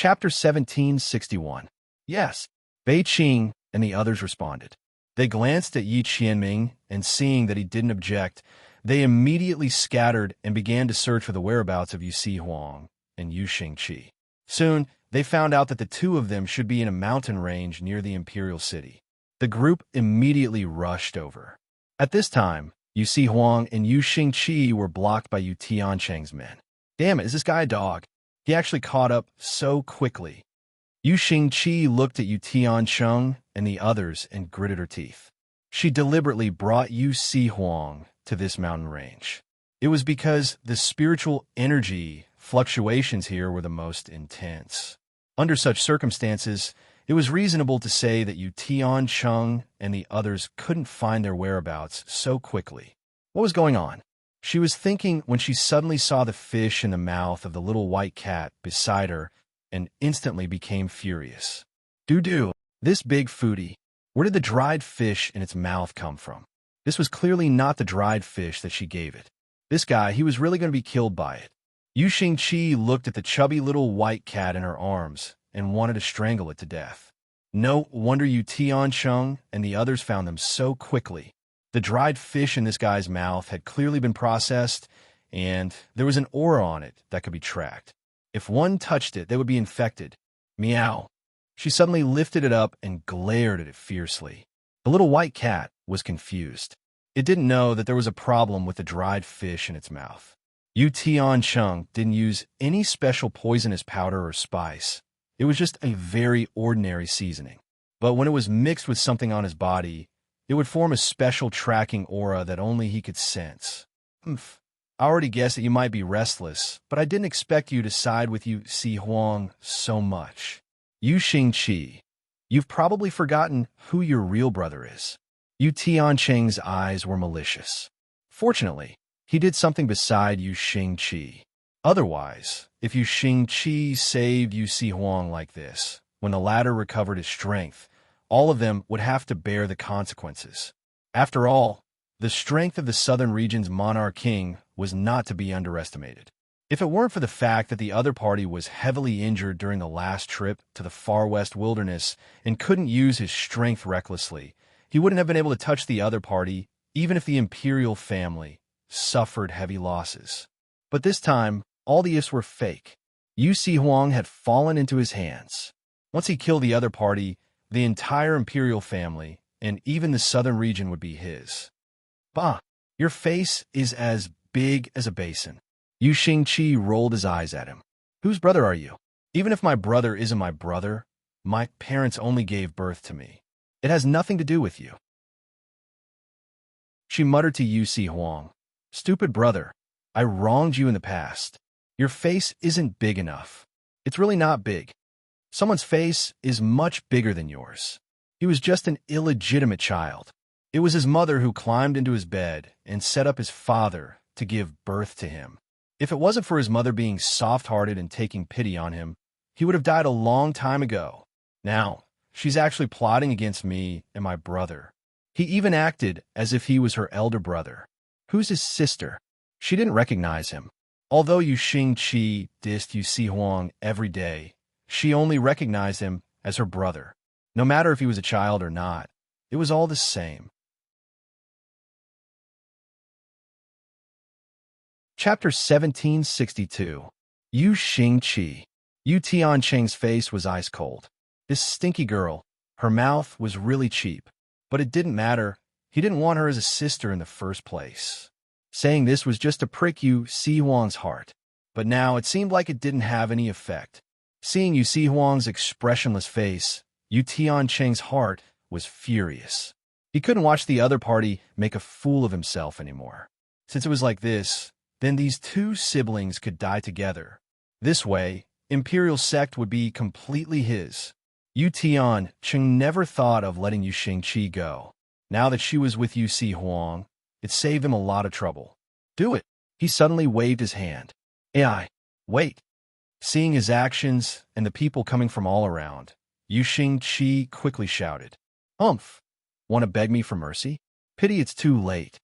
Chapter 1761. Yes, Bei Qing and the others responded. They glanced at Yi Qianming, and seeing that he didn't object, they immediately scattered and began to search for the whereabouts of Yu Si Huang and Yu Xingqi. Soon, they found out that the two of them should be in a mountain range near the imperial city. The group immediately rushed over. At this time, Yu Si Huang and Yu Xingqi were blocked by Yu Tiancheng's men. Damn it, is this guy a dog? He actually caught up so quickly. Yu Xingqi looked at Yu Tiancheng and the others and gritted her teeth. She deliberately brought Yu Si Huang to this mountain range. It was because the spiritual energy fluctuations here were the most intense. Under such circumstances, it was reasonable to say that Yu Tiancheng and the others couldn't find their whereabouts so quickly. What was going on? She was thinking when she suddenly saw the fish in the mouth of the little white cat beside her and instantly became furious. Doo-doo, this big foodie. Where did the dried fish in its mouth come from? This was clearly not the dried fish that she gave it. This guy, he was really going to be killed by it. Yu Xingqi looked at the chubby little white cat in her arms and wanted to strangle it to death. No wonder Yu Tiancheng and the others found them so quickly. The dried fish in this guy's mouth had clearly been processed, and there was an aura on it that could be tracked. If one touched it, they would be infected. Meow. She suddenly lifted it up and glared at it fiercely. The little white cat was confused. It didn't know that there was a problem with the dried fish in its mouth. Yu Tiancheng didn't use any special poisonous powder or spice. It was just a very ordinary seasoning. But when it was mixed with something on his body, it would form a special tracking aura that only he could sense. Humph. I already guessed that you might be restless, but I didn't expect you to side with Yu Si Huang so much. Yu Xingqi, you've probably forgotten who your real brother is. Yu Tiancheng's eyes were malicious. Fortunately, he did something beside Yu Xingqi. Otherwise, if Yu Xingqi saved Yu Si Huang like this, when the latter recovered his strength, all of them would have to bear the consequences. After all, the strength of the southern region's monarch king was not to be underestimated. If it weren't for the fact that the other party was heavily injured during the last trip to the far west wilderness and couldn't use his strength recklessly, he wouldn't have been able to touch the other party, even if the imperial family suffered heavy losses. But this time, all the ifs were fake. Yu Si Huang had fallen into his hands. Once he killed the other party, the entire imperial family, and even the southern region would be his. Bah, your face is as big as a basin. Yu Xingqi rolled his eyes at him. Whose brother are you? Even if my brother isn't my brother, my parents only gave birth to me. It has nothing to do with you. She muttered to Yu Si Huang. Stupid brother, I wronged you in the past. Your face isn't big enough. It's really not big. Someone's face is much bigger than yours. He was just an illegitimate child. It was his mother who climbed into his bed and set up his father to give birth to him. If it wasn't for his mother being soft-hearted and taking pity on him, he would have died a long time ago. Now, she's actually plotting against me and my brother. He even acted as if he was her elder brother. Who's his sister? She didn't recognize him. Although Yu Xingqi dissed Yu Si Huang every day, she only recognized him as her brother. No matter if he was a child or not, it was all the same. Chapter 1762. Yu Xingqi. Yu Tiancheng's face was ice cold. This stinky girl, her mouth was really cheap. But it didn't matter. He didn't want her as a sister in the first place. Saying this was just to prick Yu Si Huang's heart. But now it seemed like it didn't have any effect. Seeing Yu Si Huang's expressionless face, Yu Tiancheng's heart was furious. He couldn't watch the other party make a fool of himself anymore. Since it was like this, then these two siblings could die together. This way, imperial sect would be completely his. Yu Tiancheng never thought of letting Yu Xingqi go. Now that she was with Yu Si Huang, it saved him a lot of trouble. Do it. He suddenly waved his hand. AI, wait. Seeing his actions and the people coming from all around, Yu Xingqi quickly shouted, "Umph! Want to beg me for mercy? Pity it's too late."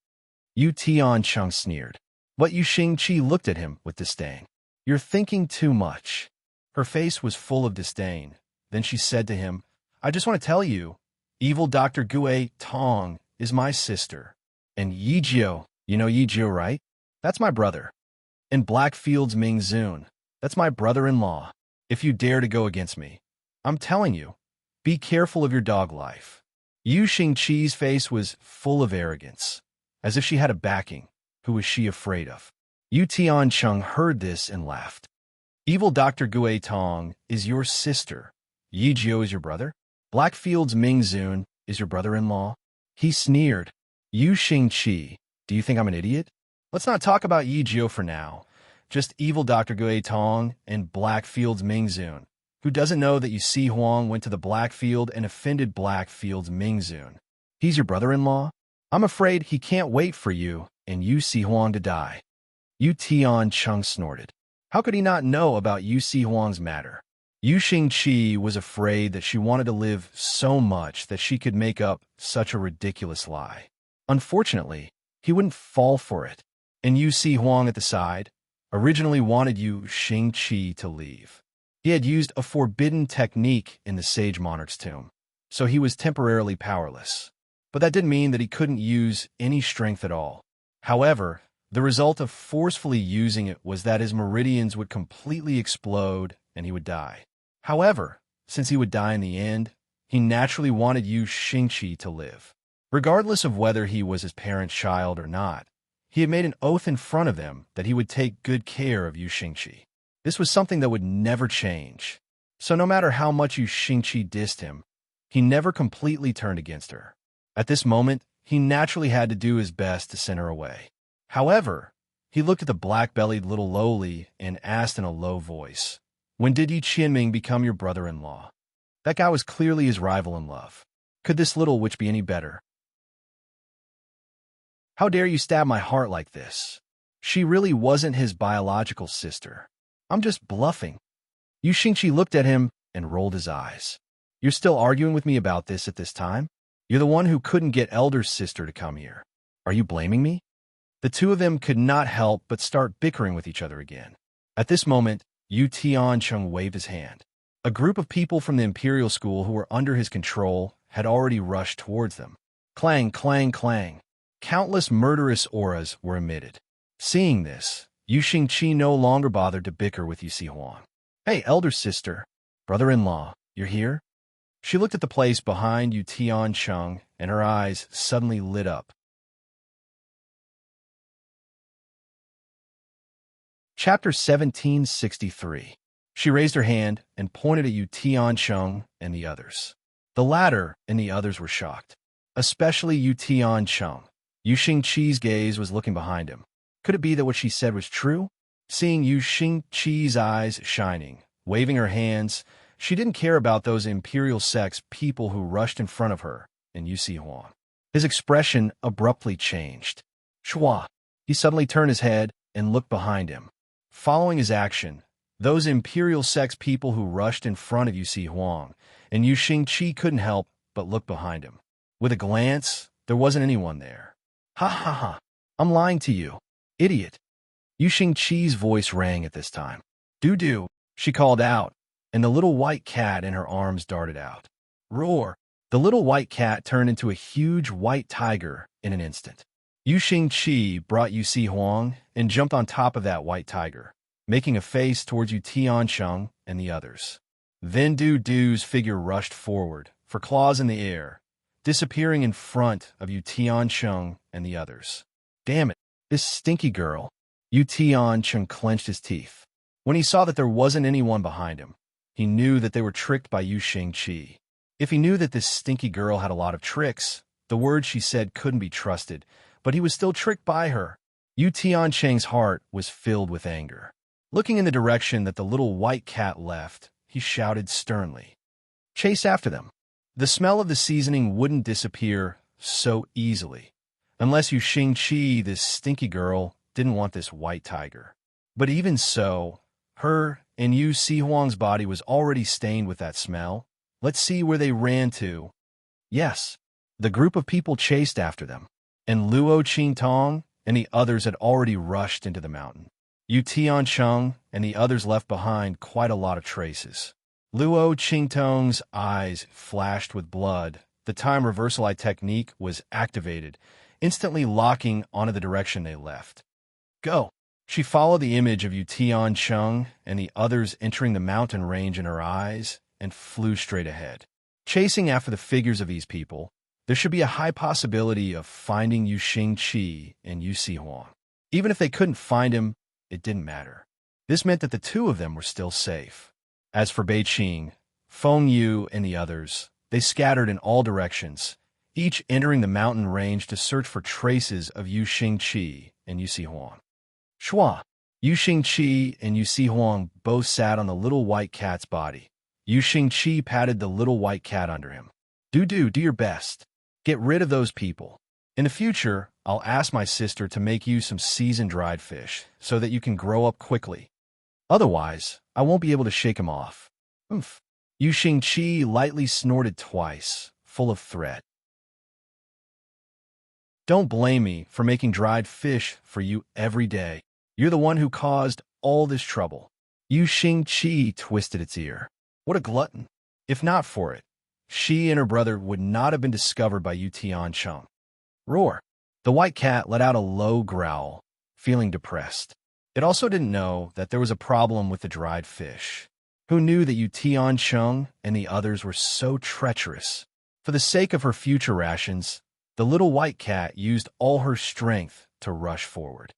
Yu Tiancheng sneered. But Yu Xingqi looked at him with disdain. You're thinking too much. Her face was full of disdain. Then she said to him, I just want to tell you, evil Dr. Gue Tong is my sister. And Yijio, you know Yijio, right? That's my brother. And Blackfield's Ming Zun, that's my brother-in-law. If you dare to go against me, I'm telling you, be careful of your dog life. Yu Xingqi's face was full of arrogance, as if she had a backing. Who was she afraid of? Yu Tiancheng heard this and laughed. Evil Dr. Gue Tong is your sister. Yijio is your brother. Blackfield's Ming Zun is your brother-in-law. He sneered. Yu Xingqi, do you think I'm an idiot? Let's not talk about Yijio for now. Just evil Dr. Gue Tong and Blackfield's Ming Zun. Who doesn't know that Yu Si Huang went to the Blackfield and offended Blackfield's Ming Zun? He's your brother-in-law? I'm afraid he can't wait for you and Yu Si Huang to die. Yu Tiancheng snorted. How could he not know about Yu Si Huang's matter? Yu Xingqi was afraid that she wanted to live so much that she could make up such a ridiculous lie. Unfortunately, he wouldn't fall for it, and Yu Si Huang at the side originally wanted Yu Xingqi to leave. He had used a forbidden technique in the Sage Monarch's tomb, so he was temporarily powerless. But that didn't mean that he couldn't use any strength at all. However, the result of forcefully using it was that his meridians would completely explode and he would die. However, since he would die in the end, he naturally wanted Yu Xingqi to live. Regardless of whether he was his parents' child or not, he had made an oath in front of them that he would take good care of Yu Xingqi. This was something that would never change. So no matter how much Yu Xingqi dissed him, he never completely turned against her. At this moment, he naturally had to do his best to send her away. However, he looked at the black-bellied little lowly and asked in a low voice, When did Yi Qianming become your brother-in-law? That guy was clearly his rival in love. Could this little witch be any better? How dare you stab my heart like this? She really wasn't his biological sister. I'm just bluffing. Yu Xingqi looked at him and rolled his eyes. You're still arguing with me about this at this time? You're the one who couldn't get Elder's sister to come here. Are you blaming me? The two of them could not help but start bickering with each other again. At this moment, Yu Tiancheng waved his hand. A group of people from the Imperial School who were under his control had already rushed towards them. Clang, clang, clang. Countless murderous auras were emitted. Seeing this, Yu Xingqi no longer bothered to bicker with Yu Si Huang. Hey, elder sister, brother-in-law, you're here? She looked at the place behind Yu Tiancheng, and her eyes suddenly lit up. Chapter 1763. She raised her hand and pointed at Yu Tiancheng and the others. The latter and the others were shocked, especially Yu Tiancheng. Yu Xingqi's gaze was looking behind him. Could it be that what she said was true? Seeing Yu Xingqi's eyes shining, waving her hands, she didn't care about those imperial sex people who rushed in front of her and Yu Si Huang. His expression abruptly changed. Shua! He suddenly turned his head and looked behind him. Following his action, those imperial sex people who rushed in front of Yu Si Huang and Yu Xingqi couldn't help but look behind him. With a glance, there wasn't anyone there. Ha ha ha! I'm lying to you. Idiot! Yu Xingqi's voice rang at this time. Do, she called out, and the little white cat in her arms darted out. Roar! The little white cat turned into a huge white tiger in an instant. Yu Xingqi brought Yu Si Huang and jumped on top of that white tiger, making a face towards Yu Tiancheng and the others. Then Du's figure rushed forward, for claws in the air, disappearing in front of Yu Tiancheng and the others. Damn it, this stinky girl. Yu Tiancheng clenched his teeth. When he saw that there wasn't anyone behind him, he knew that they were tricked by Yu Xingqi. If he knew that this stinky girl had a lot of tricks, the words she said couldn't be trusted, but he was still tricked by her. Yu Tiancheng's heart was filled with anger. Looking in the direction that the little white cat left, he shouted sternly, "Chase after them." The smell of the seasoning wouldn't disappear so easily, unless Yu Xingqi, this stinky girl, didn't want this white tiger. But even so, her and Yu Si Huang's body was already stained with that smell. Let's see where they ran to. Yes, the group of people chased after them, and Luo Qingtong and the others had already rushed into the mountain. Yu Tiancheng and the others left behind quite a lot of traces. Luo Qingtong's eyes flashed with blood. The time reversal eye technique was activated, instantly locking onto the direction they left. Go! She followed the image of Yu Tiancheng and the others entering the mountain range in her eyes and flew straight ahead. Chasing after the figures of these people, there should be a high possibility of finding Yu Xingqi and Yu Sihuang. Even if they couldn't find him, it didn't matter. This meant that the two of them were still safe. As for Beiqing, Feng Yu, and the others, they scattered in all directions, each entering the mountain range to search for traces of Yu Xingqi and Yu Sihuang. Shua, Yu Xingqi and Yu Sihuang both sat on the little white cat's body. Yu Xingqi patted the little white cat under him. Do your best. Get rid of those people. In the future, I'll ask my sister to make you some seasoned dried fish so that you can grow up quickly. Otherwise, I won't be able to shake him off. Oomph. Yu Xingqi lightly snorted twice, full of threat. Don't blame me for making dried fish for you every day. You're the one who caused all this trouble. Yu Xingqi twisted its ear. What a glutton. If not for it, she and her brother would not have been discovered by Yu Tiancheng. Roar. The white cat let out a low growl, feeling depressed. It also didn't know that there was a problem with the dried fish. Who knew that Yu Tiancheng and the others were so treacherous? For the sake of her future rations, the little white cat used all her strength to rush forward.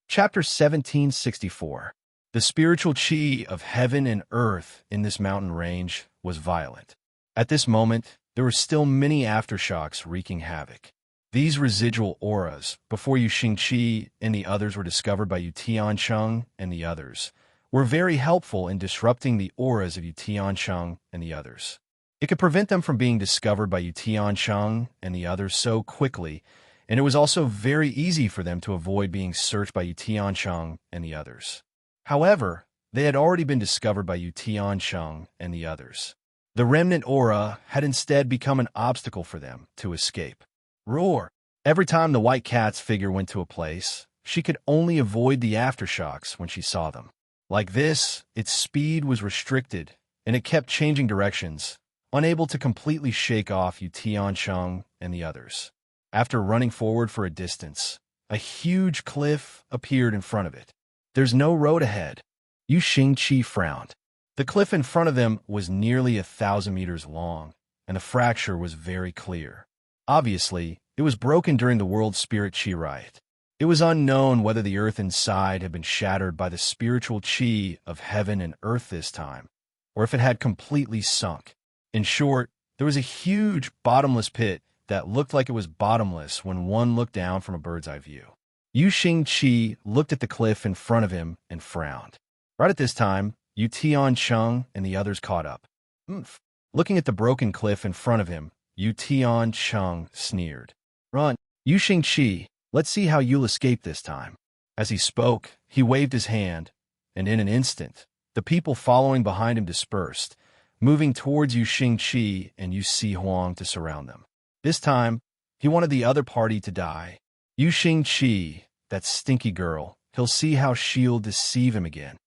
Chapter 1764. The spiritual qi of heaven and earth in this mountain range was violent. At this moment, there were still many aftershocks wreaking havoc. These residual auras, before Yu Xingqi and the others were discovered by Yu Tiancheng and the others, were very helpful in disrupting the auras of Yu Tiancheng and the others. It could prevent them from being discovered by Yu Tiancheng and the others so quickly, and it was also very easy for them to avoid being searched by Yu Tiancheng and the others. However, they had already been discovered by Yu Tiancheng and the others. The remnant aura had instead become an obstacle for them to escape. Roar! Every time the white cat's figure went to a place, she could only avoid the aftershocks when she saw them. Like this, its speed was restricted, and it kept changing directions, unable to completely shake off Yu Tiancheng and the others. After running forward for a distance, a huge cliff appeared in front of it. There's no road ahead. Yu Xingqi frowned. The cliff in front of them was nearly 1,000 meters long, and the fracture was very clear. Obviously, it was broken during the World Spirit Qi riot. It was unknown whether the earth inside had been shattered by the spiritual qi of heaven and earth this time, or if it had completely sunk. In short, there was a huge bottomless pit that looked like it was bottomless when one looked down from a bird's eye view. Yu Xingqi looked at the cliff in front of him and frowned. Right at this time, Yu Tiancheng and the others caught up. Oomph. Looking at the broken cliff in front of him, Yu Tiancheng sneered. Run, Yu Xingqi, let's see how you'll escape this time. As he spoke, he waved his hand, and in an instant, the people following behind him dispersed, moving towards Yu Xingqi and Yu Sihuang to surround them. This time, he wanted the other party to die. Yu Xingqi, that stinky girl, he'll see how she'll deceive him again.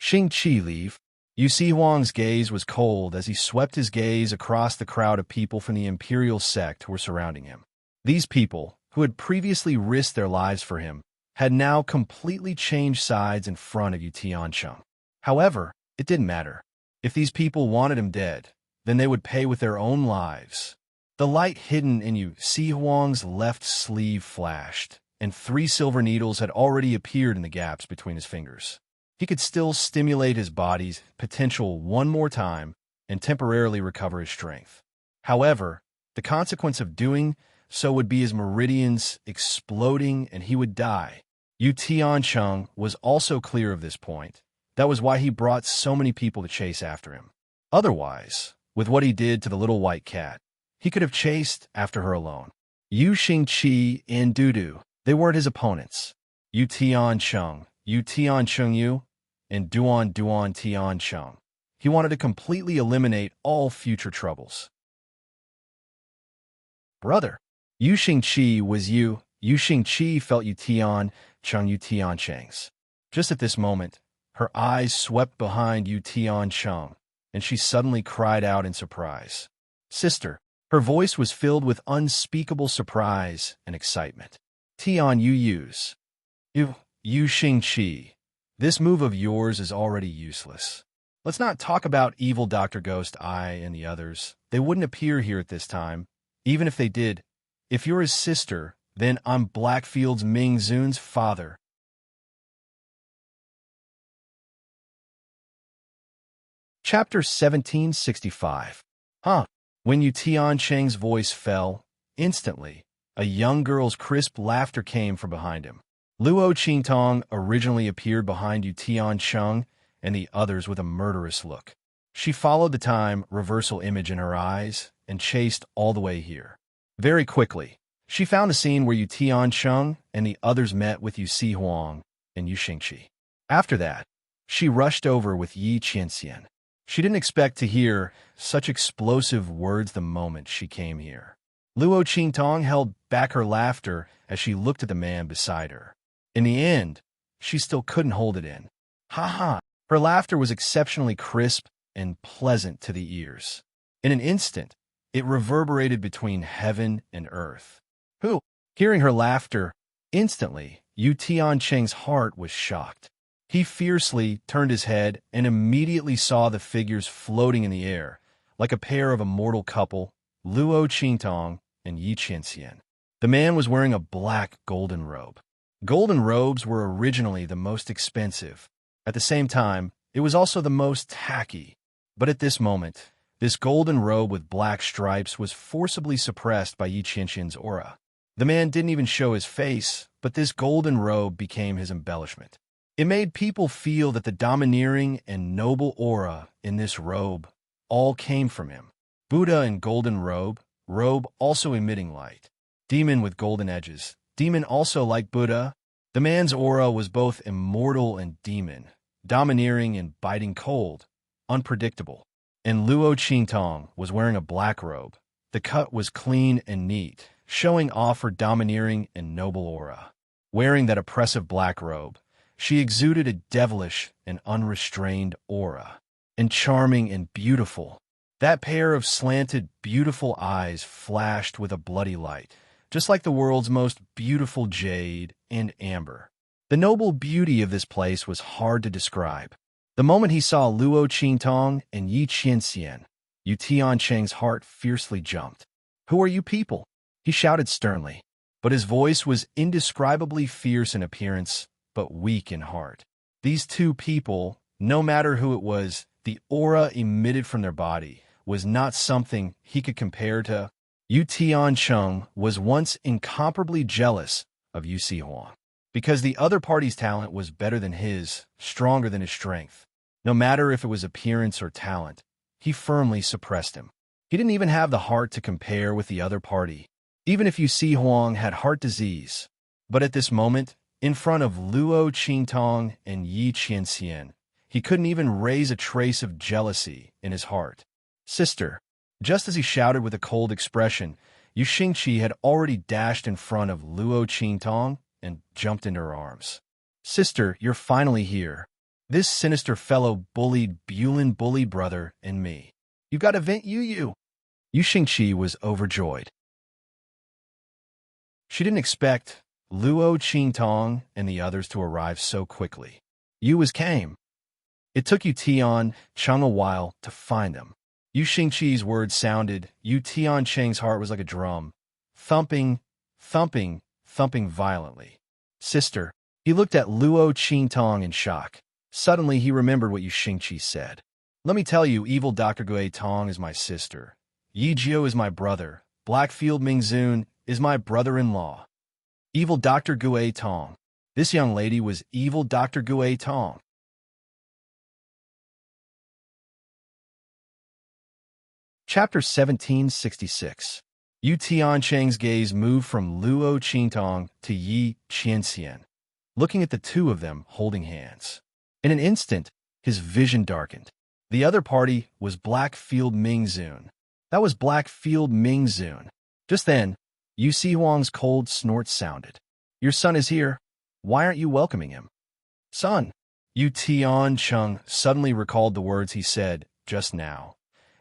Xingqi, leave. Yu Sihuang's gaze was cold as he swept his gaze across the crowd of people from the imperial sect who were surrounding him. These people, who had previously risked their lives for him, had now completely changed sides in front of Yu Tiancheng. However, it didn't matter. If these people wanted him dead, then they would pay with their own lives. The light hidden in Yu Sihuang's left sleeve flashed, and 3 silver needles had already appeared in the gaps between his fingers. He could still stimulate his body's potential one more time and temporarily recover his strength. However, the consequence of doing so would be his meridians exploding and he would die. Yu Tiancheng was also clear of this point. That was why he brought so many people to chase after him. Otherwise, with what he did to the little white cat, he could have chased after her alone. Yu Xingqi and Dudu, they weren't his opponents. Yu Tiancheng Yu, and Duan Tiancheng. He wanted to completely eliminate all future troubles. Brother, Yu Xingqi was Yu. Yu Xingqi felt Yu Tian Chung Yu Tian Cheng's. Just at this moment, her eyes swept behind Yu Tian Chung, and she suddenly cried out in surprise. Sister. Her voice was filled with unspeakable surprise and excitement. Tian Yu Yu's. Yu Xingqi. This move of yours is already useless. Let's not talk about evil Dr. Ghost Eye and the others. They wouldn't appear here at this time. Even if they did, if you're his sister, then I'm Blackfield's Ming Zun's father. Chapter 1765. When Yu Tian Cheng's voice fell, instantly, a young girl's crisp laughter came from behind him. Luo Qingtong originally appeared behind Yu Tian Cheng and the others with a murderous look. She followed the time reversal image in her eyes and chased all the way here. Very quickly, she found a scene where Yu Tian Cheng and the others met with Yu Si Huang and Yu Xingqi. After that, she rushed over with Yi Qianxian. She didn't expect to hear such explosive words the moment she came here. Luo Qingtong held back her laughter as she looked at the man beside her. In the end, she still couldn't hold it in. Ha ha! Her laughter was exceptionally crisp and pleasant to the ears. In an instant, it reverberated between heaven and earth. Who? Hearing her laughter, instantly, Yu Tian Cheng's heart was shocked. He fiercely turned his head and immediately saw the figures floating in the air, like a pair of a mortal couple, Luo Qingtong and Yi Qianxian. The man was wearing a black golden robe. Golden robes were originally the most expensive. At the same time, it was also the most tacky. But at this moment, this golden robe with black stripes was forcibly suppressed by Yi Qianxian's aura. The man didn't even show his face, but this golden robe became his embellishment. It made people feel that the domineering and noble aura in this robe all came from him. Buddha in golden robe also emitting light. Demon with golden edges, demon also like Buddha. The man's aura was both immortal and demon, domineering and biting cold, unpredictable. And Luo Qingtong was wearing a black robe. The cut was clean and neat, showing off her domineering and noble aura. Wearing that oppressive black robe, she exuded a devilish and unrestrained aura, and charming and beautiful. That pair of slanted, beautiful eyes flashed with a bloody light, just like the world's most beautiful jade and amber. The noble beauty of this place was hard to describe. The moment he saw Luo Qingtong and Yi Qianxian, Yu Tian Cheng's heart fiercely jumped. "Who are you people?" he shouted sternly, but his voice was indescribably fierce in appearance, but weak in heart. These two people, no matter who it was, the aura emitted from their body was not something he could compare to. Yu Tian Cheng was once incomparably jealous of Yu Si Huang, because the other party's talent was better than his, stronger than his strength. No matter if it was appearance or talent, he firmly suppressed him. He didn't even have the heart to compare with the other party, even if Yu Si Huang had heart disease. But at this moment, in front of Luo Qingtong and Yi Qianxian, he couldn't even raise a trace of jealousy in his heart. "Sister." Just as he shouted with a cold expression, Yu Xingqi had already dashed in front of Luo Qingtong and jumped into her arms. "Sister, you're finally here. This sinister fellow bullied Bulin bully brother and me. You got to vent Yu." Yu Xingqi was overjoyed. She didn't expect Luo Qingtong and the others to arrive so quickly. Yu came. It took Yu Tian Cheng a while to find them. Yu Xingqi's words sounded. Yu Tian Cheng's heart was like a drum, thumping, thumping, thumping violently. "Sister." He looked at Luo Qingtong in shock. Suddenly, he remembered what Yu Xingqi said. "Let me tell you, evil Dr. Gui Tong is my sister. Yi Jiu is my brother. Blackfield Mingzun is my brother-in-law. Evil Dr. Gui Tong." This young lady was evil Dr. Gui Tong. Chapter 1766. Yu Tiancheng's gaze moved from Luo Qingtong to Yi Qianxian, looking at the two of them holding hands. In an instant, his vision darkened. The other party was Blackfield Mingzun. That was Blackfield Mingzun. Just then, Yu Si Huang's cold snort sounded. Your son is here. Why aren't you welcoming him? Son. Yu Tian Chung suddenly recalled the words he said just now,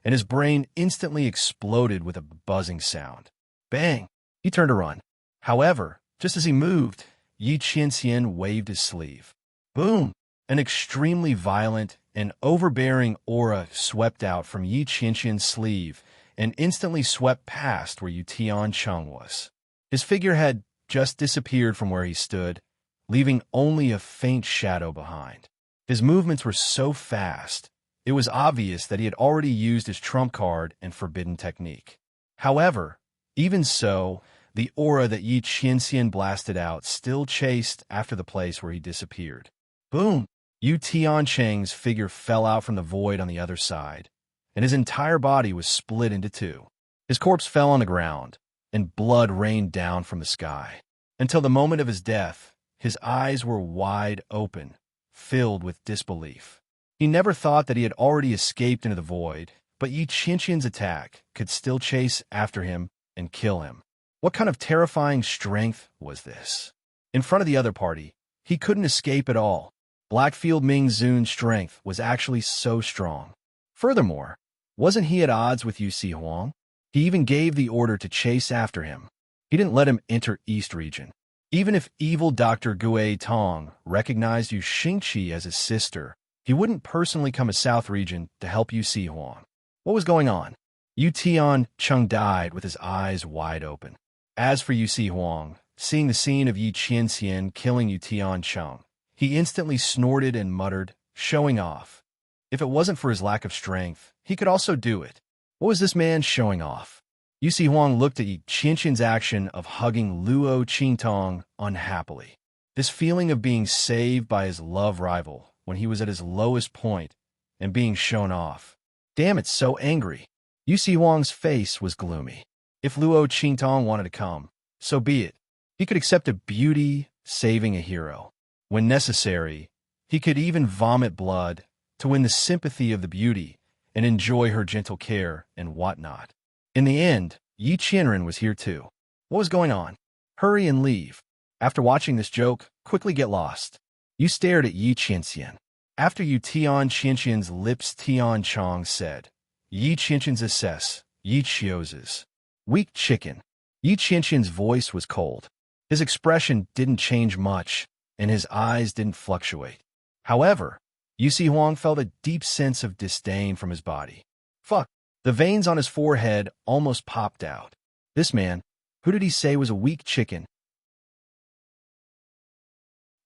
and his brain instantly exploded with a buzzing sound. Bang! He turned to run. However, just as he moved, Yi Qianxian waved his sleeve. Boom! An extremely violent and overbearing aura swept out from Yi Qianxian's sleeve and instantly swept past where Yu Tian Chung was. His figure had just disappeared from where he stood, leaving only a faint shadow behind. His movements were so fast, it was obvious that he had already used his trump card and forbidden technique. However, even so, the aura that Yi Qianxian blasted out still chased after the place where he disappeared. Boom! Yu Tiancheng's figure fell out from the void on the other side, and his entire body was split into two. His corpse fell on the ground, and blood rained down from the sky. Until the moment of his death, his eyes were wide open, filled with disbelief. He never thought that he had already escaped into the void, but Yi Qianxian's attack could still chase after him and kill him. What kind of terrifying strength was this? In front of the other party, he couldn't escape at all. Blackfield Ming Zun's strength was actually so strong. Furthermore, wasn't he at odds with Yu Si Huang? He even gave the order to chase after him. He didn't let him enter East Region. Even if evil Dr. Gui Tong recognized Yu Xingqi as his sister, he wouldn't personally come to South Region to help Yu Si Huang. What was going on? Yu Tian Chung died with his eyes wide open. As for Yu Si Huang, seeing the scene of Yi Qianxian killing Yu Tian Chung, he instantly snorted and muttered, showing off. If it wasn't for his lack of strength, he could also do it. What was this man showing off? Yu Si Huang looked at Yi Qianxian's action of hugging Luo Qingtong unhappily. This feeling of being saved by his love rival when he was at his lowest point and being shown off. Damn, it's so angry. Yu Si Huang's face was gloomy. If Luo Qingtong wanted to come, so be it. He could accept a beauty saving a hero. When necessary, he could even vomit blood to win the sympathy of the beauty and enjoy her gentle care and whatnot. In the end, Yi Qianren was here too. What was going on? Hurry and leave. After watching this joke, quickly get lost. You stared at Yi Qianxian. After Yu Tian Qianxian's lips, Tian Chong said, Yi Qianxian's assess, Yi Qioz's. Weak chicken. Yi Qianxian's voice was cold. His expression didn't change much, and his eyes didn't fluctuate. However, Yu Si Huang felt a deep sense of disdain from his body. Fuck. The veins on his forehead almost popped out. This man, who did he say was a weak chicken?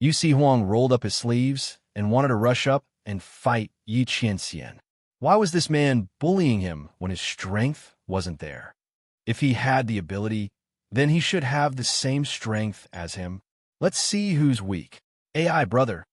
Yu Si Huang rolled up his sleeves and wanted to rush up and fight Yi Qianxian. Why was this man bullying him when his strength wasn't there? If he had the ability, then he should have the same strength as him. Let's see who's weak. AI brother.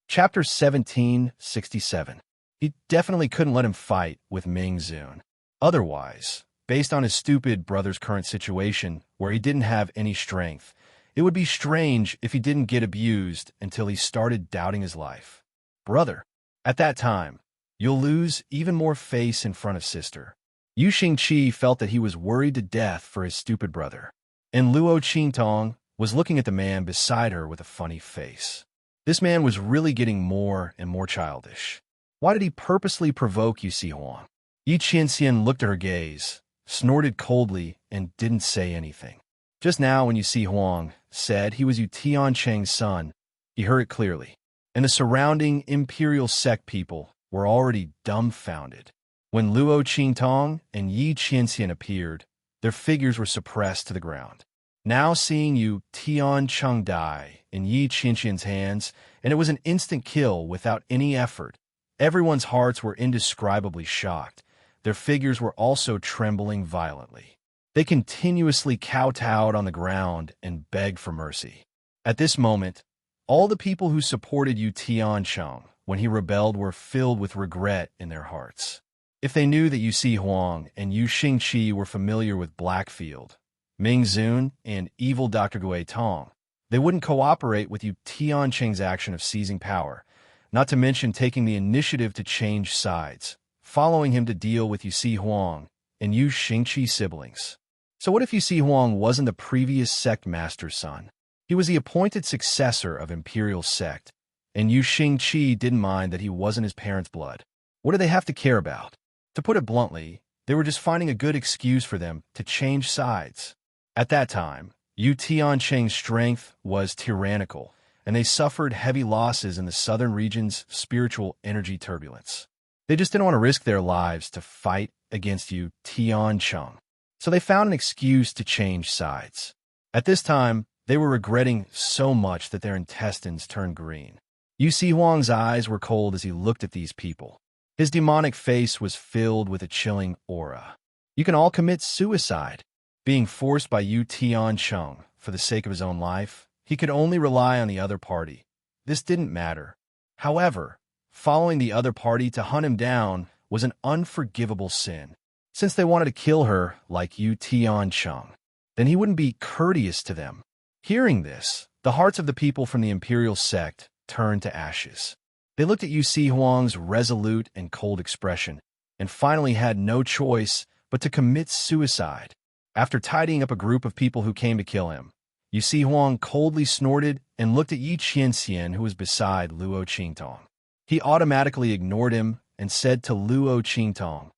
Chapter 1767. He definitely couldn't let him fight with Ming Zun. Otherwise, based on his stupid brother's current situation, where he didn't have any strength, it would be strange if he didn't get abused until he started doubting his life. Brother. At that time, you'll lose even more face in front of sister. Yu Xingqi felt that he was worried to death for his stupid brother, and Luo Qingtong was looking at the man beside her with a funny face. This man was really getting more and more childish. Why did he purposely provoke Yu Si Huang? Yi Qianxian looked at her gaze, snorted coldly, and didn't say anything. Just now when Yu Si Huang said he was Yu Tiancheng's son, he heard it clearly, and the surrounding imperial sect people were already dumbfounded. When Luo Qingtong and Yi Qianxian appeared, their figures were suppressed to the ground. Now seeing Yu Tiancheng die in Yi Qianxian's hands, and it was an instant kill without any effort, everyone's hearts were indescribably shocked. Their figures were also trembling violently. They continuously kowtowed on the ground and begged for mercy. At this moment, all the people who supported Yu Tiancheng when he rebelled were filled with regret in their hearts. If they knew that Yu Si Huang and Yu Xingqi were familiar with Blackfield, Ming Zun, and evil Dr. Gui Tong, they wouldn't cooperate with Yu Tiancheng's action of seizing power, not to mention taking the initiative to change sides, following him to deal with Yu Huang and Yu Xingqi's siblings. So what if Yu Huang wasn't the previous sect master's son? He was the appointed successor of Imperial sect, and Yu Xingqi didn't mind that he wasn't his parents' blood. What do they have to care about? To put it bluntly, they were just finding a good excuse for them to change sides. At that time, Yu Tianqing's strength was tyrannical, and they suffered heavy losses in the southern region's spiritual energy turbulence. They just didn't want to risk their lives to fight against Yu Tianqing, so they found an excuse to change sides. At this time, they were regretting so much that their intestines turned green. Yu Huang's eyes were cold as he looked at these people. His demonic face was filled with a chilling aura. You can all commit suicide. Being forced by Yu Tianqing for the sake of his own life, he could only rely on the other party. This didn't matter. However, following the other party to hunt him down was an unforgivable sin. Since they wanted to kill her like Yu Tianqing, then he wouldn't be courteous to them. Hearing this, the hearts of the people from the Imperial sect turned to ashes. They looked at Yu Huang's resolute and cold expression, and finally had no choice but to commit suicide. After tidying up a group of people who came to kill him, Yu Huang coldly snorted and looked at Yi Qianxian, who was beside Luo Qingtong. He automatically ignored him and said to Luo Qingtong,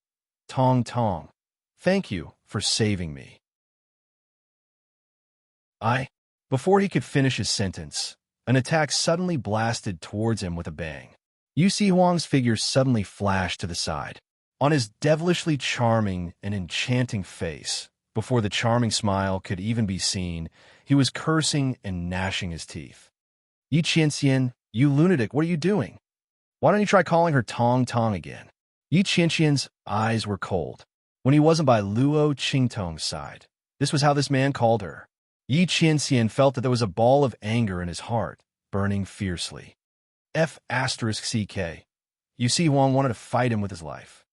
"Tong Tong, thank you for saving me." Before he could finish his sentence, an attack suddenly blasted towards him with a bang. Yu Huang's figure suddenly flashed to the side. On his devilishly charming and enchanting face, before the charming smile could even be seen, he was cursing and gnashing his teeth. "Yi Qianxian, you lunatic, what are you doing? Why don't you try calling her Tong Tong again?" Yi Qianxian's eyes were cold. When he wasn't by Luo Qingtong's side, this was how this man called her. Yi Qianxian felt that there was a ball of anger in his heart, burning fiercely. F***CK. Yu Huang wanted to fight him with his life.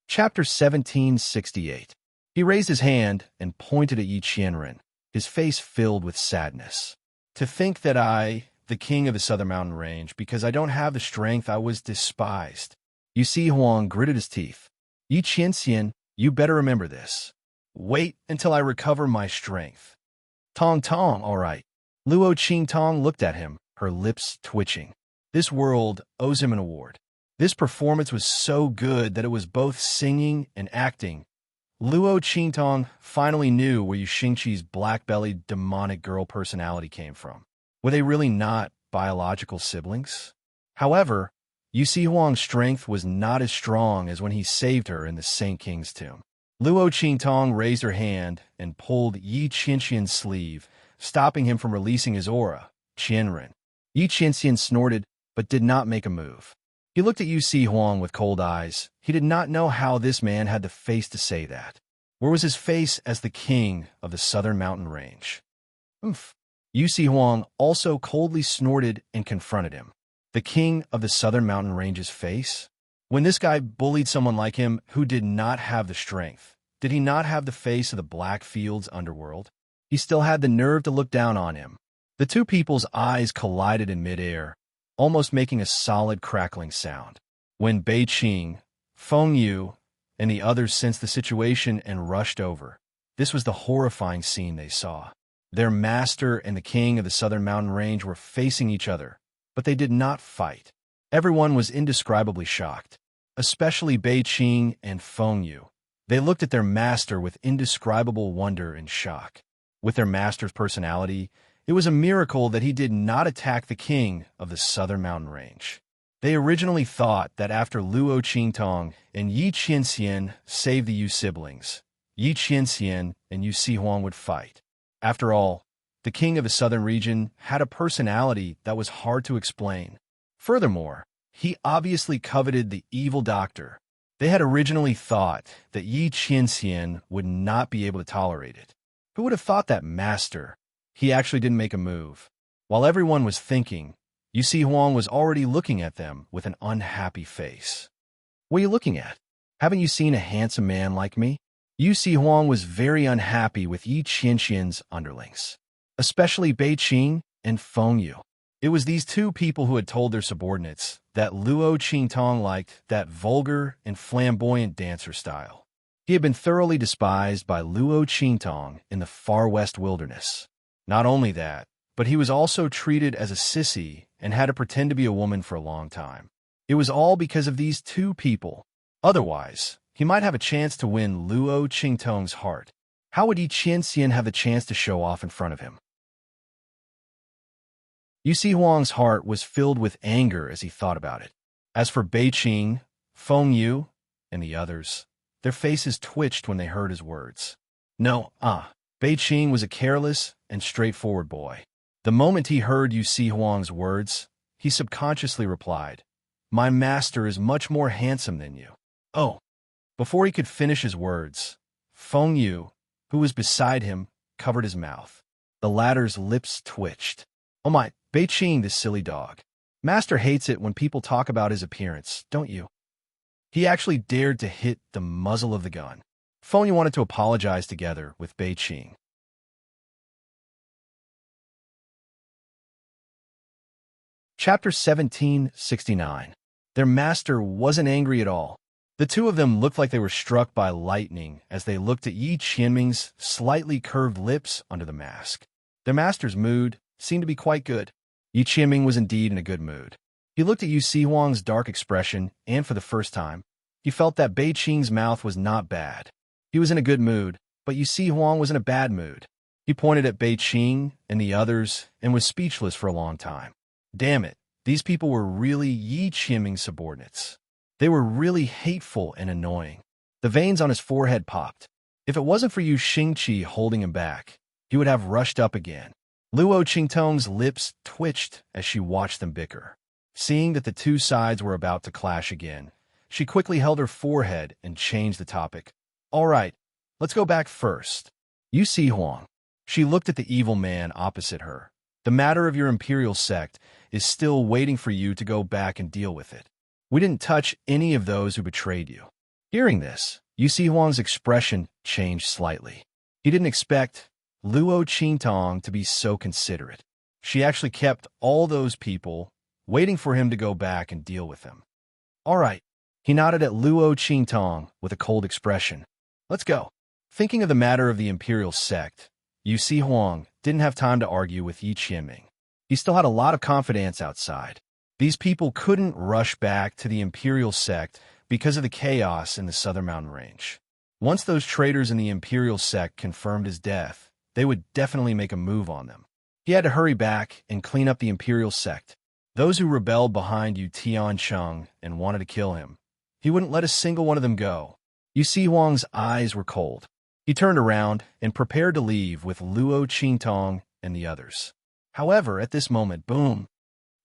Chapter 1768. He raised his hand and pointed at Yi Qianren, his face filled with sadness. "To think that I, the king of the Southern Mountain Range, because I don't have the strength, I was despised." Yu Huang gritted his teeth. "Yi Qianxian, you better remember this. Wait until I recover my strength." "Tong Tong, all right." Luo Qingtong looked at him, her lips twitching. This world owes him an award. This performance was so good that it was both singing and acting. Luo Qingtong finally knew where Yu Xingqi's black-bellied demonic girl personality came from. Were they really not biological siblings? However, Yu Huang's strength was not as strong as when he saved her in the Saint King's tomb. Luo Qingtong raised her hand and pulled Yi Qianxian's sleeve, stopping him from releasing his aura, Qianren. Yi Qianxian snorted, but did not make a move. He looked at Yu Huang with cold eyes. He did not know how this man had the face to say that. Where was his face as the king of the Southern Mountain Range? Yu Huang also coldly snorted and confronted him. The king of the Southern Mountain Range's face? When this guy bullied someone like him who did not have the strength, did he not have the face of the Blackfield's underworld? He still had the nerve to look down on him. The two people's eyes collided in midair, almost making a solid crackling sound. When Bei Qing, Feng Yu, and the others sensed the situation and rushed over, this was the horrifying scene they saw. Their master and the king of the Southern Mountain Range were facing each other, but they did not fight. Everyone was indescribably shocked, especially Bei Qing and Feng Yu. They looked at their master with indescribable wonder and shock. With their master's personality, it was a miracle that he did not attack the king of the Southern Mountain Range. They originally thought that after Luo Qingtong and Yi Qianxian saved the Yu siblings, Yi Qianxian and Yu Huang would fight. After all, the king of the southern region had a personality that was hard to explain. Furthermore, he obviously coveted the evil doctor. They had originally thought that Yi Qianxian would not be able to tolerate it. Who would have thought that master? He actually didn't make a move. While everyone was thinking, Yu Huang was already looking at them with an unhappy face. "What are you looking at? Haven't you seen a handsome man like me?" Yu Huang was very unhappy with Yi Qianxian's underlings, especially Bei Qing and Feng Yu. It was these two people who had told their subordinates that Luo Qingtong liked that vulgar and flamboyant dancer style. He had been thoroughly despised by Luo Qingtong in the far west wilderness. Not only that, but he was also treated as a sissy and had to pretend to be a woman for a long time. It was all because of these two people. Otherwise, he might have a chance to win Luo Qingtong's heart. How would Yi Qianxian have a chance to show off in front of him? Yu Si Huang's heart was filled with anger as he thought about it. As for Bei Qing, Feng Yu, and the others, their faces twitched when they heard his words. No, Bei Qing was a careless and straightforward boy. The moment he heard Yu Si Huang's words, he subconsciously replied, "My master is much more handsome than you." Oh! Before he could finish his words, Feng Yu, who was beside him, covered his mouth. The latter's lips twitched. Oh my, Bei Qing, this silly dog. Master hates it when people talk about his appearance, don't you? He actually dared to hit the muzzle of the gun. Feng Yu wanted to apologize together with Bei Qing. Chapter 1769. Their master wasn't angry at all. The two of them looked like they were struck by lightning as they looked at Yi Qianming's slightly curved lips under the mask. Their master's mood seemed to be quite good. Yi Qianming was indeed in a good mood. He looked at Yu Si Huang's dark expression, and for the first time, he felt that Bei Qing's mouth was not bad. He was in a good mood, but Yu Si Huang was in a bad mood. He pointed at Bei Qing and the others and was speechless for a long time. Damn it, these people were really Yi Qianming's subordinates. They were really hateful and annoying. The veins on his forehead popped. If it wasn't for Yu Xingqi holding him back, he would have rushed up again. Luo Qingtong's lips twitched as she watched them bicker. Seeing that the two sides were about to clash again, she quickly held her forehead and changed the topic. All right, let's go back first. Yu Si Huang. She looked at the evil man opposite her. The matter of your imperial sect is still waiting for you to go back and deal with it. We didn't touch any of those who betrayed you. Hearing this, Yu Si Huang's expression changed slightly. He didn't expect Luo Qingtong to be so considerate. She actually kept all those people waiting for him to go back and deal with them. All right. He nodded at Luo Qingtong with a cold expression. Let's go. Thinking of the matter of the imperial sect, Yu Si Huang didn't have time to argue with Yi Qianming. He still had a lot of confidence outside. These people couldn't rush back to the imperial sect because of the chaos in the southern mountain range. Once those traitors in the imperial sect confirmed his death, they would definitely make a move on them. He had to hurry back and clean up the imperial sect. Those who rebelled behind Yu Tiancheng and wanted to kill him, he wouldn't let a single one of them go. Yu Si Huang's eyes were cold. He turned around and prepared to leave with Luo Qingtong and the others. However, at this moment, boom!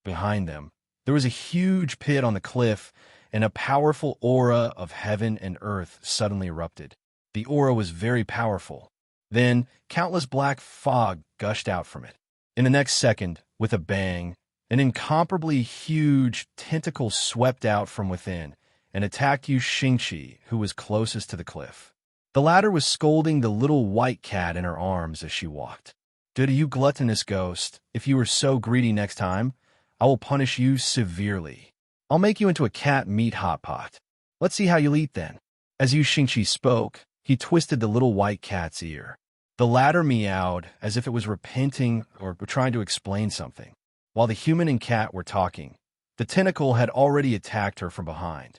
Behind them, there was a huge pit on the cliff, and a powerful aura of heaven and earth suddenly erupted. The aura was very powerful. Then, countless black fog gushed out from it. In the next second, with a bang, an incomparably huge tentacle swept out from within and attacked Yu Xingqi, who was closest to the cliff. The latter was scolding the little white cat in her arms as she walked. "Did you gluttonous ghost, if you are so greedy next time, I will punish you severely. I'll make you into a cat meat hot pot. Let's see how you'll eat then." As Yu Xingqi spoke, he twisted the little white cat's ear. The latter meowed as if it was repenting or trying to explain something. While the human and cat were talking, the tentacle had already attacked her from behind.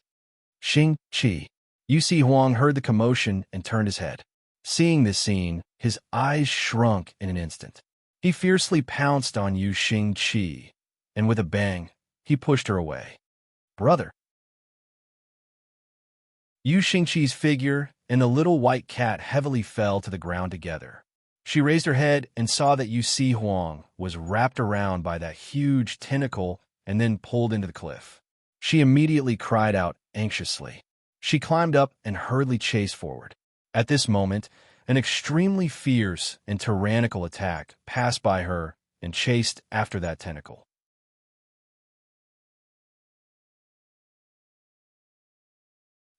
Xingqi. Yu Si Huang heard the commotion and turned his head. Seeing this scene, his eyes shrunk in an instant. He fiercely pounced on Yu Xingqi, and with a bang, he pushed her away. "Brother." Yu Xingqi's figure and the little white cat heavily fell to the ground together. She raised her head and saw that Yu Si Huang was wrapped around by that huge tentacle and then pulled into the cliff. She immediately cried out anxiously. She climbed up and hurriedly chased forward. At this moment, an extremely fierce and tyrannical attack passed by her and chased after that tentacle.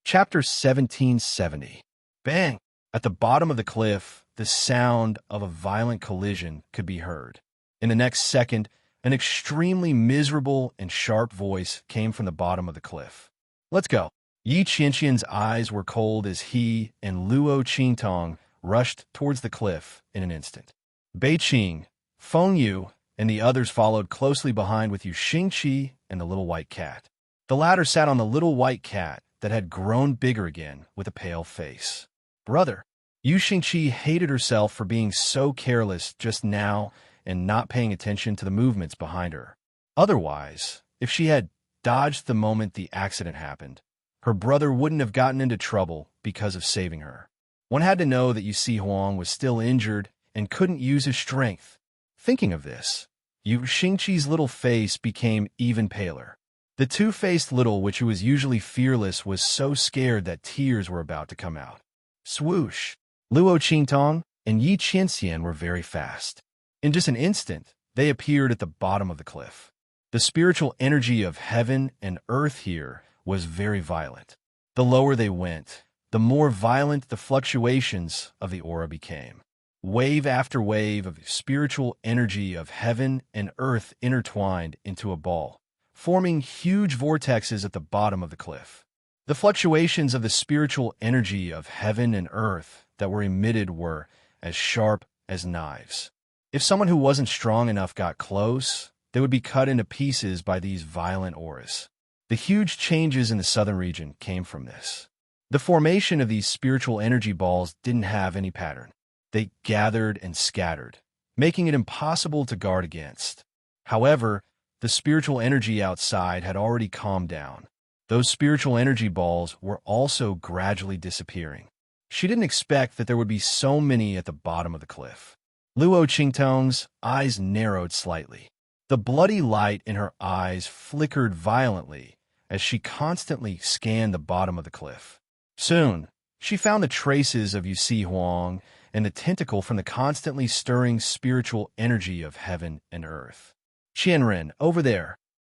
Chapter 1770. Bang! At the bottom of the cliff, the sound of a violent collision could be heard. In the next second, An extremely miserable and sharp voice came from the bottom of the cliff. Let's go. Yi Qianqian's eyes were cold as he and Luo Qingtong rushed towards the cliff in an instant. Bei Qing, Feng Yu, and the others followed closely behind with Yu Xingqi and the little white cat. The latter sat on the little white cat that had grown bigger again with a pale face. Brother, Yu Xingqi hated herself for being so careless just now and not paying attention to the movements behind her. Otherwise, if she had dodged the moment the accident happened, her brother wouldn't have gotten into trouble because of saving her. One had to know that Yu Si Huang was still injured and couldn't use his strength. Thinking of this, Yu Xingqi's little face became even paler. The two-faced little witch who was usually fearless was so scared that tears were about to come out. Swoosh! Luo Qingtong and Yi Qianxian were very fast. In just an instant, they appeared at the bottom of the cliff. The spiritual energy of heaven and earth here was very violent. The lower they went, the more violent the fluctuations of the aura became. Wave after wave of spiritual energy of heaven and earth intertwined into a ball, forming huge vortexes at the bottom of the cliff. The fluctuations of the spiritual energy of heaven and earth that were emitted were as sharp as knives. If someone who wasn't strong enough got close, they would be cut into pieces by these violent auras. The huge changes in the southern region came from this. The formation of these spiritual energy balls didn't have any pattern. They gathered and scattered, making it impossible to guard against. However, the spiritual energy outside had already calmed down. Those spiritual energy balls were also gradually disappearing. She didn't expect that there would be so many at the bottom of the cliff. Luo Qingtong's eyes narrowed slightly. The bloody light in her eyes flickered violently as she constantly scanned the bottom of the cliff. Soon, she found the traces of Yu Si Huang and the tentacle from the constantly stirring spiritual energy of heaven and earth. Qianren, over there.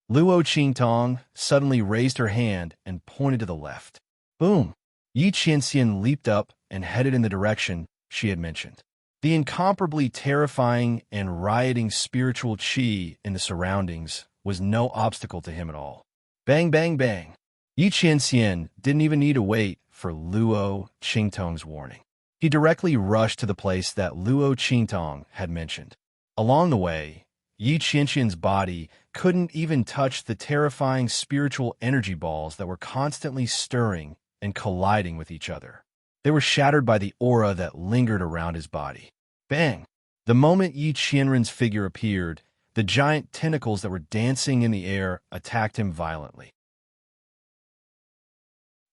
Luo Qingtong suddenly raised her hand and pointed to the left. Boom! Yi Qianxian leaped up and headed in the direction she had mentioned. The incomparably terrifying and rioting spiritual qi in the surroundings was no obstacle to him at all. Bang, bang, bang. Yi Qianxian didn't even need to wait for Luo Qingtong's warning. He directly rushed to the place that Luo Qingtong had mentioned. Along the way, Yi Qianxian's body couldn't even touch the terrifying spiritual energy balls that were constantly stirring and colliding with each other. They were shattered by the aura that lingered around his body. Bang! The moment Yi Qianren's figure appeared, the giant tentacles that were dancing in the air attacked him violently.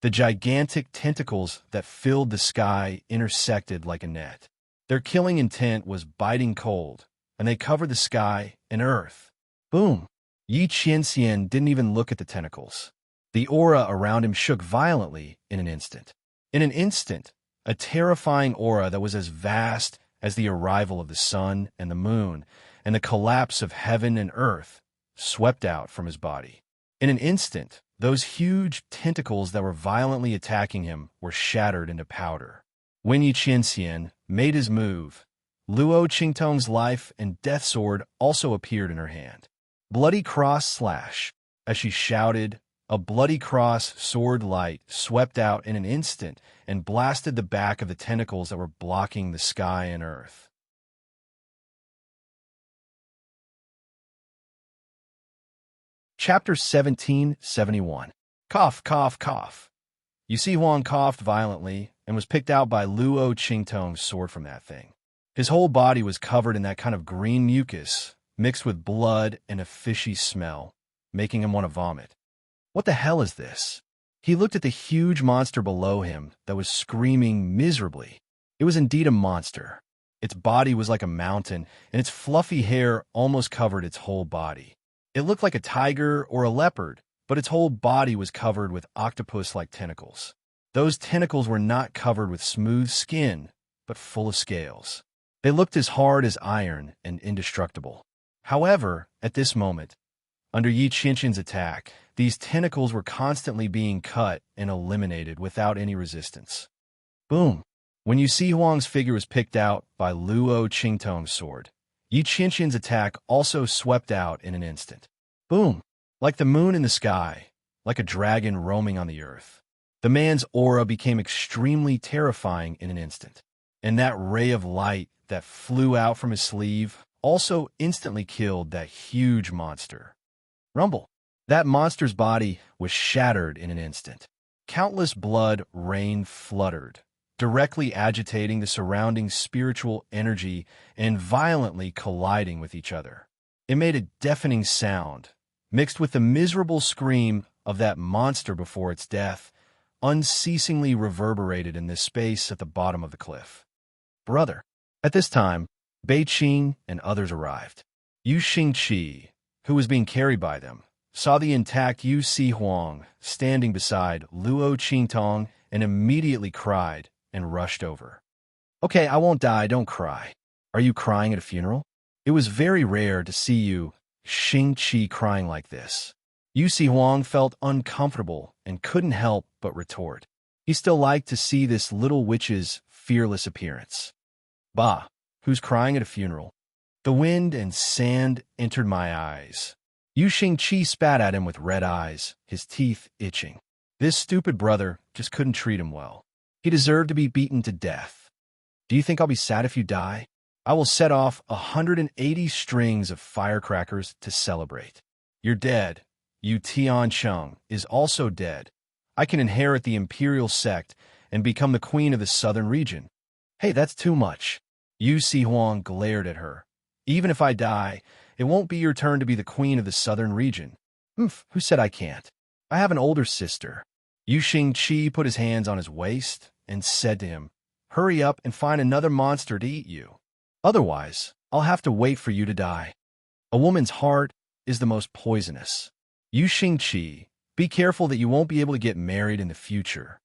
The gigantic tentacles that filled the sky intersected like a net. Their killing intent was biting cold, and they covered the sky and earth. Boom! Yi Qianxian didn't even look at the tentacles. The aura around him shook violently in an instant. In an instant, a terrifying aura that was as vast as the arrival of the sun and the moon and the collapse of heaven and earth swept out from his body. In an instant, those huge tentacles that were violently attacking him were shattered into powder. When Yi Qianxian made his move, Luo Qingtong's life and death sword also appeared in her hand. Bloody cross slash. As she shouted, a bloody cross sword light swept out in an instant and blasted the back of the tentacles that were blocking the sky and earth. Chapter 1771. Cough, cough, cough. Yu Si Huang coughed violently and was picked out by Luo Qingtong's sword from that thing. His whole body was covered in that kind of green mucus, mixed with blood and a fishy smell, making him want to vomit. What the hell is this? He looked at the huge monster below him that was screaming miserably. It was indeed a monster. Its body was like a mountain, and its fluffy hair almost covered its whole body. It looked like a tiger or a leopard, but its whole body was covered with octopus-like tentacles. Those tentacles were not covered with smooth skin, but full of scales. They looked as hard as iron and indestructible. However, at this moment, under Yi Qianqian's attack, these tentacles were constantly being cut and eliminated without any resistance. Boom! When Yu Si Huang's figure was picked out by Luo Qingtong's sword, Yi Qianqian's attack also swept out in an instant. Boom! Like the moon in the sky, like a dragon roaming on the earth. The man's aura became extremely terrifying in an instant, and that ray of light that flew out from his sleeve also instantly killed that huge monster. Rumble! That monster's body was shattered in an instant. Countless blood rain fluttered, directly agitating the surrounding spiritual energy and violently colliding with each other. It made a deafening sound, mixed with the miserable scream of that monster before its death, unceasingly reverberated in this space at the bottom of the cliff. Brother! At this time, Bei Qing and others arrived. Yu Xingqi, who was being carried by them, saw the intact Yu Huang standing beside Luo Qingtong and immediately cried and rushed over. Okay, I won't die, don't cry. Are you crying at a funeral? It was very rare to see Yu Xingqi crying like this. Yu Huang felt uncomfortable and couldn't help but retort. He still liked to see this little witch's fearless appearance. Bah, who's crying at a funeral? The wind and sand entered my eyes. Yu Xingqi spat at him with red eyes, his teeth itching. This stupid brother just couldn't treat him well. He deserved to be beaten to death. Do you think I'll be sad if you die? I will set off 180 strings of firecrackers to celebrate. You're dead. Yu Tiancheng is also dead. I can inherit the imperial sect and become the queen of the southern region. Hey, that's too much. Yu Huang glared at her. Even if I die, it won't be your turn to be the queen of the southern region. Who said I can't? I have an older sister. Yu Xingqi put his hands on his waist and said to him, hurry up and find another monster to eat you. Otherwise, I'll have to wait for you to die. A woman's heart is the most poisonous. Yu Xingqi, be careful that you won't be able to get married in the future.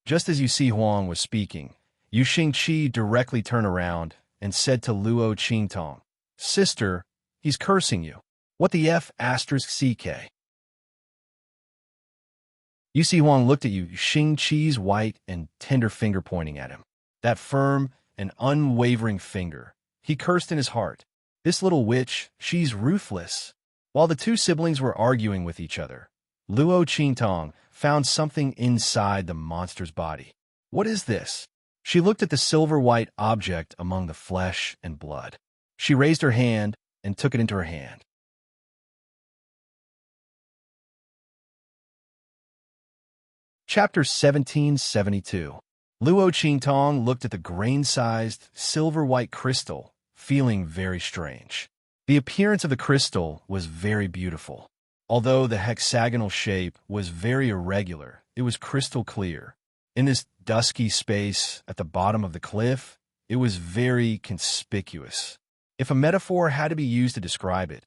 Just as Yu Huang was speaking, Yu Xingqi directly turned around and said to Luo Qingtong, sister, he's cursing you. What the F***? Yu Huang looked at Yu Xingqi's white and tender finger pointing at him. That firm and unwavering finger. He cursed in his heart. This little witch, she's ruthless. While the two siblings were arguing with each other, Luo Qingtong found something inside the monster's body. What is this? She looked at the silver-white object among the flesh and blood. She raised her hand and took it into her hand. Chapter 1772. Luo Qingtong looked at the grain-sized, silver-white crystal, feeling very strange. The appearance of the crystal was very beautiful. Although the hexagonal shape was very irregular, it was crystal clear. In this dusky space at the bottom of the cliff, it was very conspicuous. If a metaphor had to be used to describe it,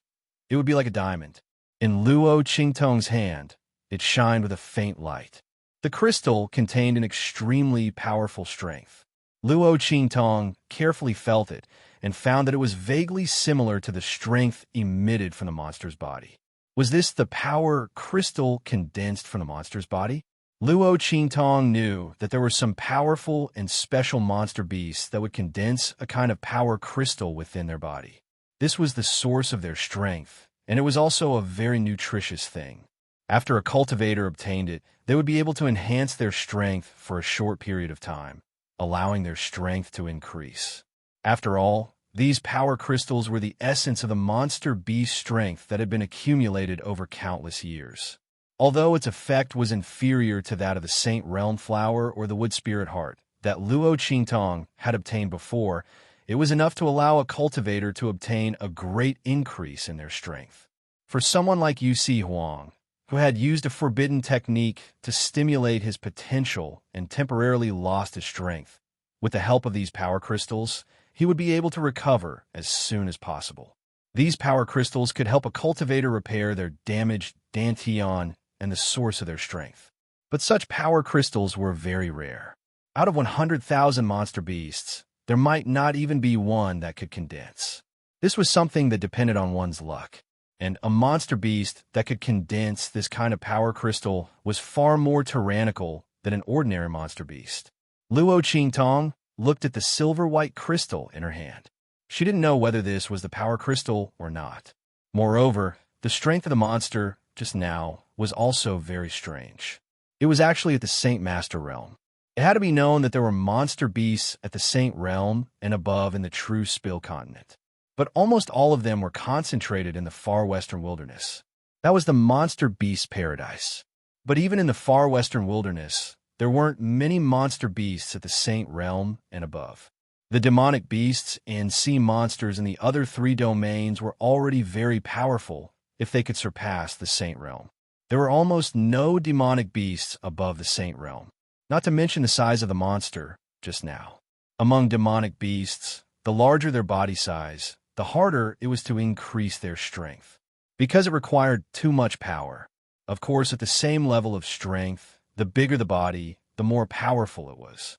it would be like a diamond. In Luo Qingtong's hand, it shined with a faint light. The crystal contained an extremely powerful strength. Luo Qingtong carefully felt it and found that it was vaguely similar to the strength emitted from the monster's body. Was this the power crystal condensed from the monster's body? Luo Qingtong knew that there were some powerful and special monster beasts that would condense a kind of power crystal within their body. This was the source of their strength, and it was also a very nutritious thing. After a cultivator obtained it, they would be able to enhance their strength for a short period of time, allowing their strength to increase. After all, these power crystals were the essence of the monster beast strength that had been accumulated over countless years. Although its effect was inferior to that of the Saint Realm Flower or the Wood Spirit Heart that Luo Qingtong had obtained before, it was enough to allow a cultivator to obtain a great increase in their strength. For someone like Yu Huang, who had used a forbidden technique to stimulate his potential and temporarily lost his strength, with the help of these power crystals, he would be able to recover as soon as possible. These power crystals could help a cultivator repair their damaged dantian and the source of their strength. But such power crystals were very rare. Out of 100,000 monster beasts, there might not even be one that could condense. This was something that depended on one's luck, and a monster beast that could condense this kind of power crystal was far more tyrannical than an ordinary monster beast. Luo Qingtong looked at the silver-white crystal in her hand. She didn't know whether this was the power crystal or not. Moreover, the strength of the monster just now was also very strange. It was actually at the Saint Master realm. It had to be known that there were monster beasts at the Saint realm and above in the true Spill continent. But almost all of them were concentrated in the far western wilderness. That was the monster beast paradise. But even in the far western wilderness, there weren't many monster beasts at the Saint realm and above. The demonic beasts and sea monsters in the other 3 domains were already very powerful if they could surpass the Saint realm. There were almost no demonic beasts above the Saint realm, not to mention the size of the monster just now. Among demonic beasts, the larger their body size, the harder it was to increase their strength, because it required too much power. Of course, at the same level of strength, the bigger the body, the more powerful it was.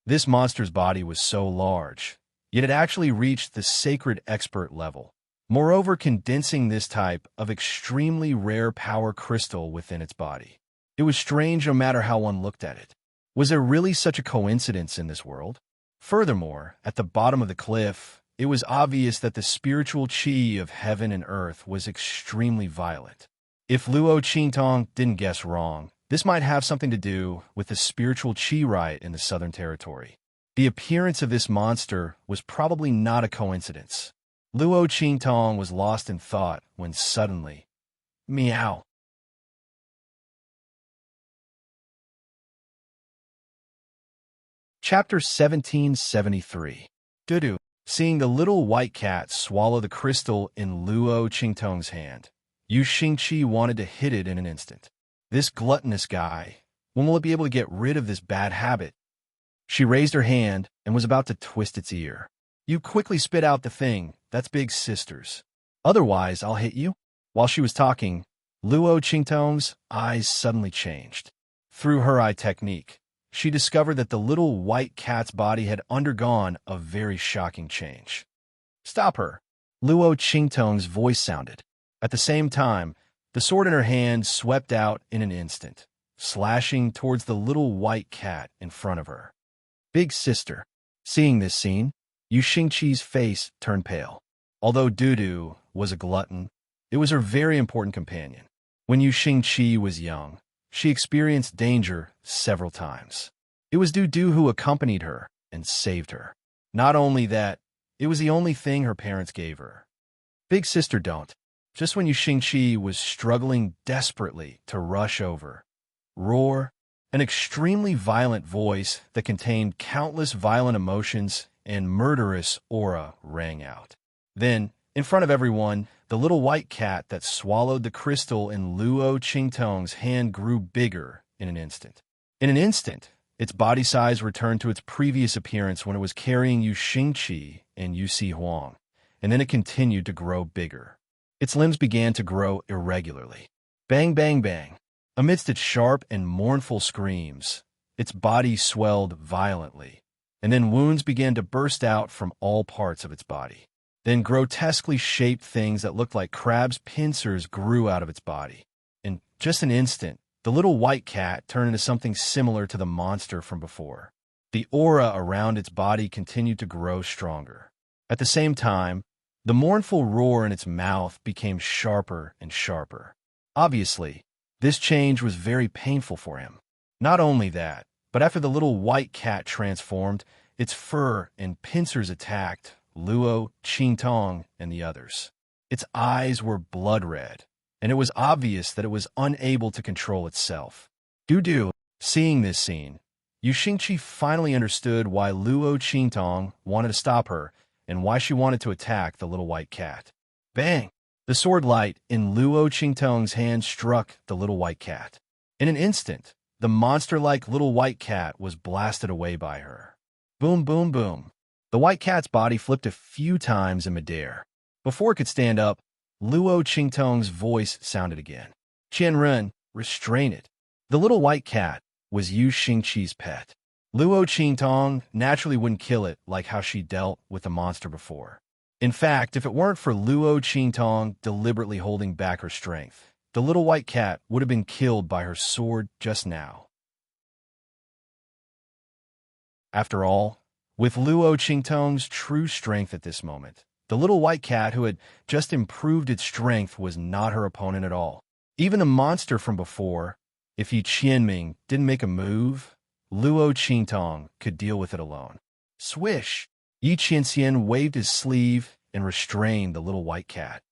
This monster's body was so large, yet it actually reached the sacred expert level, moreover condensing this type of extremely rare power crystal within its body. It was strange no matter how one looked at it. Was there really such a coincidence in this world? Furthermore, at the bottom of the cliff, it was obvious that the spiritual chi of heaven and earth was extremely violent. If Luo Qingtong didn't guess wrong, this might have something to do with the spiritual chi right in the Southern Territory. The appearance of this monster was probably not a coincidence. Luo Qingtong was lost in thought when suddenly, meow. Chapter 1773. Dudu. Seeing the little white cat swallow the crystal in Luo Qingtong's hand, Yu Xingqi wanted to hit it in an instant. This gluttonous guy, when will it be able to get rid of this bad habit? She raised her hand and was about to twist its ear. You quickly spit out the thing, that's Big Sister's. Otherwise, I'll hit you. While she was talking, Luo Qingtong's eyes suddenly changed. Through her eye technique, she discovered that the little white cat's body had undergone a very shocking change. Stop her! Luo Qingtong's voice sounded. At the same time, the sword in her hand swept out in an instant, slashing towards the little white cat in front of her. Big Sister. Seeing this scene, Yu Xingqi's face turned pale. Although Dudu was a glutton, it was her very important companion. When Yu Xingqi was young, she experienced danger several times. It was Dudu who accompanied her and saved her. Not only that, it was the only thing her parents gave her. Big Sister don't. Just when Yu Xingqi was struggling desperately to rush over, roar, an extremely violent voice that contained countless violent emotions and murderous aura rang out. Then, in front of everyone, the little white cat that swallowed the crystal in Luo Qingtong's hand grew bigger in an instant. In an instant, its body size returned to its previous appearance when it was carrying Yu Xingqi and Yu Si Huang, and then it continued to grow bigger. Its limbs began to grow irregularly. Bang, bang, bang. Amidst its sharp and mournful screams, its body swelled violently, and then wounds began to burst out from all parts of its body. Then grotesquely shaped things that looked like crab's pincers grew out of its body. In just an instant, the little white cat turned into something similar to the monster from before. The aura around its body continued to grow stronger. At the same time, the mournful roar in its mouth became sharper and sharper. Obviously, this change was very painful for him. Not only that, but after the little white cat transformed, its fur and pincers attacked Luo, Qingtong, and the others. Its eyes were blood red, and it was obvious that it was unable to control itself. Dudu, seeing this scene, Yu Xingqi finally understood why Luo Qingtong wanted to stop her and why she wanted to attack the little white cat. Bang! The sword light in Luo Qingtong's hand struck the little white cat. In an instant, the monster-like little white cat was blasted away by her. Boom, boom, boom. The white cat's body flipped a few times in midair. Before it could stand up, Luo Qingtong's voice sounded again. Qianren, restrain it. The little white cat was Yu Xingqi's pet. Luo Qingtong naturally wouldn't kill it like how she dealt with the monster before. In fact, if it weren't for Luo Qingtong deliberately holding back her strength, the little white cat would have been killed by her sword just now. After all, With Luo Qingtong's true strength at this moment, the little white cat who had just improved its strength was not her opponent at all. Even the monster from before, if Yi Qianming didn't make a move, Luo Qingtong could deal with it alone. Swish! Yi Qianxian waved his sleeve and restrained the little white cat.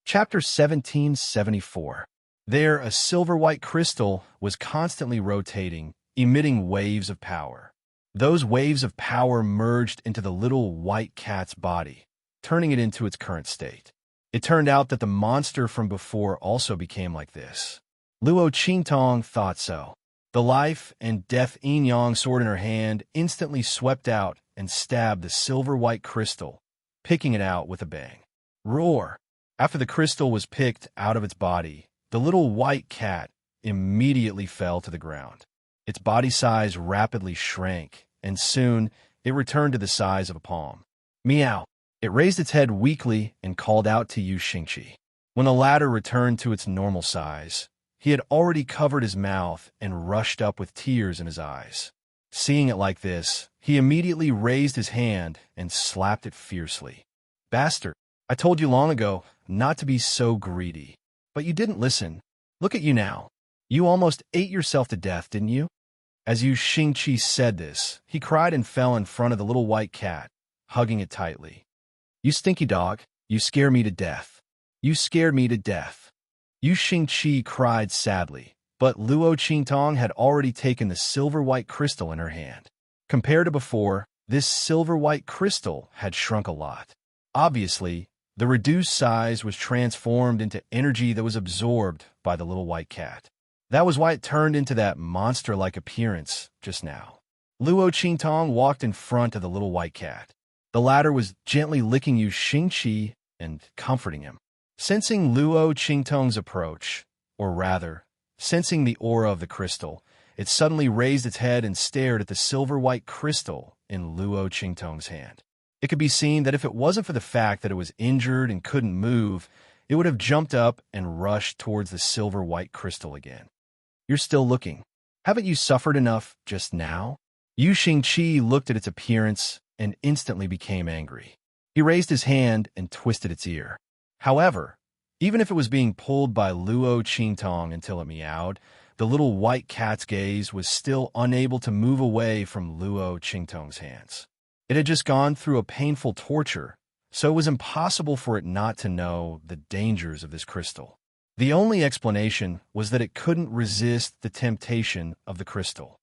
Chapter 1774. There, a silver-white crystal was constantly rotating, emitting waves of power. Those waves of power merged into the little white cat's body, turning it into its current state. It turned out that the monster from before also became like this. Luo Qingtong thought so. The life and death yin-yang sword in her hand instantly swept out and stabbed the silver-white crystal, picking it out with a bang. Roar! After the crystal was picked out of its body, the little white cat immediately fell to the ground. Its body size rapidly shrank, and soon it returned to the size of a palm. Meow! It raised its head weakly and called out to Yu Xingqi. When the latter returned to its normal size, he had already covered his mouth and rushed up with tears in his eyes. Seeing it like this, he immediately raised his hand and slapped it fiercely. Bastard! I told you long ago not to be so greedy. But you didn't listen. Look at you now. You almost ate yourself to death, didn't you? As Yu Xingqi said this, he cried and fell in front of the little white cat, hugging it tightly. You stinky dog, you scare me to death. You scared me to death. Yu Xingqi cried sadly, but Luo Qingtong had already taken the silver-white crystal in her hand. Compared to before, this silver-white crystal had shrunk a lot. Obviously, the reduced size was transformed into energy that was absorbed by the little white cat. That was why it turned into that monster-like appearance just now. Luo Qingtong walked in front of the little white cat. The latter was gently licking Yu Xingqi and comforting him. Sensing Luo Qingtong's approach, or rather, sensing the aura of the crystal, it suddenly raised its head and stared at the silver-white crystal in Luo Qingtong's hand. It could be seen that if it wasn't for the fact that it was injured and couldn't move, it would have jumped up and rushed towards the silver-white crystal again. You're still looking. Haven't you suffered enough just now? Yu Xingqi looked at its appearance and instantly became angry. He raised his hand and twisted its ear. However, even if it was being pulled by Luo Qingtong until it meowed, the little white cat's gaze was still unable to move away from Luo Qingtong's hands. It had just gone through a painful torture, so it was impossible for it not to know the dangers of this crystal. The only explanation was that it couldn't resist the temptation of the crystal.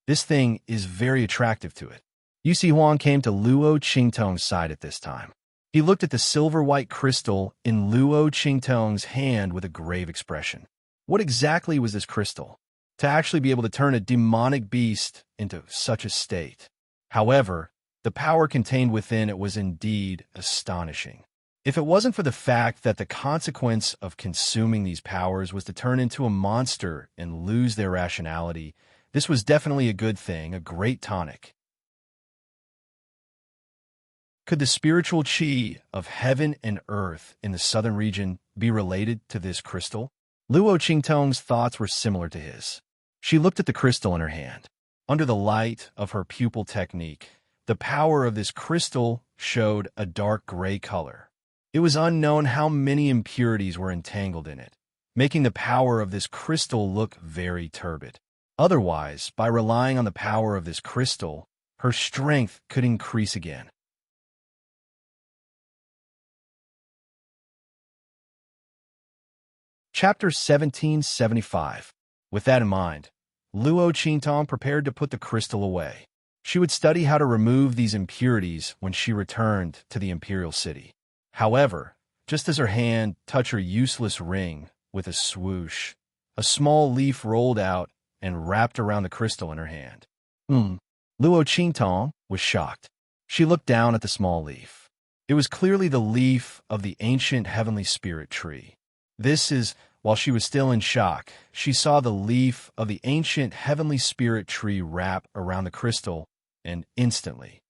This thing is very attractive to it. Yu Huang came to Luo Qingtong's side at this time. He looked at the silver-white crystal in Luo Qingtong's hand with a grave expression. What exactly was this crystal? To actually be able to turn a demonic beast into such a state. However, the power contained within it was indeed astonishing. If it wasn't for the fact that the consequence of consuming these powers was to turn into a monster and lose their rationality, this was definitely a good thing, a great tonic. Could the spiritual qi of heaven and earth in the southern region be related to this crystal? Luo Qingtong's thoughts were similar to his. She looked at the crystal in her hand. Under the light of her pupil technique, the power of this crystal showed a dark gray color. It was unknown how many impurities were entangled in it, making the power of this crystal look very turbid. Otherwise, by relying on the power of this crystal, her strength could increase again. Chapter 1775. With that in mind, Luo Qingtong prepared to put the crystal away. She would study how to remove these impurities when she returned to the imperial city. However, just as her hand touched her useless ring with a swoosh, a small leaf rolled out and wrapped around the crystal in her hand. Luo Qingtong was shocked. She looked down at the small leaf. It was clearly the leaf of the ancient heavenly spirit tree. While she was still in shock, she saw the leaf of the ancient heavenly spirit tree wrap around the crystal, and instantly,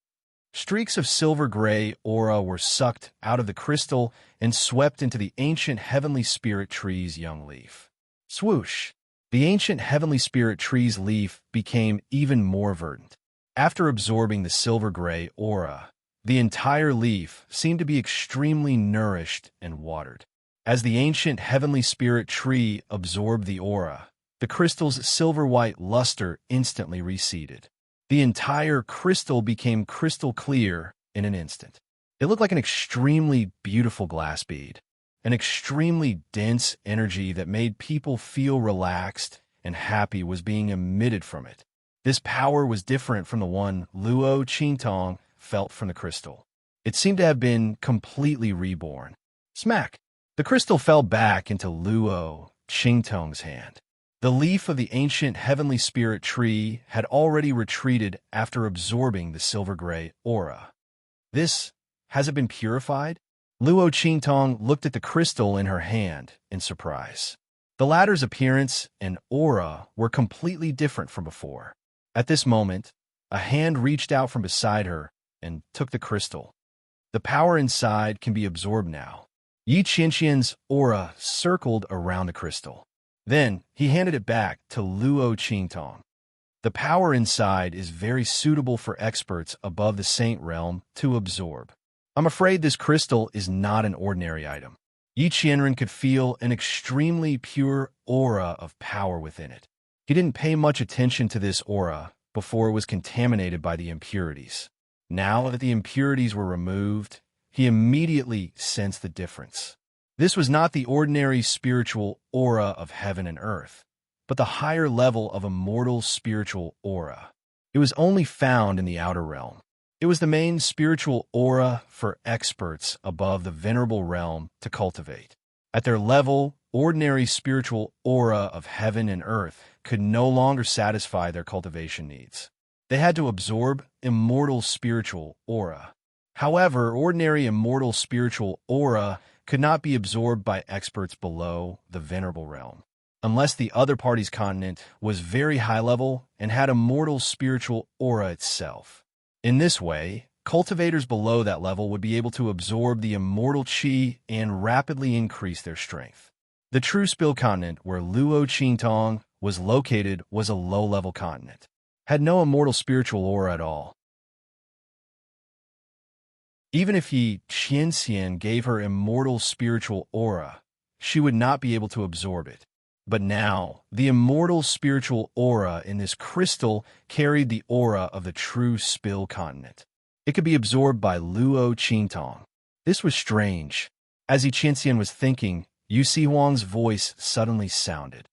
streaks of silver-gray aura were sucked out of the crystal and swept into the ancient heavenly spirit tree's young leaf. Swoosh! The ancient heavenly spirit tree's leaf became even more verdant. After absorbing the silver-gray aura, the entire leaf seemed to be extremely nourished and watered. As the ancient heavenly spirit tree absorbed the aura, the crystal's silver-white luster instantly receded. The entire crystal became crystal clear in an instant. It looked like an extremely beautiful glass bead, an extremely dense energy that made people feel relaxed and happy was being emitted from it. This power was different from the one Luo Qingtong felt from the crystal. It seemed to have been completely reborn. Smack! The crystal fell back into Luo Qingtong's hand. The leaf of the ancient heavenly spirit tree had already retreated after absorbing the silver-gray aura. Has it been purified? Luo Qingtong looked at the crystal in her hand in surprise. The latter's appearance and aura were completely different from before. At this moment, a hand reached out from beside her and took the crystal. The power inside can be absorbed now. Yi Qianqian's aura circled around the crystal. Then, he handed it back to Luo Qingtong. The power inside is very suitable for experts above the saint realm to absorb. I'm afraid this crystal is not an ordinary item. Yi Qianren could feel an extremely pure aura of power within it. He didn't pay much attention to this aura before it was contaminated by the impurities. Now that the impurities were removed, he immediately sensed the difference. This was not the ordinary spiritual aura of heaven and earth, but the higher level of immortal spiritual aura. It was only found in the outer realm. It was the main spiritual aura for experts above the venerable realm to cultivate. At their level, ordinary spiritual aura of heaven and earth could no longer satisfy their cultivation needs. They had to absorb immortal spiritual aura. However, ordinary immortal spiritual aura could not be absorbed by experts below the venerable realm, unless the other party's continent was very high level and had immortal spiritual aura itself. In this way, cultivators below that level would be able to absorb the immortal qi and rapidly increase their strength. The true spill continent where Luo Qingtong was located was a low-level continent, had no immortal spiritual aura at all. Even if Yi Qianxian gave her immortal spiritual aura, she would not be able to absorb it. But now, the immortal spiritual aura in this crystal carried the aura of the true spill continent. It could be absorbed by Luo Qingtong. This was strange. As Yi Qianxian was thinking, Yu Sihuang's voice suddenly sounded.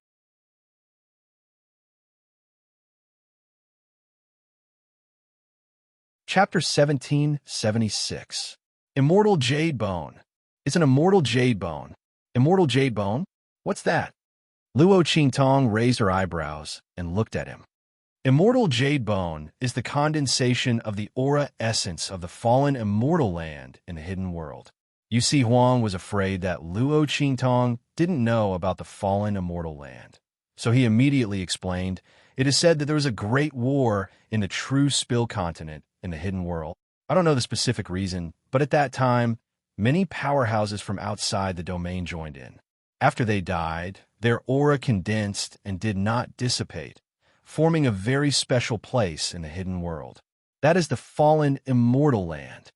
Chapter 1776. Immortal Jade Bone. It's an immortal jade bone. Immortal jade bone? What's that? Luo Qingtong raised her eyebrows and looked at him. Immortal jade bone is the condensation of the aura essence of the fallen immortal land in the hidden world. Yu Sihuang was afraid that Luo Qingtong didn't know about the fallen immortal land. So he immediately explained, it is said that there was a great war in the true spill continent in the hidden world. I don't know the specific reason, but at that time, many powerhouses from outside the domain joined in. After they died, their aura condensed and did not dissipate, forming a very special place in the hidden world. That is the fallen immortal land.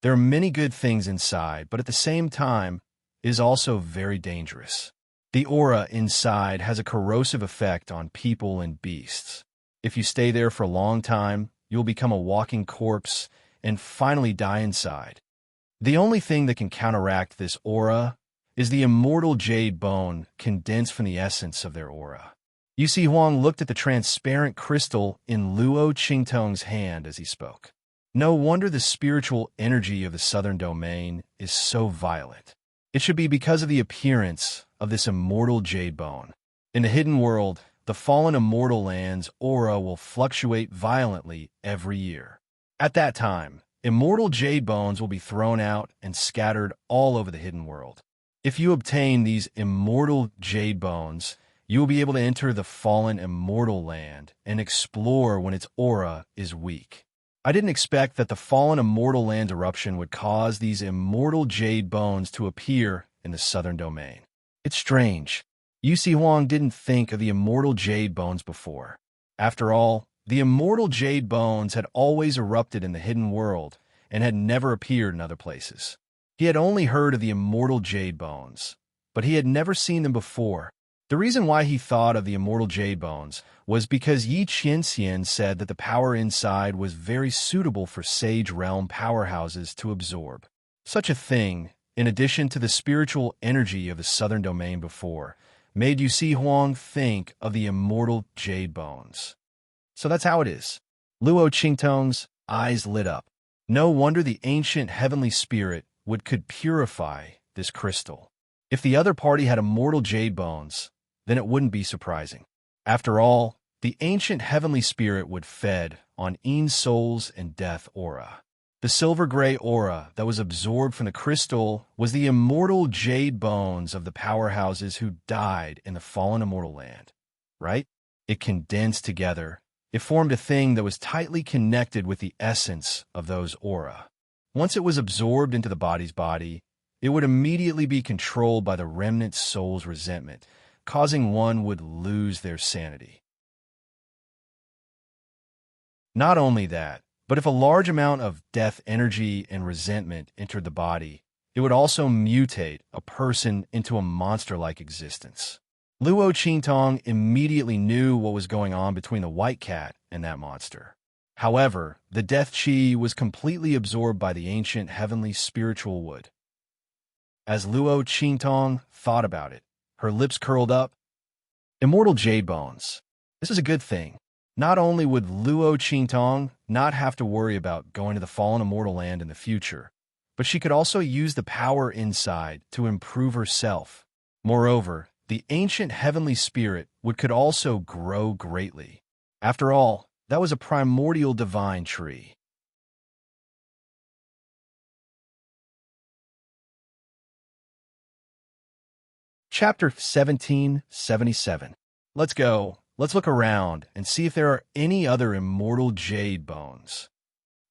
There are many good things inside, but at the same time, it is also very dangerous. The aura inside has a corrosive effect on people and beasts. If you stay there for a long time, you'll become a walking corpse and finally die inside. The only thing that can counteract this aura is the immortal jade bone condensed from the essence of their aura. Yu Sihuang looked at the transparent crystal in Luo Qingtong's hand as he spoke. No wonder the spiritual energy of the southern domain is so violent. It should be because of the appearance of this immortal jade bone. In the hidden world, the fallen immortal land's aura will fluctuate violently every year. At that time, immortal jade bones will be thrown out and scattered all over the hidden world. If you obtain these immortal jade bones, you will be able to enter the fallen immortal land and explore when its aura is weak. I didn't expect that the fallen immortal land's eruption would cause these immortal jade bones to appear in the southern domain. It's strange. Yusi Huang didn't think of the immortal jade bones before. After all, the immortal jade bones had always erupted in the hidden world and had never appeared in other places. He had only heard of the immortal jade bones, but he had never seen them before. The reason why he thought of the immortal jade bones was because Yi Qianxian said that the power inside was very suitable for Sage Realm powerhouses to absorb. Such a thing, in addition to the spiritual energy of the Southern Domain before, made Yusi Huang think of the immortal jade bones. So that's how it is. Luo Qingtong's eyes lit up. No wonder the ancient heavenly spirit could purify this crystal. If the other party had immortal jade bones, then it wouldn't be surprising. After all, the ancient heavenly spirit fed on Ein's souls and death aura. The silver-gray aura that was absorbed from the crystal was the immortal jade bones of the powerhouses who died in the fallen immortal land, right? It condensed together. It formed a thing that was tightly connected with the essence of those aura. Once it was absorbed into the body's body, it would immediately be controlled by the remnant soul's resentment, causing one would lose their sanity. Not only that, but if a large amount of death energy and resentment entered the body, it would also mutate a person into a monster-like existence. Luo Qingtong immediately knew what was going on between the white cat and that monster. However, the death chi was completely absorbed by the ancient heavenly spiritual wood. As Luo Qingtong thought about it, her lips curled up. Immortal jade bones. This is a good thing. Not only would Luo Qingtong not have to worry about going to the fallen immortal land in the future, but she could also use the power inside to improve herself. Moreover, the ancient heavenly spirit could also grow greatly. After all, that was a primordial divine tree. Chapter 1777. Let's go. Let's look around and see if there are any other immortal jade bones.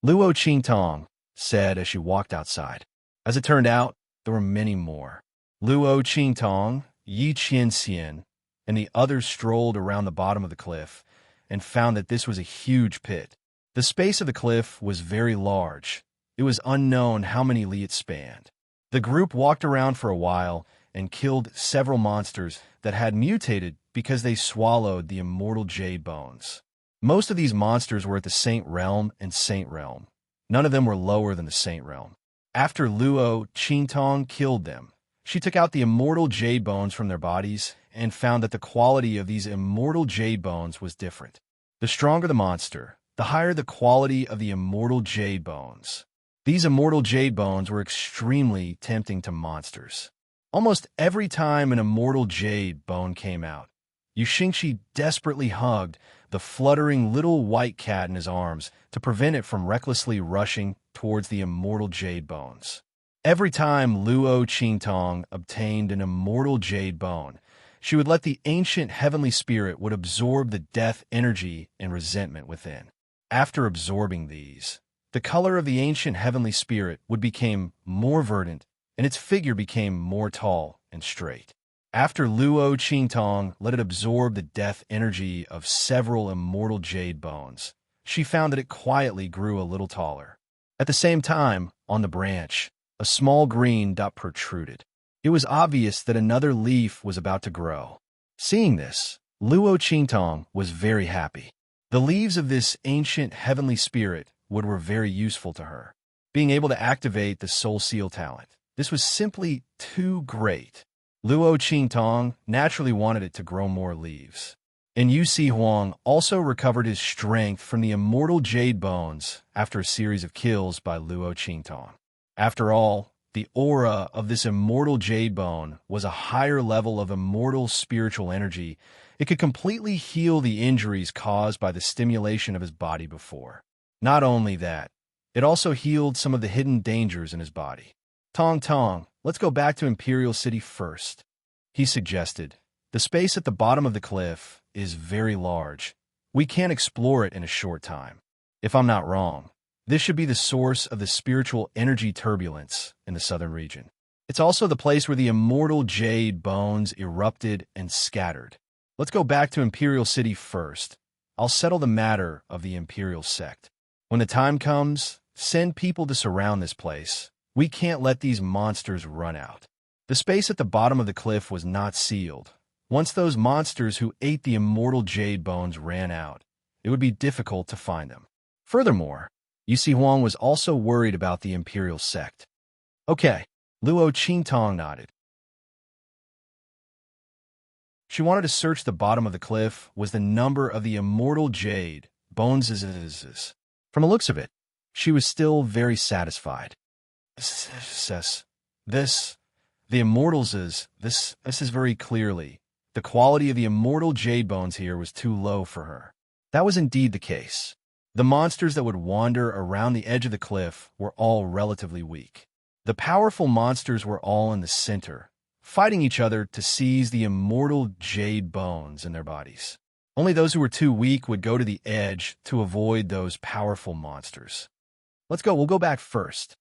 Luo Qingtong said as she walked outside. As it turned out, there were many more. Luo Qingtong, Yi Qianxian, and the others strolled around the bottom of the cliff and found that this was a huge pit. The space of the cliff was very large. It was unknown how many li it spanned. The group walked around for a while and killed several monsters that had mutated because they swallowed the immortal jade bones. Most of these monsters were at the Saint Realm and Saint Realm. None of them were lower than the Saint Realm. After Luo Qingtong killed them, she took out the immortal jade bones from their bodies and found that the quality of these immortal jade bones was different. The stronger the monster, the higher the quality of the immortal jade bones. These immortal jade bones were extremely tempting to monsters. Almost every time an immortal jade bone came out, Yu Xingxi desperately hugged the fluttering little white cat in his arms to prevent it from recklessly rushing towards the immortal jade bones. Every time Luo Qingtong obtained an immortal jade bone, she would let the ancient heavenly spirit absorb the death energy and resentment within. After absorbing these, the color of the ancient heavenly spirit become more verdant, and its figure became more tall and straight. After Luo Qingtong let it absorb the death energy of several immortal jade bones, she found that it quietly grew a little taller. At the same time, on the branch, a small green dot protruded. It was obvious that another leaf was about to grow. Seeing this, Luo Qingtong was very happy. The leaves of this ancient heavenly spirit were very useful to her. Being able to activate the soul seal talent, this was simply too great. Luo Qingtong naturally wanted it to grow more leaves. And Yu Si Huang also recovered his strength from the immortal jade bones after a series of kills by Luo Qingtong. After all, the aura of this immortal jade bone was a higher level of immortal spiritual energy. It could completely heal the injuries caused by the stimulation of his body before. Not only that, it also healed some of the hidden dangers in his body. Tong, let's go back to Imperial City first, he suggested. The space at the bottom of the cliff is very large. We can't explore it in a short time. If I'm not wrong, this should be the source of the spiritual energy turbulence in the southern region. It's also the place where the immortal jade bones erupted and scattered. Let's go back to Imperial City first. I'll settle the matter of the Imperial sect. When the time comes, send people to surround this place. We can't let these monsters run out. The space at the bottom of the cliff was not sealed. Once those monsters who ate the immortal jade bones ran out, it would be difficult to find them. Furthermore, Yusi Huang was also worried about the Imperial sect. Okay, Luo Qingtong nodded. She wanted to search the bottom of the cliff was the number of the immortal jade bones. From the looks of it, she was still very satisfied. The immortals this is very clearly. The quality of the immortal jade bones here was too low for her. That was indeed the case. The monsters that would wander around the edge of the cliff were all relatively weak. The powerful monsters were all in the center, fighting each other to seize the immortal jade bones in their bodies. Only those who were too weak would go to the edge to avoid those powerful monsters. We'll go back first.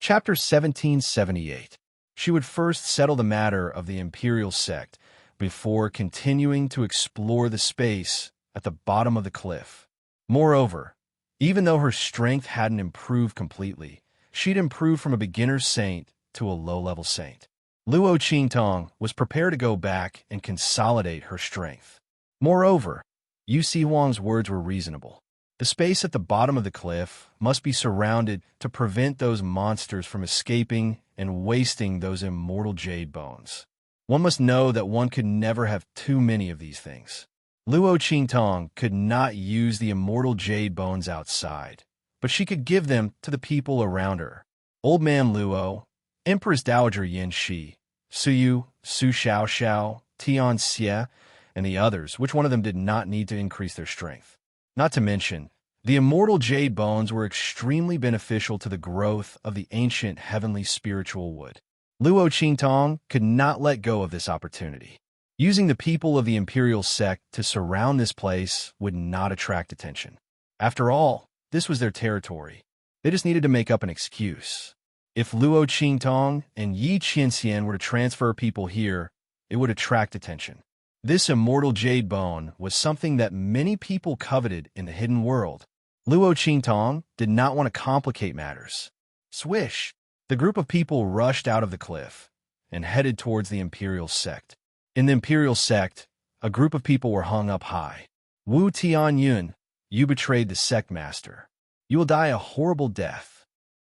Chapter 1778. She would first settle the matter of the Imperial sect before continuing to explore the space at the bottom of the cliff. Moreover, even though her strength hadn't improved completely, she'd improved from a beginner saint to a low-level saint. Luo Qingtong was prepared to go back and consolidate her strength. Moreover, Yusi Huang's words were reasonable. The space at the bottom of the cliff must be surrounded to prevent those monsters from escaping and wasting those immortal jade bones. One must know that one could never have too many of these things. Luo Qingtong could not use the immortal jade bones outside, but she could give them to the people around her. Old Man Luo, Empress Dowager Yin Shi, Suyu, Su Xiao, Tian Xie, and the others, which one of them did not need to increase their strength. Not to mention, the immortal jade bones were extremely beneficial to the growth of the ancient heavenly spiritual wood. Luo Qingtong could not let go of this opportunity. Using the people of the Imperial sect to surround this place would not attract attention. After all, this was their territory. They just needed to make up an excuse. If Luo Qingtong and Yi Qianxian were to transfer people here, it would attract attention. This immortal jade bone was something that many people coveted in the hidden world. Luo Qingtong did not want to complicate matters. Swish! The group of people rushed out of the cliff and headed towards the Imperial sect. In the Imperial sect, a group of people were hung up high. Wu Tianyun, you betrayed the sect master. You will die a horrible death.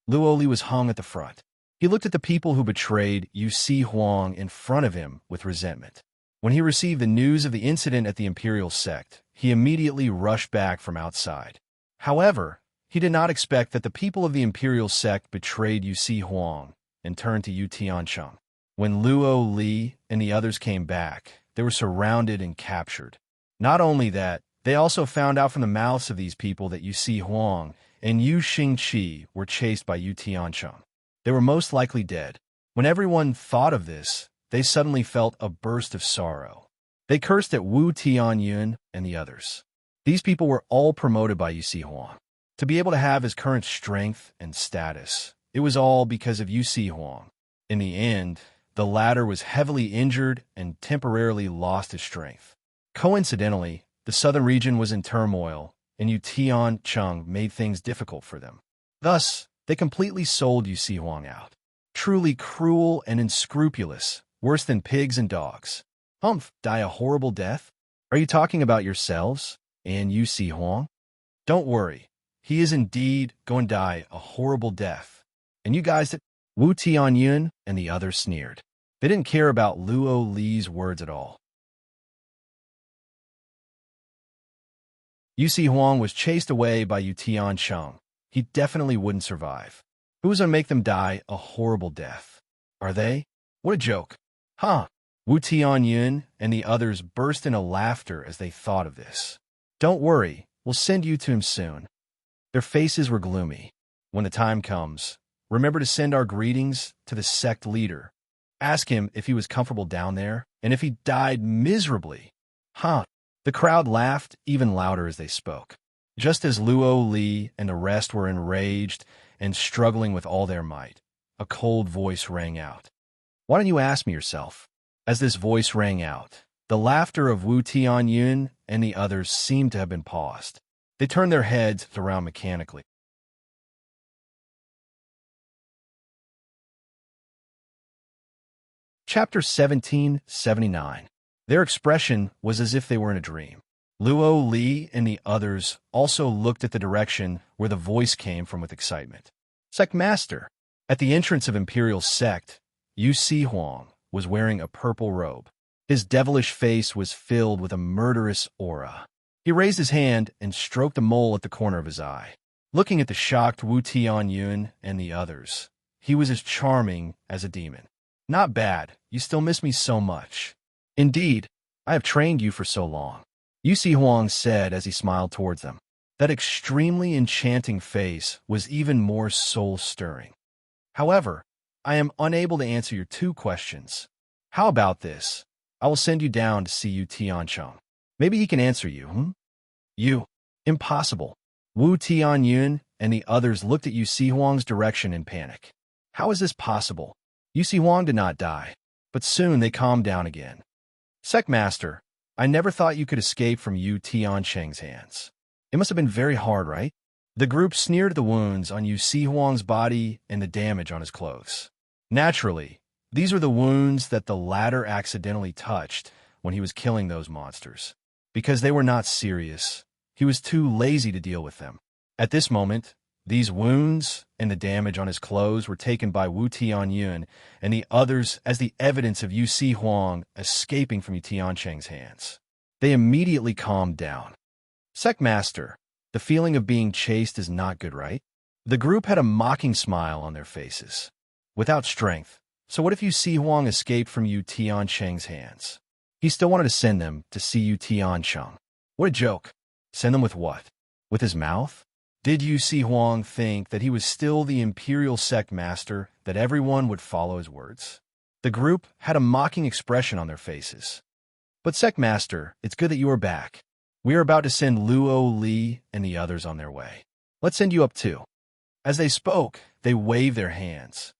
Luo Li was hung at the front. He looked at the people who betrayed Yusi Huang in front of him with resentment. When he received the news of the incident at the Imperial sect, he immediately rushed back from outside. However, he did not expect that the people of the Imperial sect betrayed Yusi Huang and turned to Yu Tiancheng. When Luo Li and the others came back, they were surrounded and captured. Not only that, they also found out from the mouths of these people that Yusi Huang and Yu Xingqi were chased by Yu Tiancheng. They were most likely dead. When everyone thought of this, they suddenly felt a burst of sorrow. They cursed at Wu Tianyun and the others. These people were all promoted by Yusi Huang. To be able to have his current strength and status, it was all because of Yusi Huang. In the end, the latter was heavily injured and temporarily lost his strength. Coincidentally, the southern region was in turmoil, and Yu Tiancheng made things difficult for them. Thus, they completely sold Yusi Huang out. Truly cruel and unscrupulous, worse than pigs and dogs. Die a horrible death? Are you talking about yourselves and Yusi Huang? Don't worry, he is indeed going to die a horrible death. And you guys that Wu Tianyun and the others sneered. They didn't care about Luo Li's words at all. Yusi Huang was chased away by Yu Tiancheng. He definitely wouldn't survive. Who was going to make them die a horrible death? Are they? What a joke. Huh. Wu Tianyun and the others burst into laughter as they thought of this. Don't worry, we'll send you to him soon. Their faces were gloomy. When the time comes, remember to send our greetings to the sect leader. Ask him if he was comfortable down there and if he died miserably. Huh. The crowd laughed even louder as they spoke. Just as Luo Li and the rest were enraged and struggling with all their might, a cold voice rang out. Why don't you ask me yourself? As this voice rang out, the laughter of Wu Tianyun and the others seemed to have been paused. They turned their heads around mechanically. Chapter 1779. Their expression was as if they were in a dream. Luo Li and the others also looked at the direction where the voice came from with excitement. Sect Master. At the entrance of Imperial Sect, Yu Si Huang was wearing a purple robe. His devilish face was filled with a murderous aura. He raised his hand and stroked the mole at the corner of his eye. Looking at the shocked Wu Tianyun and the others, he was as charming as a demon. Not bad. You still miss me so much. Indeed, I have trained you for so long, Yu Si Huang said as he smiled towards them. That extremely enchanting face was even more soul-stirring. However, I am unable to answer your two questions. How about this? I will send you down to see Yu Tiancheng. Maybe he can answer you, You. Impossible. Wu Tianyun and the others looked at Yu Si Huang's direction in panic. How is this possible? Yu Si Huang did not die, but soon they calmed down again. Sect Master, I never thought you could escape from Yu Tiancheng's hands. It must have been very hard, right? The group sneered at the wounds on Yu Si Huang's body and the damage on his clothes. Naturally, these were the wounds that the latter accidentally touched when he was killing those monsters. Because they were not serious, he was too lazy to deal with them. At this moment, these wounds and the damage on his clothes were taken by Wu Tianyun and the others as the evidence of Yu Si Huang escaping from Yu Tiancheng's hands. They immediately calmed down. Sect Master, the feeling of being chased is not good, right? The group had a mocking smile on their faces. Without strength, so what if Yu Si Huang escaped from Yu Tiancheng's hands? He still wanted to send them to see Yu Tiancheng. What a joke. Send them with what? With his mouth? Did Yu Si Huang think that he was still the Imperial Sect Master, that everyone would follow his words? The group had a mocking expression on their faces. But Sect Master, it's good that you are back. We are about to send Luo Li and the others on their way. Let's send you up too. As they spoke, they waved their hands.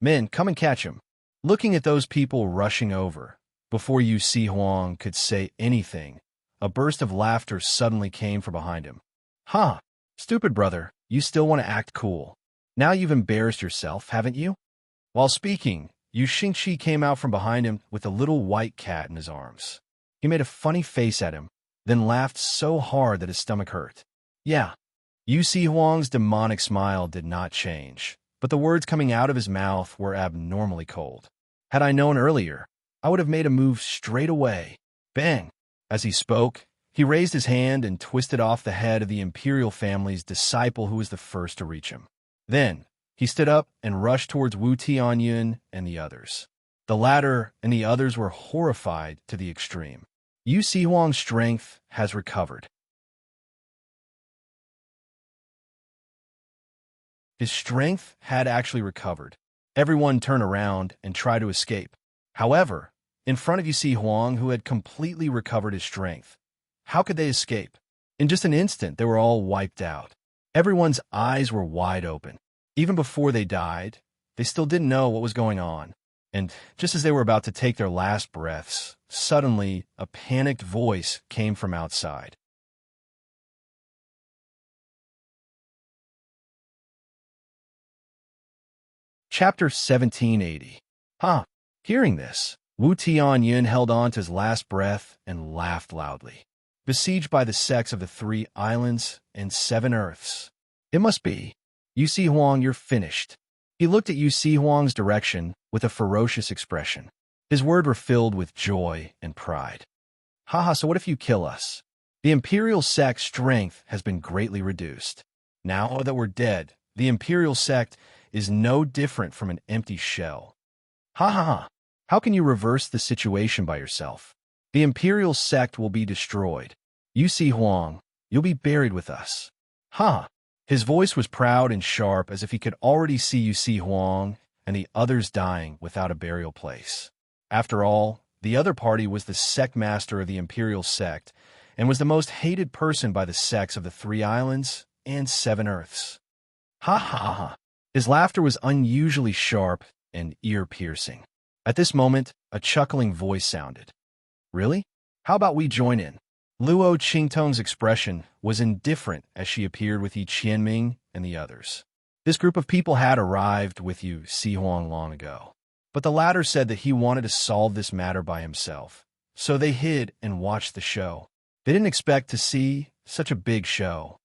Men, come and catch him. Looking at those people rushing over, before Yu Si Huang could say anything, a burst of laughter suddenly came from behind him. Huh, stupid brother, you still want to act cool. Now you've embarrassed yourself, haven't you? While speaking, Yu Xingqi came out from behind him with a little white cat in his arms. He made a funny face at him, then laughed so hard that his stomach hurt. Yeah. Yu Si Huang's demonic smile did not change, but the words coming out of his mouth were abnormally cold. Had I known earlier, I would have made a move straight away. Bang! As he spoke, he raised his hand and twisted off the head of the Imperial family's disciple who was the first to reach him. Then, he stood up and rushed towards Wu Tianyun and the others. The latter and the others were horrified to the extreme. Yu Si Huang's strength has recovered. His strength had actually recovered. Everyone turned around and tried to escape. However, in front of Yu Si Huang, who had completely recovered his strength, how could they escape? In just an instant, they were all wiped out. Everyone's eyes were wide open. Even before they died, they still didn't know what was going on. And just as they were about to take their last breaths, suddenly a panicked voice came from outside. Chapter 1780. Huh. Hearing this, Wu Tianyun held on to his last breath and laughed loudly. Besieged by the sects of the 3 islands and 7 earths. It must be. Yu Si Huang, you're finished. He looked at Yu Si Huang's direction with a ferocious expression. His words were filled with joy and pride. Haha, so what if you kill us? The Imperial Sect's strength has been greatly reduced. Now that we're dead, the Imperial Sect is no different from an empty shell. Ha ha ha. How can you reverse the situation by yourself? The Imperial Sect will be destroyed. Yu Si Huang, you'll be buried with us. Ha! His voice was proud and sharp as if he could already see Yu Si Huang and the others dying without a burial place. After all, the other party was the sect master of the Imperial Sect, and was the most hated person by the sects of the 3 Islands and 7 Earths. Ha ha ha. His laughter was unusually sharp and ear-piercing. At this moment, a chuckling voice sounded. Really? How about we join in? Luo Qingtong's expression was indifferent as she appeared with Yi Qianming and the others. This group of people had arrived with Yu Sihuang long ago, but the latter said that he wanted to solve this matter by himself, so they hid and watched the show. They didn't expect to see such a big show.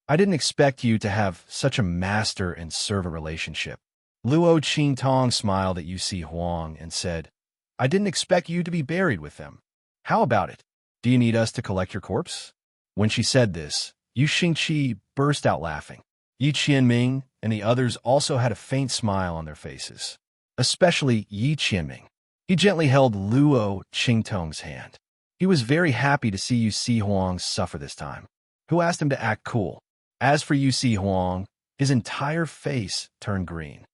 I didn't expect you to have such a master and servant relationship. Luo Qingtong smiled at Yu Sihuang and said, I didn't expect you to be buried with them. How about it? Do you need us to collect your corpse? When she said this, Yu Xingqi burst out laughing. Yi Qianming and the others also had a faint smile on their faces, especially Yi Qianming. He gently held Luo Qingtong's hand. He was very happy to see Yu Sihuang suffer this time. Who asked him to act cool? As for Yu Sihuang, his entire face turned green.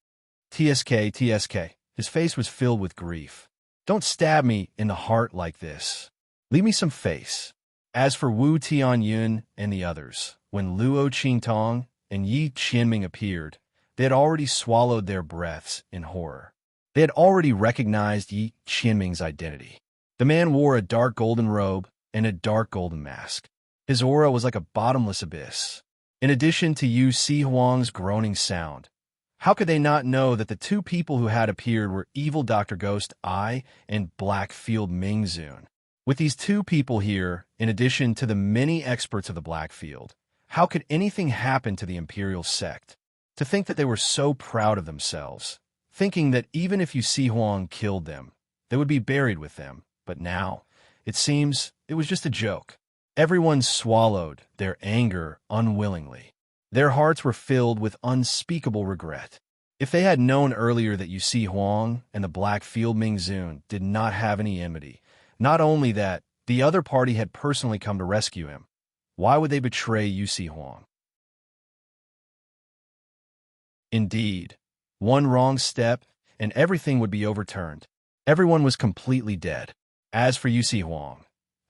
TSK, TSK. His face was filled with grief. Don't stab me in the heart like this. Leave me some face. As for Wu Tianyun and the others, when Luo Qingtong and Yi Qianming appeared, they had already swallowed their breaths in horror. They had already recognized Yi Qianming's identity. The man wore a dark golden robe and a dark golden mask. His aura was like a bottomless abyss. In addition to Yu Sihuang's groaning sound, how could they not know that the two people who had appeared were evil Dr. Ghost Ai and Blackfield Mingzun? With these two people here, in addition to the many experts of the Blackfield, how could anything happen to the Imperial sect? To think that they were so proud of themselves, thinking that even if Yu Sihuang killed them, they would be buried with them. But now, it seems, it was just a joke. Everyone swallowed their anger unwillingly. Their hearts were filled with unspeakable regret. If they had known earlier that Yu Sihuang and the Blackfield Mingzun did not have any enmity, not only that, the other party had personally come to rescue him, why would they betray Yu Sihuang? Indeed, one wrong step, and everything would be overturned. Everyone was completely dead. As for Yu Sihuang,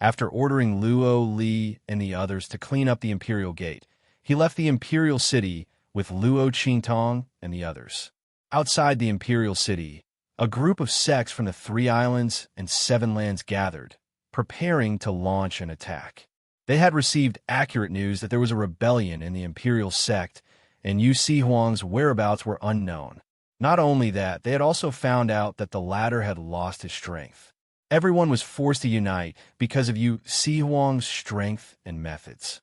after ordering Luo Li and the others to clean up the Imperial Gate, he left the Imperial City with Luo Qingtong and the others. Outside the Imperial City, a group of sects from the 3 Islands and 7 Lands gathered, preparing to launch an attack. They had received accurate news that there was a rebellion in the Imperial sect, and Yu Sihuang's whereabouts were unknown. Not only that, they had also found out that the latter had lost his strength. Everyone was forced to unite because of Yu Sihuang's strength and methods.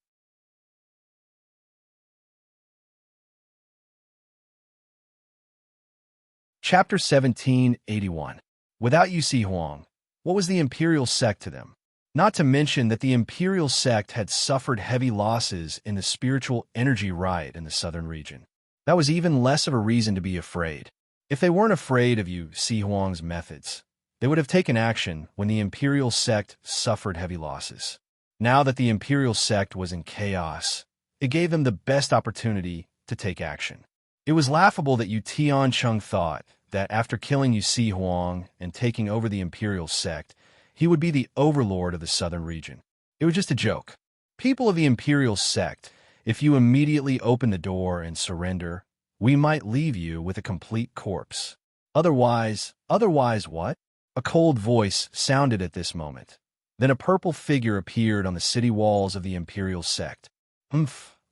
Chapter 1781. Without Yu Sihuang, what was the Imperial sect to them? Not to mention that the Imperial sect had suffered heavy losses in the spiritual energy riot in the southern region. That was even less of a reason to be afraid. If they weren't afraid of Yu Sihuang's methods, they would have taken action when the Imperial sect suffered heavy losses. Now that the Imperial sect was in chaos, it gave them the best opportunity to take action. It was laughable that Yu Tiancheng thought that after killing Yu Sihuang and taking over the Imperial sect, he would be the overlord of the southern region. It was just a joke. People of the Imperial sect, if you immediately open the door and surrender, we might leave you with a complete corpse. Otherwise what? A cold voice sounded at this moment. Then a purple figure appeared on the city walls of the Imperial sect.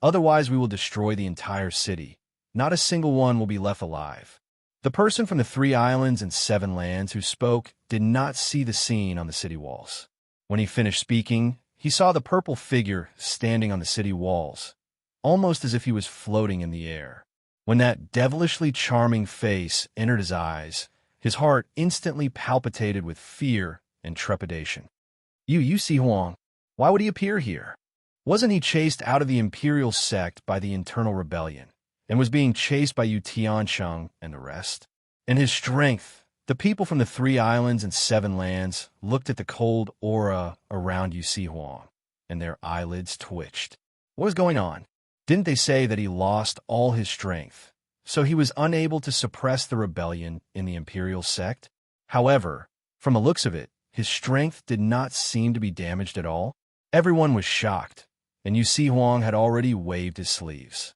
Otherwise we will destroy the entire city. Not a single one will be left alive. The person from the 3 Islands and 7 Lands who spoke did not see the scene on the city walls. When he finished speaking, he saw the purple figure standing on the city walls, almost as if he was floating in the air. When that devilishly charming face entered his eyes, his heart instantly palpitated with fear and trepidation. Yu Sihuang, why would he appear here? Wasn't he chased out of the Imperial sect by the internal rebellion, and was being chased by Yu Tiancheng and the rest? In his strength, the people from the 3 Islands and 7 Lands looked at the cold aura around Yu Sihuang, and their eyelids twitched. What was going on? Didn't they say that he lost all his strength, so he was unable to suppress the rebellion in the Imperial sect? However, from the looks of it, his strength did not seem to be damaged at all. Everyone was shocked, and Yusi Huang had already waved his sleeves.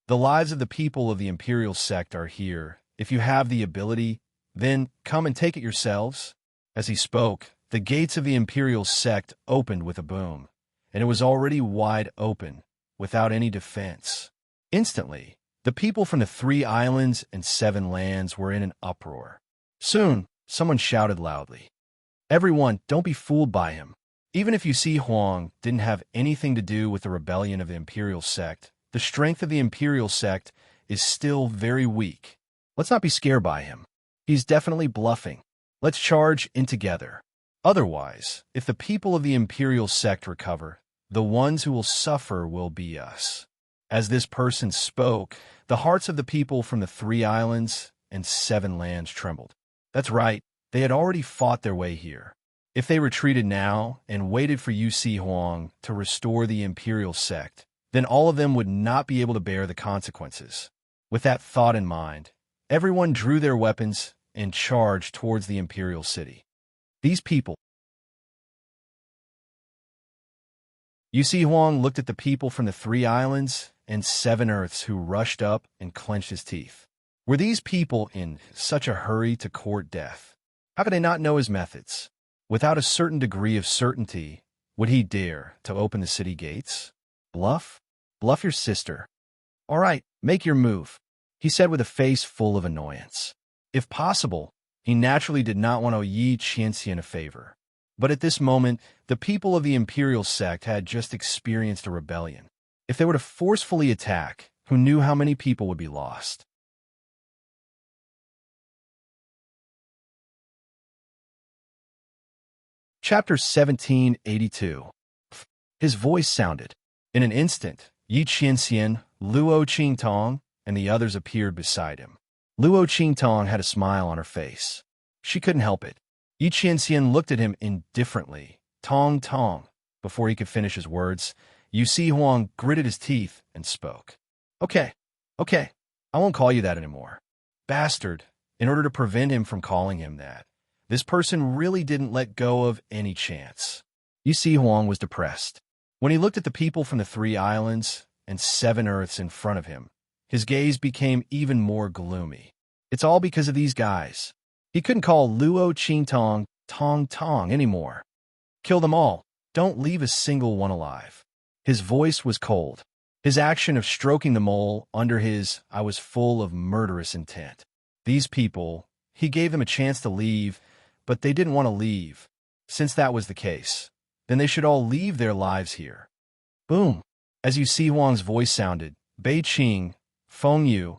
The lives of the people of the imperial sect are here. If you have the ability, then come and take it yourselves. As he spoke, the gates of the imperial sect opened with a boom, and it was already wide open, without any defense. Instantly, the people from the 3 islands and 7 lands were in an uproar. Soon, someone shouted loudly, "Everyone, don't be fooled by him. Even if Yusi Huang didn't have anything to do with the rebellion of the imperial sect, the strength of the imperial sect is still very weak. Let's not be scared by him. He's definitely bluffing. Let's charge in together. Otherwise, if the people of the imperial sect recover, the ones who will suffer will be us." As this person spoke, the hearts of the people from the 3 islands and 7 lands trembled. That's right, they had already fought their way here. If they retreated now and waited for Yusi Huang to restore the imperial sect, then all of them would not be able to bear the consequences. With that thought in mind, everyone drew their weapons and charged towards the imperial city. These people. Yusi Huang looked at the people from the 3 islands and 7 earths who rushed up and clenched his teeth. Were these people in such a hurry to court death? How could they not know his methods? Without a certain degree of certainty, would he dare to open the city gates? Bluff? Bluff your sister. All right, make your move, he said with a face full of annoyance. If possible, he naturally did not want to owe Yi Qianxian a favor. But at this moment, the people of the imperial sect had just experienced a rebellion. If they were to forcefully attack, who knew how many people would be lost? Chapter 1782. His voice sounded. In an instant, Yi Qianxian, Luo Qingtong, and the others appeared beside him. Luo Qingtong had a smile on her face. She couldn't help it. Yi Qianxian looked at him indifferently. Tong Tong. Before he could finish his words, Yusi Huang gritted his teeth and spoke. Okay, I won't call you that anymore. Bastard, in order to prevent him from calling him that. This person really didn't let go of any chance. Yusi Huang was depressed. When he looked at the people from the 3 islands and 7 earths in front of him, his gaze became even more gloomy. It's all because of these guys. He couldn't call Luo Qingtong Tong Tong anymore. Kill them all. Don't leave a single one alive. His voice was cold. His action of stroking the mole under his I was full of murderous intent. These people, he gave them a chance to leave, but they didn't want to leave. Since that was the case, then they should all leave their lives here. Boom! As Yusi Huang's voice sounded, Bei Qing, Feng Yu,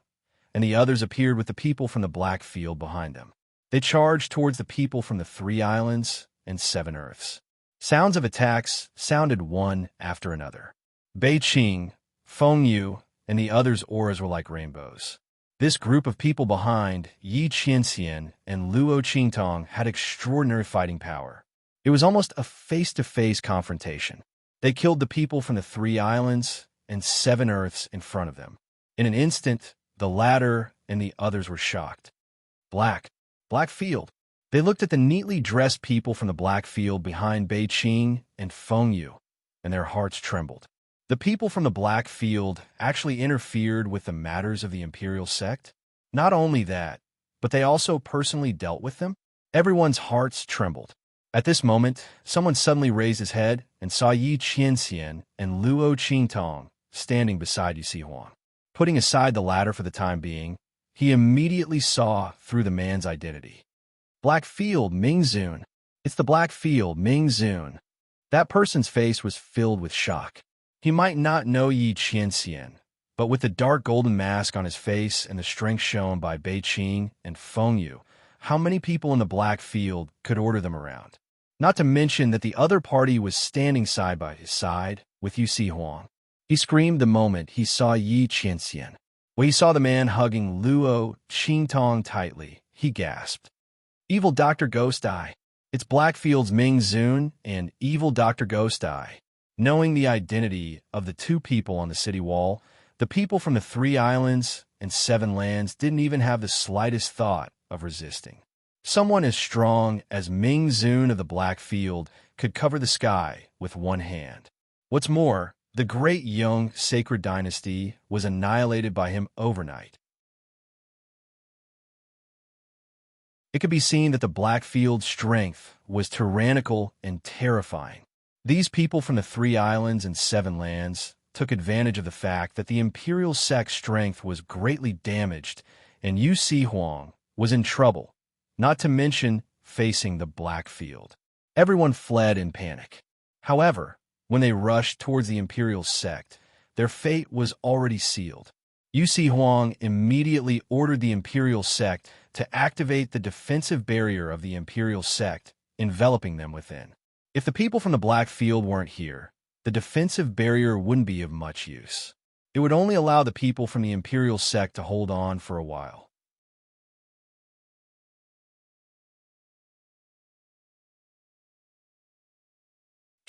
and the others appeared with the people from the black field behind them. They charged towards the people from the 3 islands and 7 earths. Sounds of attacks sounded one after another. Bei Qing, Feng Yu, and the others' auras were like rainbows. This group of people behind Yi Qianxian and Luo Qingtong had extraordinary fighting power. It was almost a face-to-face confrontation. They killed the people from the 3 islands and 7 earths in front of them. In an instant, the latter and the others were shocked. Black field. They looked at the neatly dressed people from the black field behind Bei Qing and Feng Yu, and their hearts trembled. The people from the black field actually interfered with the matters of the imperial sect. Not only that, but they also personally dealt with them. Everyone's hearts trembled. At this moment, someone suddenly raised his head and saw Yi Qianxian and Luo Qingtong standing beside Yusi Huang. Putting aside the latter for the time being, he immediately saw through the man's identity. Black Field Ming Zun. It's the Black Field Ming Zun. That person's face was filled with shock. He might not know Yi Qianxian, but with the dark golden mask on his face and the strength shown by Bei Qing and Feng Yu, how many people in the Black Field could order them around? Not to mention that the other party was standing side by his side with Yusi Huang. He screamed the moment he saw Yi Qianxian. When he saw the man hugging Luo Qingtong tightly, he gasped. Evil Dr. Ghost Eye. It's Blackfield's Ming Zun and Evil Dr. Ghost Eye. Knowing the identity of the 2 people on the city wall, the people from the 3 islands and 7 lands didn't even have the slightest thought of resisting. Someone as strong as Ming Zun of the Black Field could cover the sky with one hand. What's more, the great Young sacred dynasty was annihilated by him overnight. It could be seen that the Blackfield's strength was tyrannical and terrifying. These people from the 3 islands and 7 lands took advantage of the fact that the imperial sect's strength was greatly damaged, and Yu Si Huang was in trouble, not to mention facing the Blackfield. Everyone fled in panic. However, when they rushed towards the imperial sect, their fate was already sealed. Yu Si Huang immediately ordered the imperial sect to activate the defensive barrier of the imperial sect, enveloping them within. If the people from the Blackfield weren't here, the defensive barrier wouldn't be of much use. It would only allow the people from the imperial sect to hold on for a while.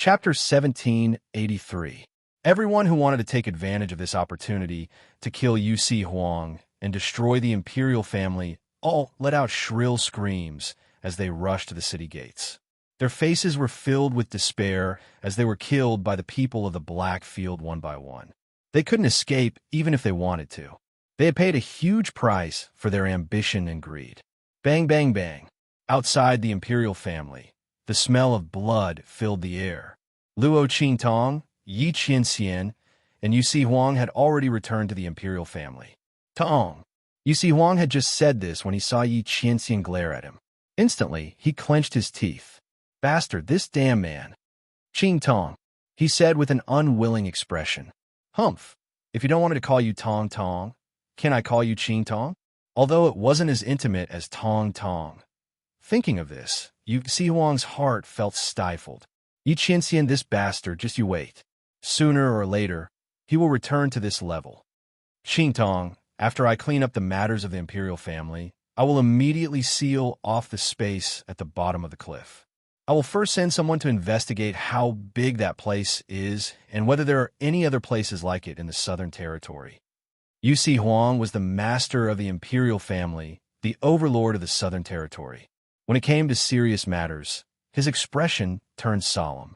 Chapter 1783. Everyone who wanted to take advantage of this opportunity to kill Yu Si Huang and destroy the imperial family all let out shrill screams as they rushed to the city gates. Their faces were filled with despair as they were killed by the people of the Blackfield one by one. They couldn't escape even if they wanted to. They had paid a huge price for their ambition and greed. Bang, bang, bang. Outside the imperial family, the smell of blood filled the air. Luo Qingtong, Yi Qianxian, and Yu Si Huang had already returned to the imperial family. Tong! Yu Si Huang had just said this when he saw Yi Qianxian glare at him. Instantly, he clenched his teeth. Bastard, this damn man. Qingtong, he said with an unwilling expression. Humph, if you don't want me to call you Tong Tong, can I call you Qingtong? Although it wasn't as intimate as Tong Tong. Thinking of this, Yu Si Huang's heart felt stifled. Yi Qianxian, this bastard, just you wait. Sooner or later, he will return to this level. Qingtong, after I clean up the matters of the imperial family, I will immediately seal off the space at the bottom of the cliff. I will first send someone to investigate how big that place is and whether there are any other places like it in the Southern Territory. Yu Si Huang was the master of the imperial family, the overlord of the Southern Territory. When it came to serious matters, his expression turned solemn.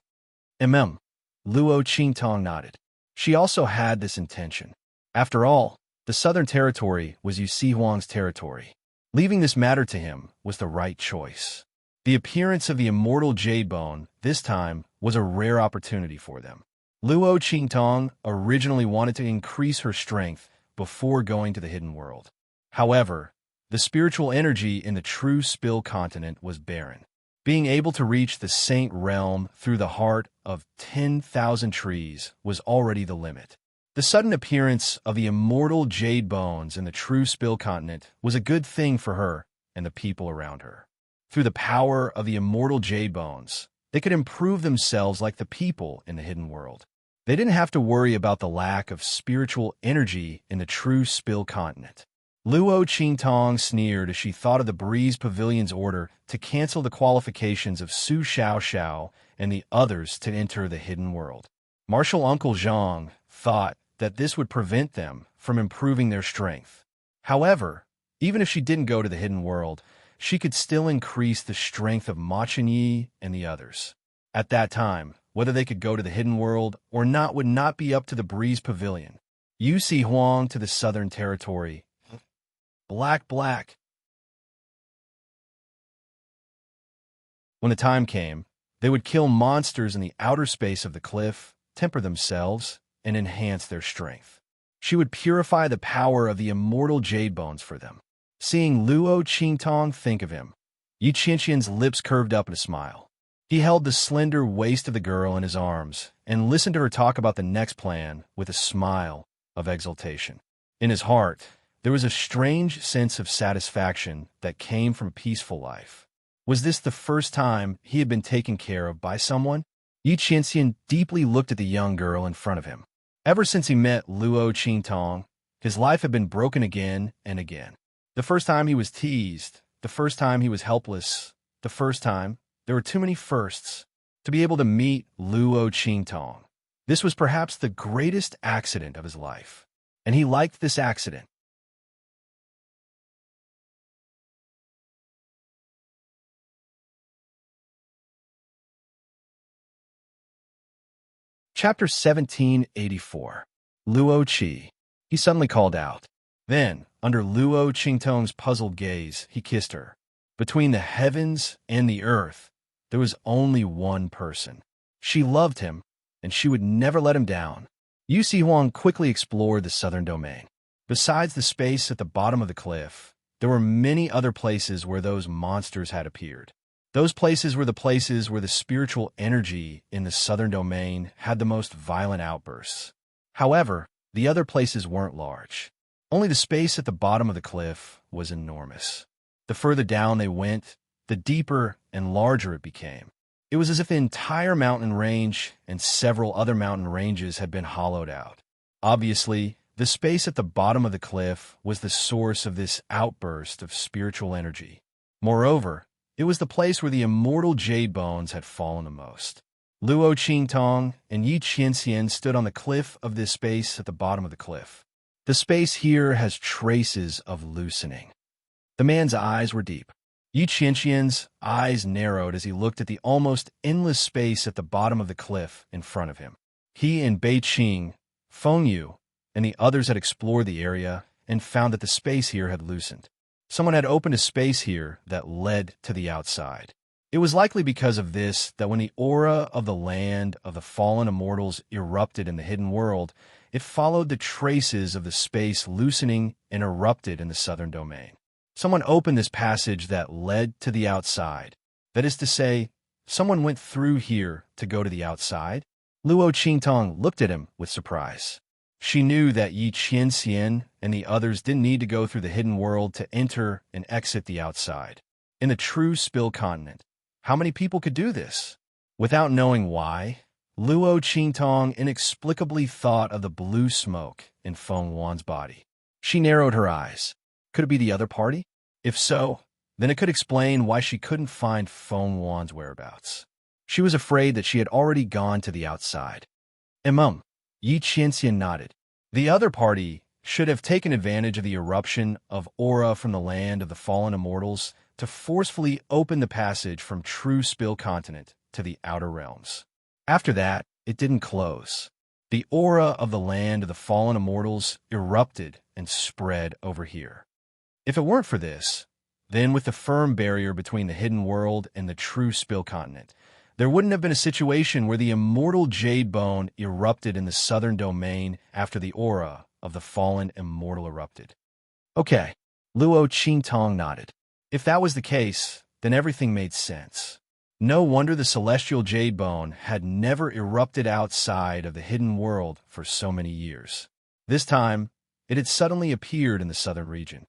Luo Qingtong nodded. She also had this intention. After all, the Southern Territory was Yu Si Huang's territory. Leaving this matter to him was the right choice. The appearance of the immortal Jade Bone, this time, was a rare opportunity for them. Luo Qingtong originally wanted to increase her strength before going to the hidden world. However, the spiritual energy in the true Spill continent was barren. Being able to reach the Saint Realm through the heart of 10,000 trees was already the limit. The sudden appearance of the immortal Jade Bones in the true Spill continent was a good thing for her and the people around her. Through the power of the immortal Jade Bones, they could improve themselves like the people in the hidden world. They didn't have to worry about the lack of spiritual energy in the true Spill continent. Luo Qingtong sneered as she thought of the Breeze Pavilion's order to cancel the qualifications of Su Xiao and the others to enter the hidden world. Martial Uncle Zhang thought that this would prevent them from improving their strength. However, even if she didn't go to the hidden world, she could still increase the strength of Ma Chenyi and the others. At that time, whether they could go to the hidden world or not would not be up to the Breeze Pavilion. Yu Si Huang to the Southern Territory. Black. When the time came, they would kill monsters in the outer space of the cliff, temper themselves, and enhance their strength. She would purify the power of the immortal Jade Bones for them. Seeing Luo Qingtong think of him, Yi Qianxian's lips curved up in a smile. He held the slender waist of the girl in his arms and listened to her talk about the next plan with a smile of exultation. In his heart, there was a strange sense of satisfaction that came from a peaceful life. Was this the first time he had been taken care of by someone? Yi Qianxian deeply looked at the young girl in front of him. Ever since he met Luo Qingtong, his life had been broken again and again. The first time he was teased, the first time he was helpless, the first time, there were too many firsts. To be able to meet Luo Qingtong, this was perhaps the greatest accident of his life. And he liked this accident. Chapter 1784. Luo Qi. He suddenly called out. Then, under Luo Qingtong's puzzled gaze, he kissed her. Between the heavens and the earth, there was only one person. She loved him, and she would never let him down. Yu Si Huang quickly explored the southern domain. Besides the space at the bottom of the cliff, there were many other places where those monsters had appeared. Those places were the places where the spiritual energy in the southern domain had the most violent outbursts. However, the other places weren't large. Only the space at the bottom of the cliff was enormous. The further down they went, the deeper and larger it became. It was as if the entire mountain range and several other mountain ranges had been hollowed out. Obviously, the space at the bottom of the cliff was the source of this outburst of spiritual energy. Moreover, it was the place where the immortal jade bones had fallen the most. Luo Qingtong and Yi Qianxian stood on the cliff of this space at the bottom of the cliff. The space here has traces of loosening. The man's eyes were deep. Yi Qianxian's eyes narrowed as he looked at the almost endless space at the bottom of the cliff in front of him. He and Beiqing, Fengyu, and the others had explored the area and found that the space here had loosened. Someone had opened a space here that led to the outside. It was likely because of this that when the aura of the land of the fallen immortals erupted in the hidden world, it followed the traces of the space loosening and erupted in the southern domain. Someone opened this passage that led to the outside. That is to say, someone went through here to go to the outside? Luo Qingtong looked at him with surprise. She knew that Yi Qianxian and the others didn't need to go through the hidden world to enter and exit the outside. In the true Spill continent, how many people could do this? Without knowing why, Luo Qingtong inexplicably thought of the blue smoke in Feng Wan's body. She narrowed her eyes. Could it be the other party? If so, then it could explain why she couldn't find Feng Wan's whereabouts. She was afraid that she had already gone to the outside. Yi Qianxian nodded. The other party should have taken advantage of the eruption of aura from the land of the fallen immortals to forcefully open the passage from true Spill continent to the outer realms. After that, it didn't close. The aura of the land of the fallen immortals erupted and spread over here. If it weren't for this, then with the firm barrier between the hidden world and the true Spill continent, there wouldn't have been a situation where the immortal jade bone erupted in the southern domain after the aura of the fallen immortal erupted. Okay, Luo Qingtong nodded. If that was the case, then everything made sense. No wonder the celestial jade bone had never erupted outside of the hidden world for so many years. This time, it had suddenly appeared in the southern region.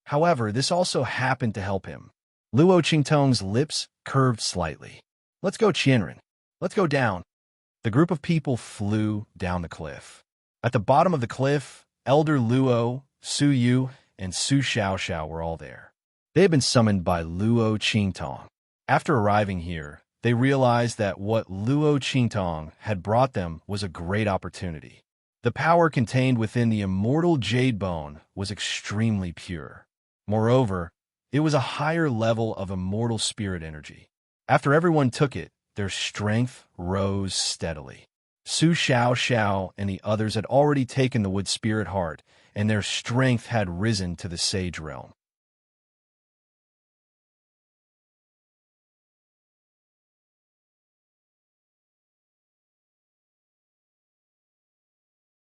However, this also happened to help him. Luo Qingtong's lips curved slightly. Let's go, Qianren. Let's go down. The group of people flew down the cliff. At the bottom of the cliff, Elder Luo, Su Yu, and Su Xiaoxiao were all there. They had been summoned by Luo Qingtong. After arriving here, they realized that what Luo Qingtong had brought them was a great opportunity. The power contained within the immortal jade bone was extremely pure. Moreover, it was a higher level of immortal spirit energy. After everyone took it, their strength rose steadily. Su Xiaoxiao and the others had already taken the wood spirit heart, and their strength had risen to the sage realm.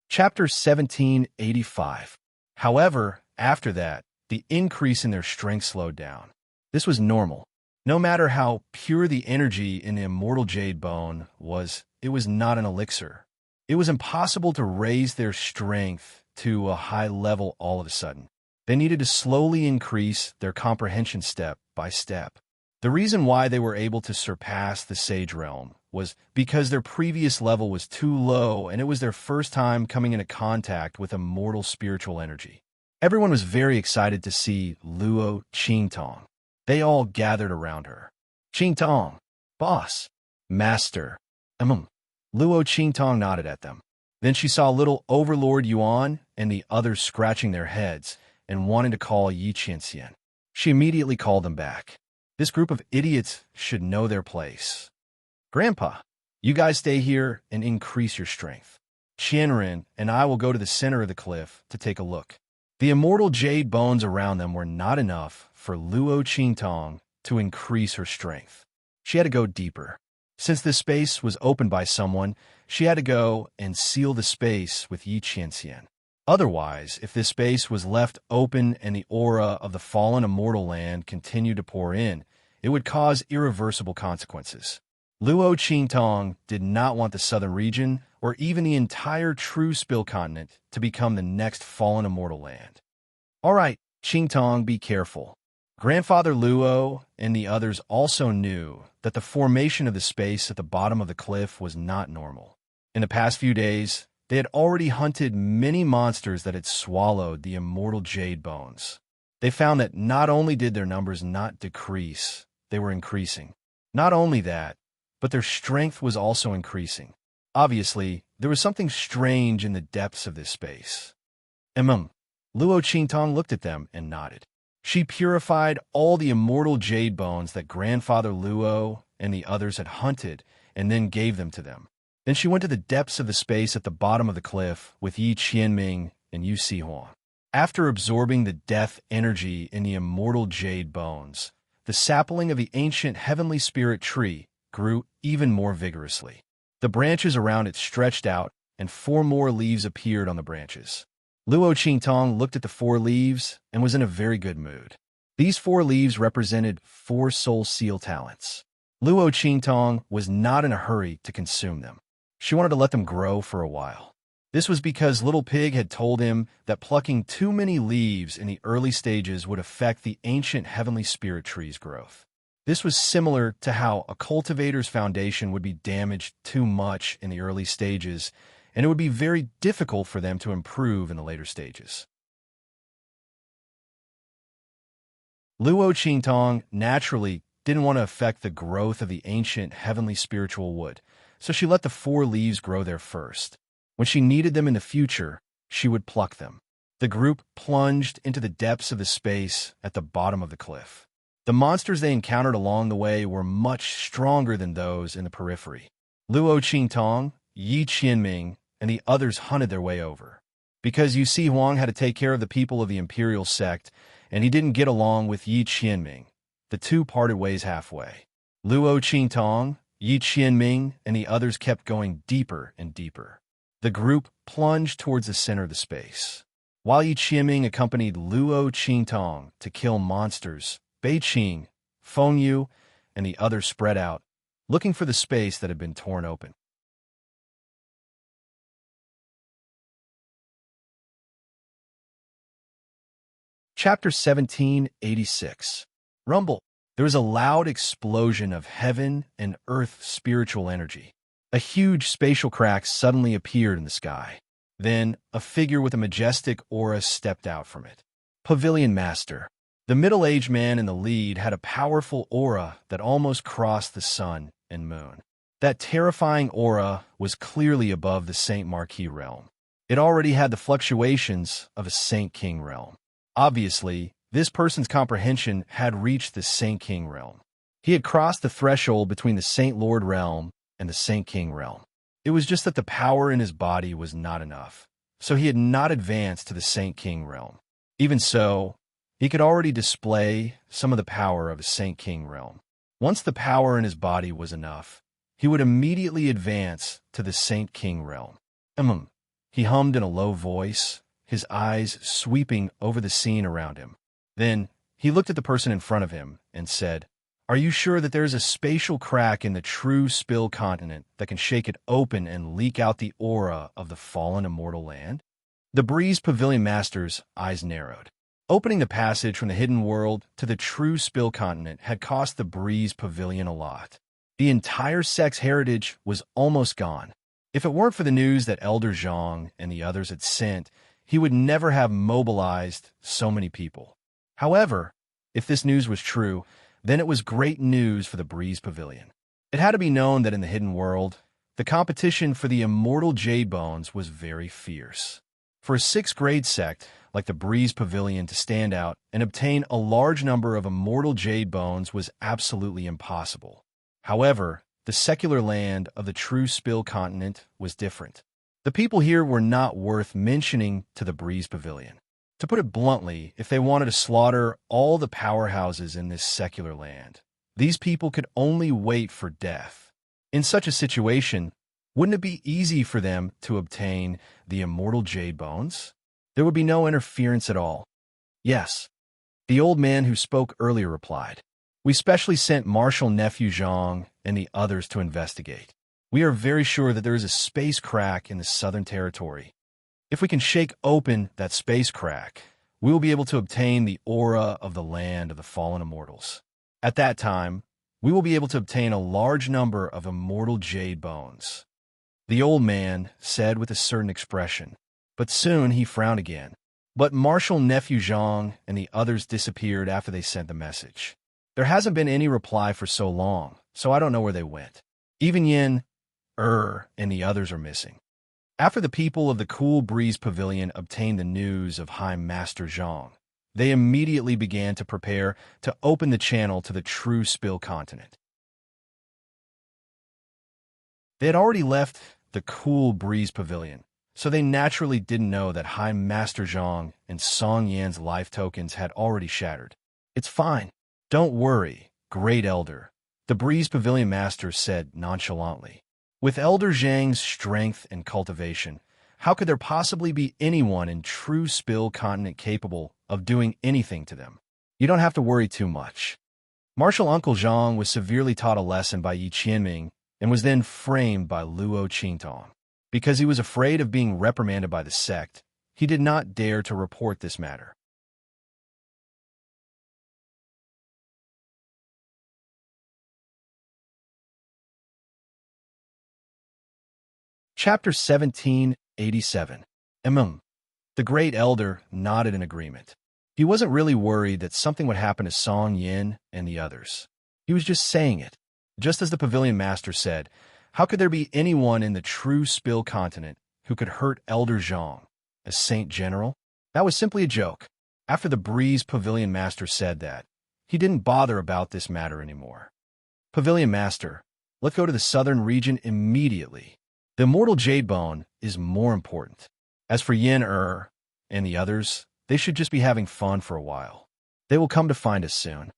Chapter 1785. However, after that, the increase in their strength slowed down. This was normal. No matter how pure the energy in the immortal jade bone was, it was not an elixir. It was impossible to raise their strength to a high level all of a sudden. They needed to slowly increase their comprehension step by step. The reason why they were able to surpass the sage realm was because their previous level was too low and it was their first time coming into contact with immortal spiritual energy. Everyone was very excited to see Luo Qingtong. They all gathered around her. Qingtong, boss, master, Luo Qingtong nodded at them. Then she saw little Overlord Yuan and the others scratching their heads and wanting to call Yi Qianxian. She immediately called them back. This group of idiots should know their place. Grandpa, you guys stay here and increase your strength. Qianren and I will go to the center of the cliff to take a look. The immortal jade bones around them were not enough for Luo Qingtong to increase her strength. She had to go deeper. Since the space was opened by someone, she had to go and seal the space with Yi Qianxian. Otherwise, if this space was left open and the aura of the fallen immortal land continued to pour in, it would cause irreversible consequences. Luo Qingtong did not want the southern region, or even the entire true Spill continent, to become the next fallen immortal land. All right, Qingtong, be careful. Grandfather Luo and the others also knew that the formation of the space at the bottom of the cliff was not normal. In the past few days, they had already hunted many monsters that had swallowed the immortal jade bones. They found that not only did their numbers not decrease, they were increasing. Not only that, but their strength was also increasing. Obviously, there was something strange in the depths of this space. Luo Qingtong looked at them and nodded. She purified all the immortal jade bones that Grandfather Luo and the others had hunted and then gave them to them. Then she went to the depths of the space at the bottom of the cliff with Yi Qianming and Yu Sihuang. After absorbing the death energy in the immortal jade bones, the sapling of the ancient heavenly spirit tree grew even more vigorously. The branches around it stretched out, and 4 more leaves appeared on the branches. Luo Qingtong looked at the 4 leaves and was in a very good mood. These 4 leaves represented 4 soul seal talents. Luo Qingtong was not in a hurry to consume them. She wanted to let them grow for a while. This was because Little Pig had told him that plucking too many leaves in the early stages would affect the ancient heavenly spirit tree's growth. This was similar to how a cultivator's foundation would be damaged too much in the early stages, and it would be very difficult for them to improve in the later stages. Luo Qingtong naturally didn't want to affect the growth of the ancient heavenly spiritual wood, so she let the 4 leaves grow there first. When she needed them in the future, she would pluck them. The group plunged into the depths of the space at the bottom of the cliff. The monsters they encountered along the way were much stronger than those in the periphery. Luo Qingtong, Yi Qianming, and the others hunted their way over. Because Yu Sihuang had to take care of the people of the imperial sect, and he didn't get along with Yi Qianming, the 2 parted ways halfway. Luo Qingtong, Yi Qianming, and the others kept going deeper and deeper. The group plunged towards the center of the space. While Yi Qianming accompanied Luo Qingtong to kill monsters, Beiqing, Fengyu, and the others spread out, looking for the space that had been torn open. Chapter 1786. Rumble. There was a loud explosion of heaven and earth spiritual energy. A huge spatial crack suddenly appeared in the sky. Then, a figure with a majestic aura stepped out from it. Pavilion Master. The middle-aged man in the lead had a powerful aura that almost crossed the sun and moon. That terrifying aura was clearly above the Saint Marquis realm. It already had the fluctuations of a Saint King realm. Obviously, this person's comprehension had reached the Saint King realm. He had crossed the threshold between the Saint Lord realm and the Saint King realm. It was just that the power in his body was not enough, so he had not advanced to the Saint King realm. Even so, he could already display some of the power of a Saint King realm. Once the power in his body was enough, he would immediately advance to the Saint King realm. He hummed in a low voice, his eyes sweeping over the scene around him. Then, he looked at the person in front of him and said, "Are you sure that there is a spatial crack in the true Spill continent that can shake it open and leak out the aura of the fallen immortal land?" The Breeze Pavilion Master's eyes narrowed. Opening the passage from the hidden world to the true Spill continent had cost the Breeze Pavilion a lot. The entire sect's heritage was almost gone. If it weren't for the news that Elder Zhang and the others had sent, he would never have mobilized so many people. However, if this news was true, then it was great news for the Breeze Pavilion. It had to be known that in the hidden world, the competition for the immortal jade bones was very fierce. For a 6th grade sect like the Breeze Pavilion to stand out and obtain a large number of immortal jade bones was absolutely impossible. However, the secular land of the true Spill continent was different. The people here were not worth mentioning to the Breeze Pavilion. To put it bluntly, if they wanted to slaughter all the powerhouses in this secular land, these people could only wait for death. In such a situation, wouldn't it be easy for them to obtain the immortal jade bones? There would be no interference at all. Yes, the old man who spoke earlier replied. We specially sent Marshal Nephew Zhang and the others to investigate. We are very sure that there is a space crack in the Southern Territory. If we can shake open that space crack, we will be able to obtain the aura of the land of the fallen immortals. At that time, we will be able to obtain a large number of immortal jade bones. The old man said with a certain expression, but soon he frowned again. But Marshal Nephew Zhang and the others disappeared after they sent the message. There hasn't been any reply for so long, so I don't know where they went. Even Yin, and the others are missing. After the people of the Cool Breeze Pavilion obtained the news of High Master Zhang, they immediately began to prepare to open the channel to the true Spill continent. They had already left the Cool Breeze Pavilion, so they naturally didn't know that High Master Zhang and Song Yan's life tokens had already shattered. It's fine. Don't worry, Great Elder, the Breeze Pavilion Master said nonchalantly. With Elder Zhang's strength and cultivation, how could there possibly be anyone in true Spill continent capable of doing anything to them? You don't have to worry too much. Marshal Uncle Zhang was severely taught a lesson by Yi Qianming and was then framed by Luo Qingtong. Because he was afraid of being reprimanded by the sect, he did not dare to report this matter. Chapter 1787. The Great Elder nodded in agreement. He wasn't really worried that something would happen to Song Yin and the others. He was just saying it. Just as the Pavilion Master said, how could there be anyone in the true Spill continent who could hurt Elder Zhang, a Saint General? That was simply a joke. After the Breeze Pavilion Master said that, he didn't bother about this matter anymore. Pavilion Master, let's go to the southern region immediately. The immortal jade bone is more important. As for Yin and the others, they should just be having fun for a while. They will come to find us soon.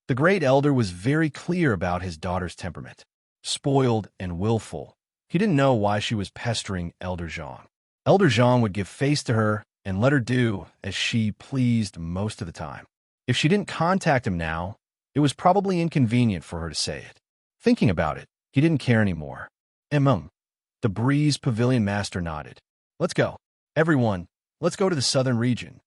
The Great Elder was very clear about his daughter's temperament. Spoiled and willful, he didn't know why she was pestering Elder Zhang. Elder Zhang would give face to her and let her do as she pleased most of the time. If she didn't contact him now, it was probably inconvenient for her to say it. Thinking about it, he didn't care anymore. The Breeze Pavilion Master nodded. Let's go. Everyone, let's go to the southern region.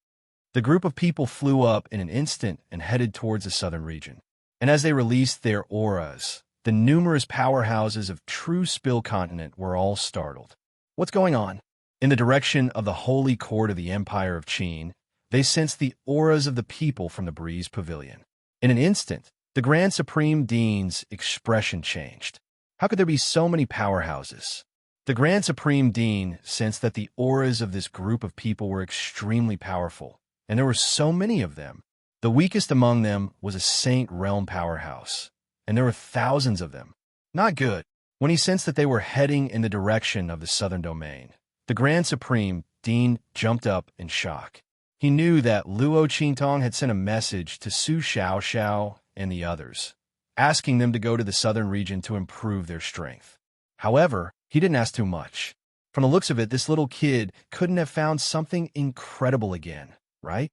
The group of people flew up in an instant and headed towards the southern region. And as they released their auras, the numerous powerhouses of true Spill continent were all startled. What's going on? In the direction of the holy court of the Empire of Qin, they sensed the auras of the people from the Breeze Pavilion. In an instant, the Grand Supreme Dean's expression changed. How could there be so many powerhouses? The Grand Supreme Dean sensed that the auras of this group of people were extremely powerful, and there were so many of them. The weakest among them was a Saint Realm powerhouse, and there were thousands of them. Not good. When he sensed that they were heading in the direction of the southern domain, the Grand Supreme Dean jumped up in shock. He knew that Luo Qingtong had sent a message to Su Xiaoxiao and the others, asking them to go to the southern region to improve their strength. However, he didn't ask too much. From the looks of it, this little kid couldn't have found something incredible again, right?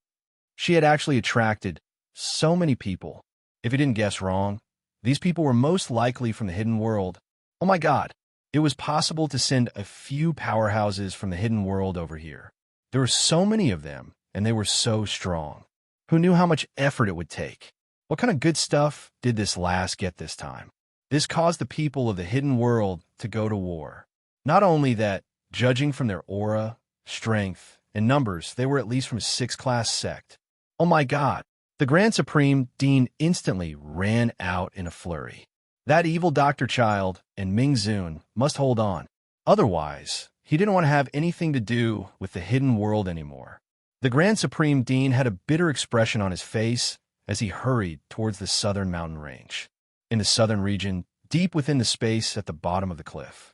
She had actually attracted so many people. If you didn't guess wrong, these people were most likely from the hidden world. Oh my God, it was possible to send a few powerhouses from the hidden world over here. There were so many of them, and they were so strong. Who knew how much effort it would take? What kind of good stuff did this last get this time? This caused the people of the hidden world to go to war. Not only that, judging from their aura, strength, and numbers, they were at least from a 6th-class sect. Oh my God! The Grand Supreme Dean instantly ran out in a flurry. That evil Dr. Child and Ming Zun must hold on. Otherwise, He didn't want to have anything to do with the hidden world anymore. The Grand Supreme Dean had a bitter expression on his face as he hurried towards the southern mountain range. In the southern region, deep within the space at the bottom of the cliff,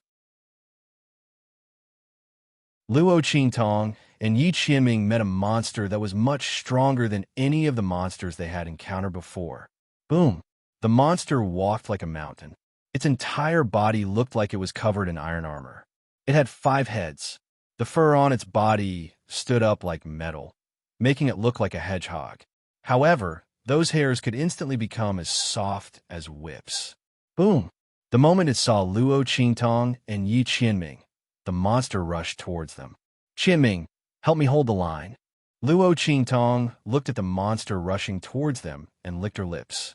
Luo Qingtong and Yi Qianming met a monster that was much stronger than any of the monsters they had encountered before. Boom! The monster walked like a mountain. Its entire body looked like it was covered in iron armor. It had 5 heads. The fur on its body stood up like metal, making it look like a hedgehog. However, those hairs could instantly become as soft as whips. Boom! The moment it saw Luo Qingtong and Yi Qianming, the monster rushed towards them. Qianming, help me hold the line. Luo Qingtong looked at the monster rushing towards them and licked her lips.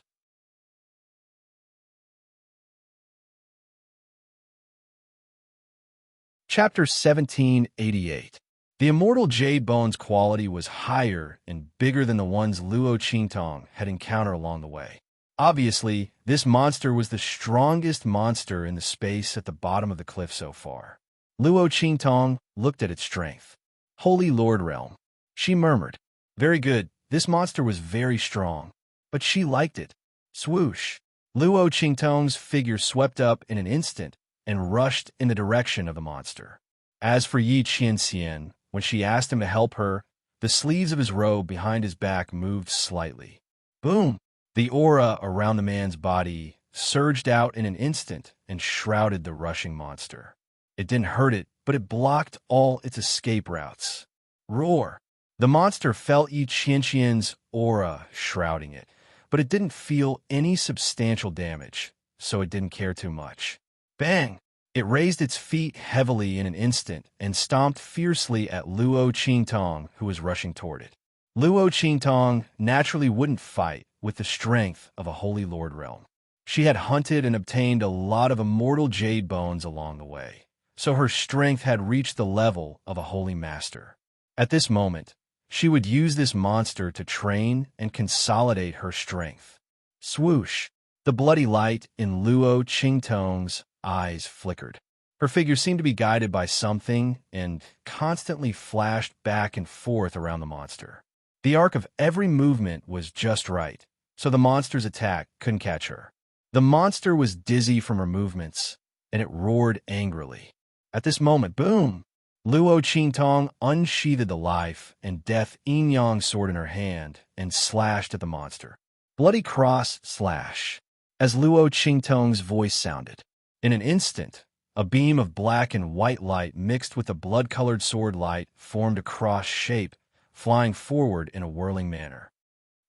Chapter 1788. The immortal jade bone's quality was higher and bigger than the ones Luo Qingtong had encountered along the way. Obviously, this monster was the strongest monster in the space at the bottom of the cliff so far. Luo Qingtong looked at its strength. Holy Lord Realm. She murmured. Very good, this monster was very strong. But she liked it. Swoosh. Luo Qingtong's figure swept up in an instant and rushed in the direction of the monster. As for Yi Qianxian, when she asked him to help her, the sleeves of his robe behind his back moved slightly. Boom! The aura around the man's body surged out in an instant and shrouded the rushing monster. It didn't hurt it, but it blocked all its escape routes. Roar! The monster felt Yi Qianxian's aura shrouding it, but it didn't feel any substantial damage, so it didn't care too much. Bang! It raised its feet heavily in an instant and stomped fiercely at Luo Qingtong, who was rushing toward it. Luo Qingtong naturally wouldn't fight with the strength of a Holy Lord realm. She had hunted and obtained a lot of immortal jade bones along the way, so her strength had reached the level of a holy master. At this moment, she would use this monster to train and consolidate her strength. Swoosh! The bloody light in Luo Qingtong's eyes flickered. Her figure seemed to be guided by something and constantly flashed back and forth around the monster. The arc of every movement was just right, so the monster's attack couldn't catch her. The monster was dizzy from her movements, and it roared angrily. At this moment, boom! Luo Qingtong unsheathed the life and death yin-yang sword in her hand and slashed at the monster. Bloody cross slash. As Luo Qingtong's voice sounded. In an instant, a beam of black and white light mixed with the blood-colored sword light formed a cross shape, flying forward in a whirling manner.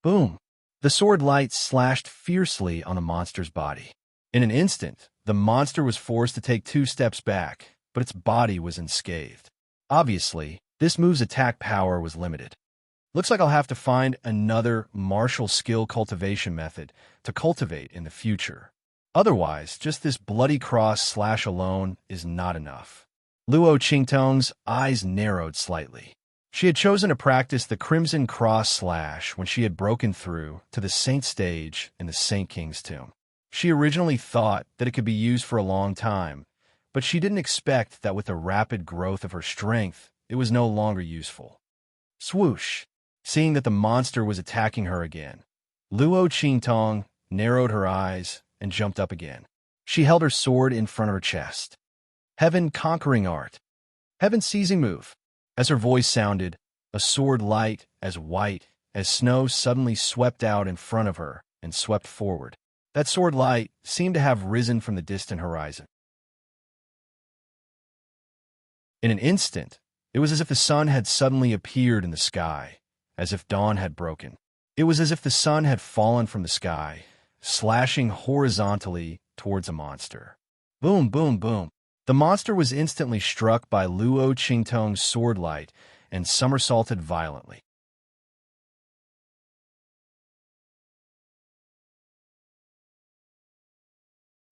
Boom! The sword light slashed fiercely on the monster's body. In an instant, the monster was forced to take 2 steps back, but its body was unscathed. Obviously, this move's attack power was limited. Looks like I'll have to find another martial skill cultivation method to cultivate in the future. Otherwise, just this bloody cross slash alone is not enough. Luo Qingtong's eyes narrowed slightly. She had chosen to practice the Crimson Cross slash when she had broken through to the Saint stage in the Saint King's tomb. She originally thought that it could be used for a long time, but she didn't expect that with the rapid growth of her strength, it was no longer useful. Swoosh! Seeing that the monster was attacking her again, Luo Qingtong narrowed her eyes and jumped up again. She held her sword in front of her chest. Heaven Conquering Art. Heaven Seizing Move. As her voice sounded, a sword light as white as snow suddenly swept out in front of her and swept forward. That sword light seemed to have risen from the distant horizon. In an instant, it was as if the sun had suddenly appeared in the sky, as if dawn had broken. It was as if the sun had fallen from the sky, slashing horizontally towards a monster. Boom, boom, boom. The monster was instantly struck by Luo Qingtong's sword light and somersaulted violently.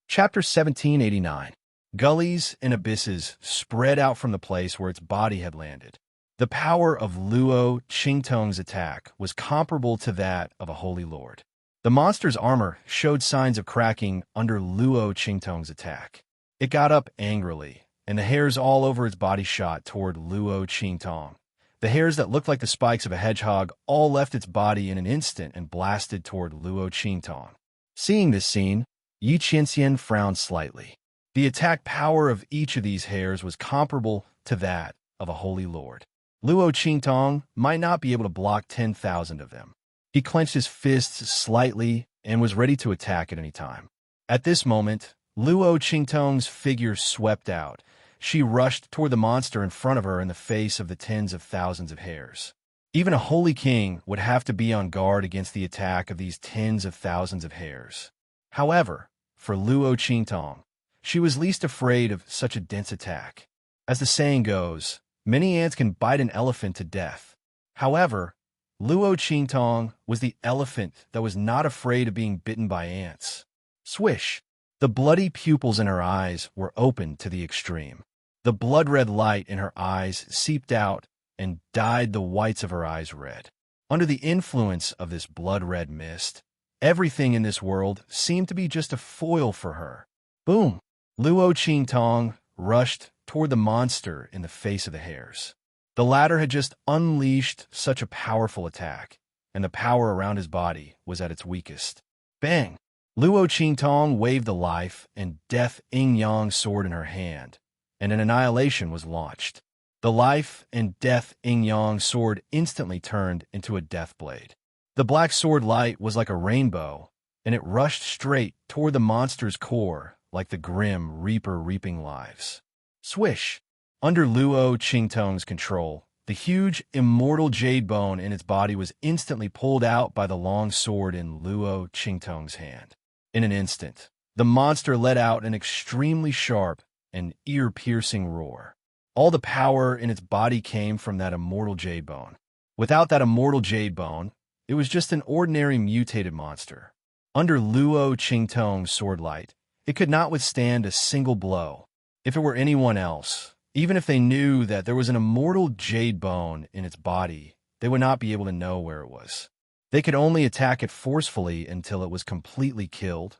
Chapter 1789. Gullies and abysses spread out from the place where its body had landed. The power of Luo Qingtong's attack was comparable to that of a holy lord. The monster's armor showed signs of cracking under Luo Qingtong's attack. It got up angrily and the hairs all over its body shot toward Luo Qingtong. The hairs that looked like the spikes of a hedgehog all left its body in an instant and blasted toward Luo Qingtong. Seeing this scene, Yi Qianxian frowned slightly. The attack power of each of these hairs was comparable to that of a holy lord. Luo Qingtong might not be able to block 10,000 of them. He clenched his fists slightly and was ready to attack at any time. At this moment, Luo Qingtong's figure swept out. She rushed toward the monster in front of her in the face of the tens of thousands of hairs. Even a holy king would have to be on guard against the attack of these tens of thousands of hairs. However, for Luo Qingtong, she was least afraid of such a dense attack. As the saying goes, many ants can bite an elephant to death. However, Luo Qingtong was the elephant that was not afraid of being bitten by ants. Swish! The bloody pupils in her eyes were opened to the extreme. The blood-red light in her eyes seeped out and dyed the whites of her eyes red. Under the influence of this blood-red mist, everything in this world seemed to be just a foil for her. Boom! Luo Qingtong rushed toward the monster in the face of the hairs. The latter had just unleashed such a powerful attack, and the power around his body was at its weakest. Bang! Luo Qingtong waved the life and death yin-yang sword in her hand, and an annihilation was launched. The life and death yin-yang sword instantly turned into a death blade. The black sword light was like a rainbow, and it rushed straight toward the monster's core like the grim reaper reaping lives. Swish! Under Luo Qingtong's control, the huge, immortal jade bone in its body was instantly pulled out by the long sword in Luo Qingtong's hand. In an instant, the monster let out an extremely sharp and ear-piercing roar. All the power in its body came from that immortal jade bone. Without that immortal jade bone, it was just an ordinary mutated monster. Under Luo Qingtong's sword light, it could not withstand a single blow. If it were anyone else, even if they knew that there was an immortal jade bone in its body, they would not be able to know where it was. They could only attack it forcefully until it was completely killed.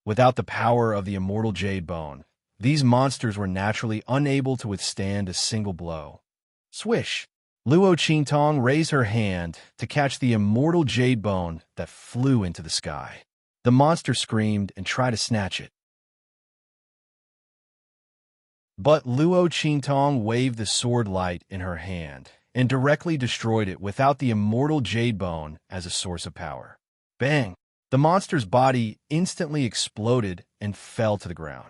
Without the power of the immortal jade bone, these monsters were naturally unable to withstand a single blow. Swish! Luo Qingtong raised her hand to catch the immortal jade bone that flew into the sky. The monster screamed and tried to snatch it. But Luo Qingtong waved the sword light in her hand and directly destroyed it without the immortal jade bone as a source of power. Bang! The monster's body instantly exploded and fell to the ground.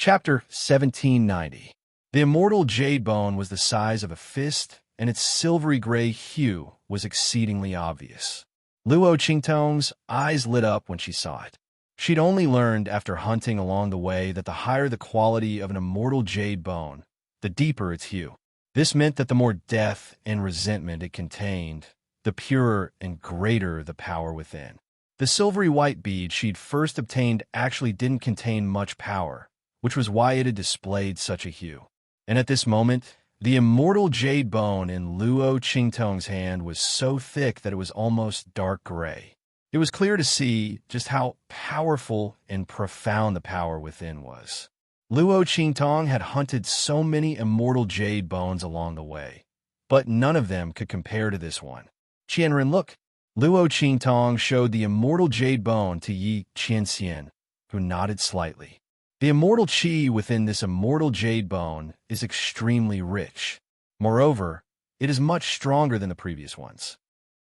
Chapter 1790. The immortal jade bone was the size of a fist, and its silvery gray hue was exceedingly obvious. Luo Qingtong's eyes lit up when she saw it. She'd only learned after hunting along the way that the higher the quality of an immortal jade bone, the deeper its hue. This meant that the more death and resentment it contained, the purer and greater the power within. The silvery white bead she'd first obtained actually didn't contain much power, which was why it had displayed such a hue. And at this moment, the immortal jade bone in Luo Qingtong's hand was so thick that it was almost dark gray. It was clear to see just how powerful and profound the power within was. Luo Qingtong had hunted so many immortal jade bones along the way, but none of them could compare to this one. Qianren, look! Luo Qingtong showed the immortal jade bone to Yi Qianxian, who nodded slightly. The immortal qi within this immortal jade bone is extremely rich. Moreover, it is much stronger than the previous ones.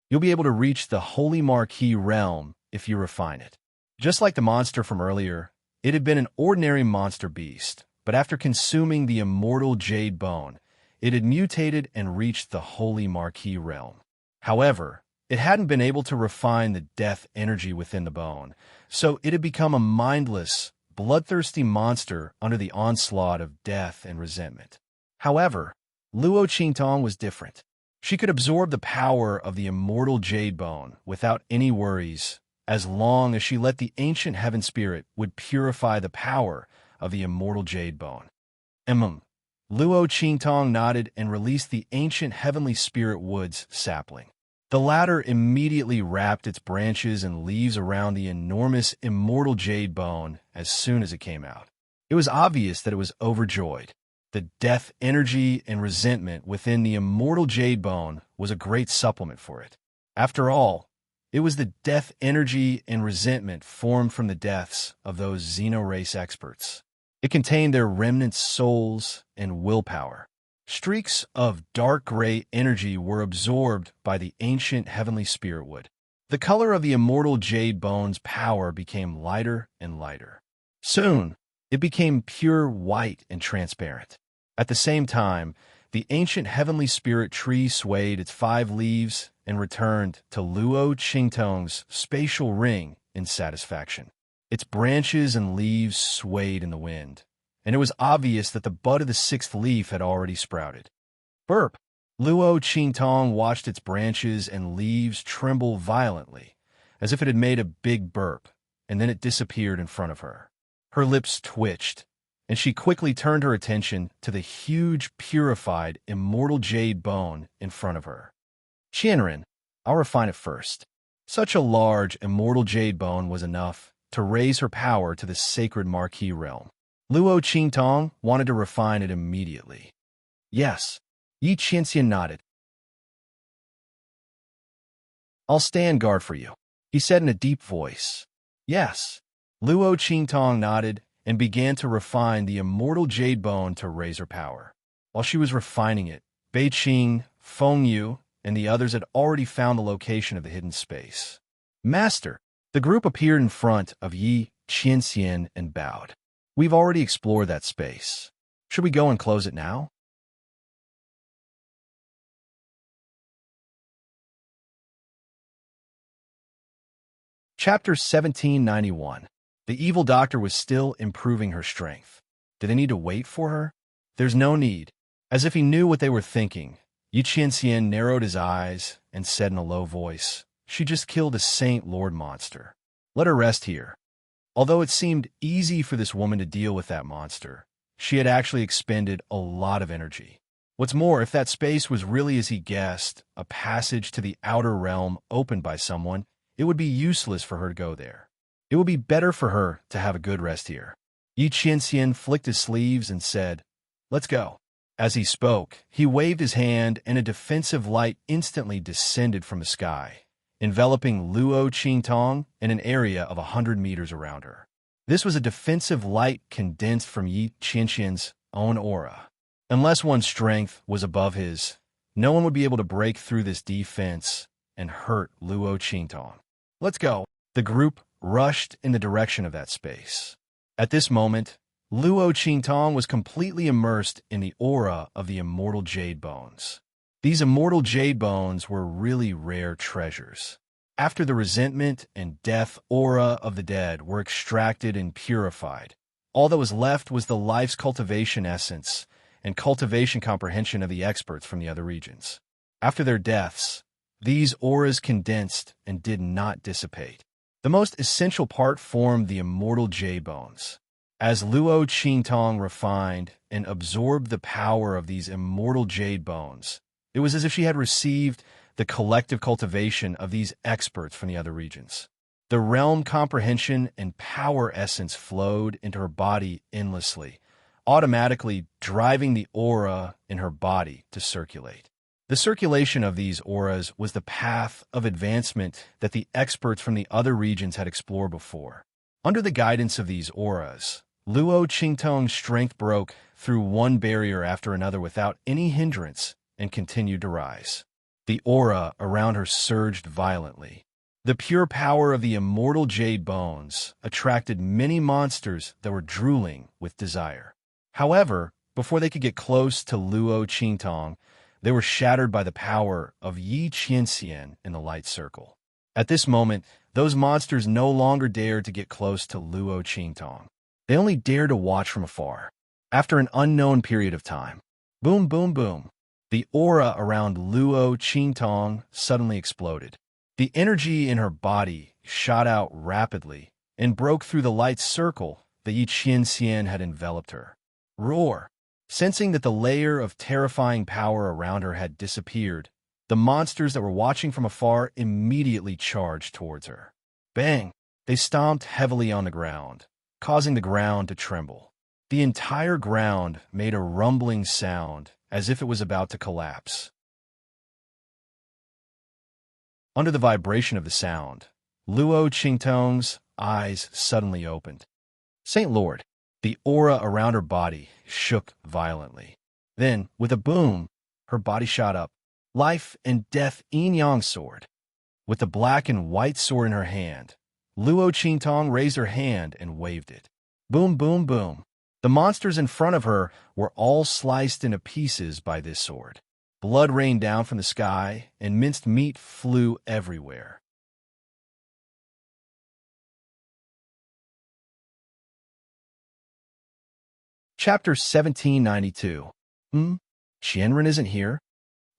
You'll be able to reach the Holy Marquis realm if you refine it. Just like the monster from earlier, it had been an ordinary monster beast, but after consuming the immortal jade bone, it had mutated and reached the Holy Marquis realm. However, it hadn't been able to refine the death energy within the bone, so it had become a mindless, bloodthirsty monster under the onslaught of death and resentment. However, Luo Qingtong was different. She could absorb the power of the immortal jade bone without any worries, as long as she let the ancient heaven spirit would purify the power of the immortal jade bone. Luo Qingtong nodded and released the ancient heavenly spirit wood's sapling. The latter immediately wrapped its branches and leaves around the enormous immortal jade bone as soon as it came out. It was obvious that it was overjoyed. The death energy and resentment within the immortal jade bone was a great supplement for it. After all, it was the death energy and resentment formed from the deaths of those xenorace experts. It contained their remnant souls and willpower. Streaks of dark gray energy were absorbed by the ancient heavenly spirit wood. The color of the immortal jade bone's power became lighter and lighter. Soon, it became pure white and transparent. At the same time, the ancient heavenly spirit tree swayed its 5 leaves and returned to Luo Qingtong's spatial ring in satisfaction. Its branches and leaves swayed in the wind, and it was obvious that the bud of the 6th leaf had already sprouted. Burp! Luo Qingtong watched its branches and leaves tremble violently, as if it had made a big burp, and then it disappeared in front of her. Her lips twitched, and she quickly turned her attention to the huge, purified, immortal jade bone in front of her. Qianren, I'll refine it first. Such a large, immortal jade bone was enough to raise her power to the sacred marquee realm. Luo Qingtong wanted to refine it immediately. Yes, Yi Qianxian nodded. I'll stand guard for you, he said in a deep voice. Yes. Luo Qingtong nodded and began to refine the immortal jade bone to raise her power. While she was refining it, Bei Qing, Feng Yu, and the others had already found the location of the hidden space. Master, the group appeared in front of Yi Qianxian and bowed. We've already explored that space. Should we go and close it now? Chapter 1791. The evil doctor was still improving her strength. Did they need to wait for her? There's no need. As if he knew what they were thinking, Yi Qianxian narrowed his eyes and said in a low voice, "She just killed a Saint Lord monster. Let her rest here." Although it seemed easy for this woman to deal with that monster, she had actually expended a lot of energy. What's more, if that space was really as he guessed, a passage to the outer realm opened by someone, it would be useless for her to go there. It would be better for her to have a good rest here. Yi Qianxian flicked his sleeves and said, "Let's go." As he spoke, he waved his hand and a defensive light instantly descended from the sky, enveloping Luo Qingtong in an area of 100 meters around her. This was a defensive light condensed from Yi Qianxian's own aura. Unless one's strength was above his, no one would be able to break through this defense and hurt Luo Qingtong. "Let's go." The group rushed in the direction of that space. At this moment, Luo Qingtong was completely immersed in the aura of the immortal jade bones. These immortal jade bones were really rare treasures. After the resentment and death aura of the dead were extracted and purified, all that was left was the life's cultivation essence and cultivation comprehension of the experts from the other regions. After their deaths, these auras condensed and did not dissipate. The most essential part formed the immortal jade bones. As Luo Qingtong refined and absorbed the power of these immortal jade bones, it was as if she had received the collective cultivation of these experts from the other regions. The realm comprehension and power essence flowed into her body endlessly, automatically driving the aura in her body to circulate. The circulation of these auras was the path of advancement that the experts from the other regions had explored before. Under the guidance of these auras, Luo Qingtong's strength broke through one barrier after another without any hindrance and continued to rise. The aura around her surged violently. The pure power of the immortal jade bones attracted many monsters that were drooling with desire. However, before they could get close to Luo Qingtong, they were shattered by the power of Yi Qianxian in the light circle. At this moment, those monsters no longer dared to get close to Luo Qingtong. They only dared to watch from afar. After an unknown period of time, boom, boom, boom, the aura around Luo Qingtong suddenly exploded. The energy in her body shot out rapidly and broke through the light circle that Yi Qianxian had enveloped her. Roar! Sensing that the layer of terrifying power around her had disappeared, The monsters that were watching from afar immediately charged towards her. Bang! They stomped heavily on the ground, causing the ground to tremble. The entire ground made a rumbling sound as if it was about to collapse. Under the vibration of the sound, Luo Qingtong's eyes suddenly opened. Saint Lord, the aura around her body shook violently. Then, with a boom, her body shot up. Life and death yin-yang sword. With the black and white sword in her hand, Luo Qingtong raised her hand and waved it. Boom, boom, boom. The monsters in front of her were all sliced into pieces by this sword. Blood rained down from the sky, and minced meat flew everywhere. Chapter 1792. Qianren isn't here?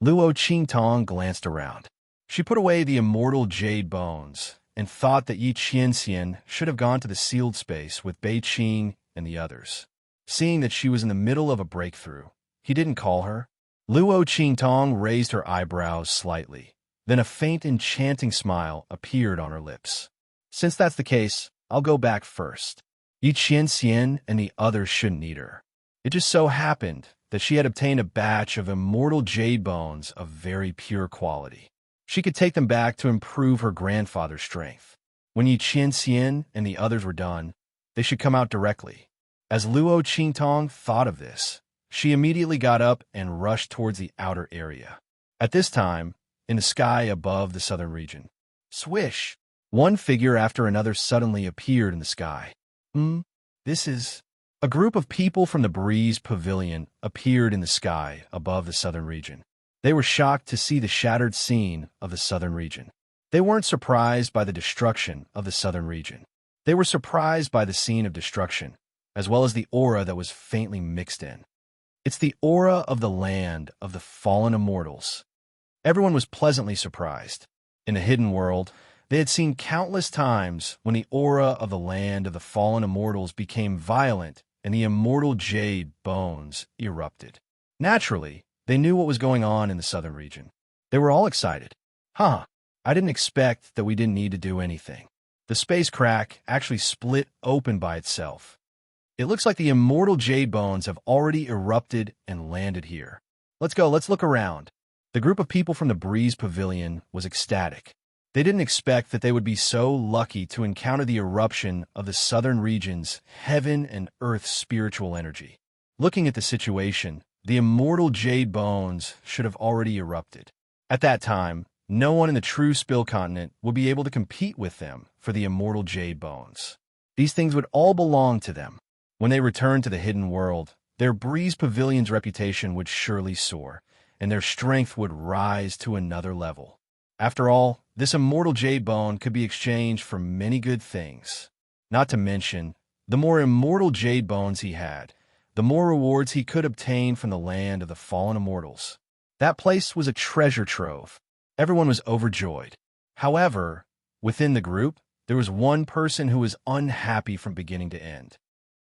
Luo Qingtong glanced around. She put away the immortal jade bones and thought that Yi Qianxian should have gone to the sealed space with Bei Qing and the others. Seeing that she was in the middle of a breakthrough, he didn't call her. Luo Qingtong raised her eyebrows slightly. Then a faint enchanting smile appeared on her lips. Since that's the case, I'll go back first. Yi Qianxian and the others shouldn't need her. It just so happened that she had obtained a batch of immortal jade bones of very pure quality. She could take them back to improve her grandfather's strength. When Yi Qianxian and the others were done, they should come out directly. As Luo Qingtong thought of this, she immediately got up and rushed towards the outer area. At this time, in the sky above the southern region, swish! One figure after another suddenly appeared in the sky. This is... A group of people from the Breeze Pavilion appeared in the sky above the southern region. They were shocked to see the shattered scene of the southern region. They weren't surprised by the destruction of the southern region. They were surprised by the scene of destruction, as well as the aura that was faintly mixed in. It's the aura of the land of the fallen immortals. Everyone was pleasantly surprised. In the hidden world, they had seen countless times when the aura of the land of the fallen immortals became violent and the immortal jade bones erupted. Naturally, they knew what was going on in the southern region. They were all excited. I didn't expect that we didn't need to do anything. The space crack actually split open by itself. It looks like the immortal jade bones have already erupted and landed here. Let's go, let's look around. The group of people from the Breeze Pavilion was ecstatic. They didn't expect that they would be so lucky to encounter the eruption of the southern region's heaven and earth spiritual energy. Looking at the situation, the immortal jade bones should have already erupted. At that time, no one in the true Spill continent would be able to compete with them for the immortal jade bones. These things would all belong to them. When they returned to the hidden world, their Breeze Pavilion's reputation would surely soar, and their strength would rise to another level. After all, this immortal jade bone could be exchanged for many good things. Not to mention, the more immortal jade bones he had, the more rewards he could obtain from the land of the fallen immortals. That place was a treasure trove. Everyone was overjoyed. However, within the group, there was one person who was unhappy from beginning to end.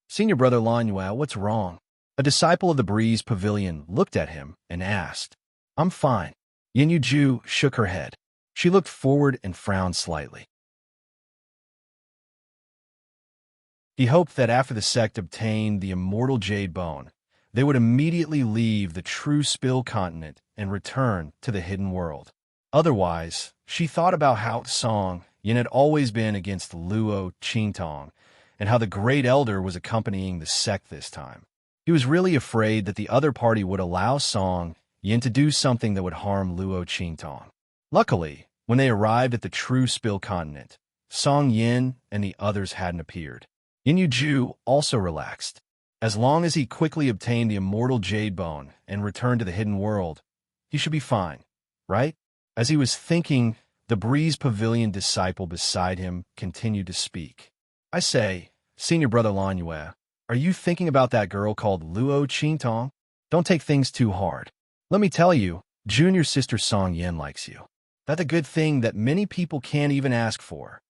Senior brother Lanyue, what's wrong? A disciple of the Breeze Pavilion looked at him and asked. I'm fine. Yin Yuju shook her head. She looked forward and frowned slightly. He hoped that after the sect obtained the immortal jade bone, they would immediately leave the true Spill continent and return to the hidden world. Otherwise, she thought about how Song Yin had always been against Luo Qingtong, and how the Great Elder was accompanying the sect this time. He was really afraid that the other party would allow Song Yin to do something that would harm Luo Qingtong. Luckily, when they arrived at the true Spill continent, Song Yin and the others hadn't appeared. Yin Yuju also relaxed. As long as he quickly obtained the immortal jade bone and returned to the hidden world, he should be fine, right? As he was thinking, the Breeze Pavilion disciple beside him continued to speak. I say, Senior Brother Lanyue, are you thinking about that girl called Luo Qingtong? Don't take things too hard. Let me tell you, Junior Sister Song Yin likes you. That's a good thing that many people can't even ask for.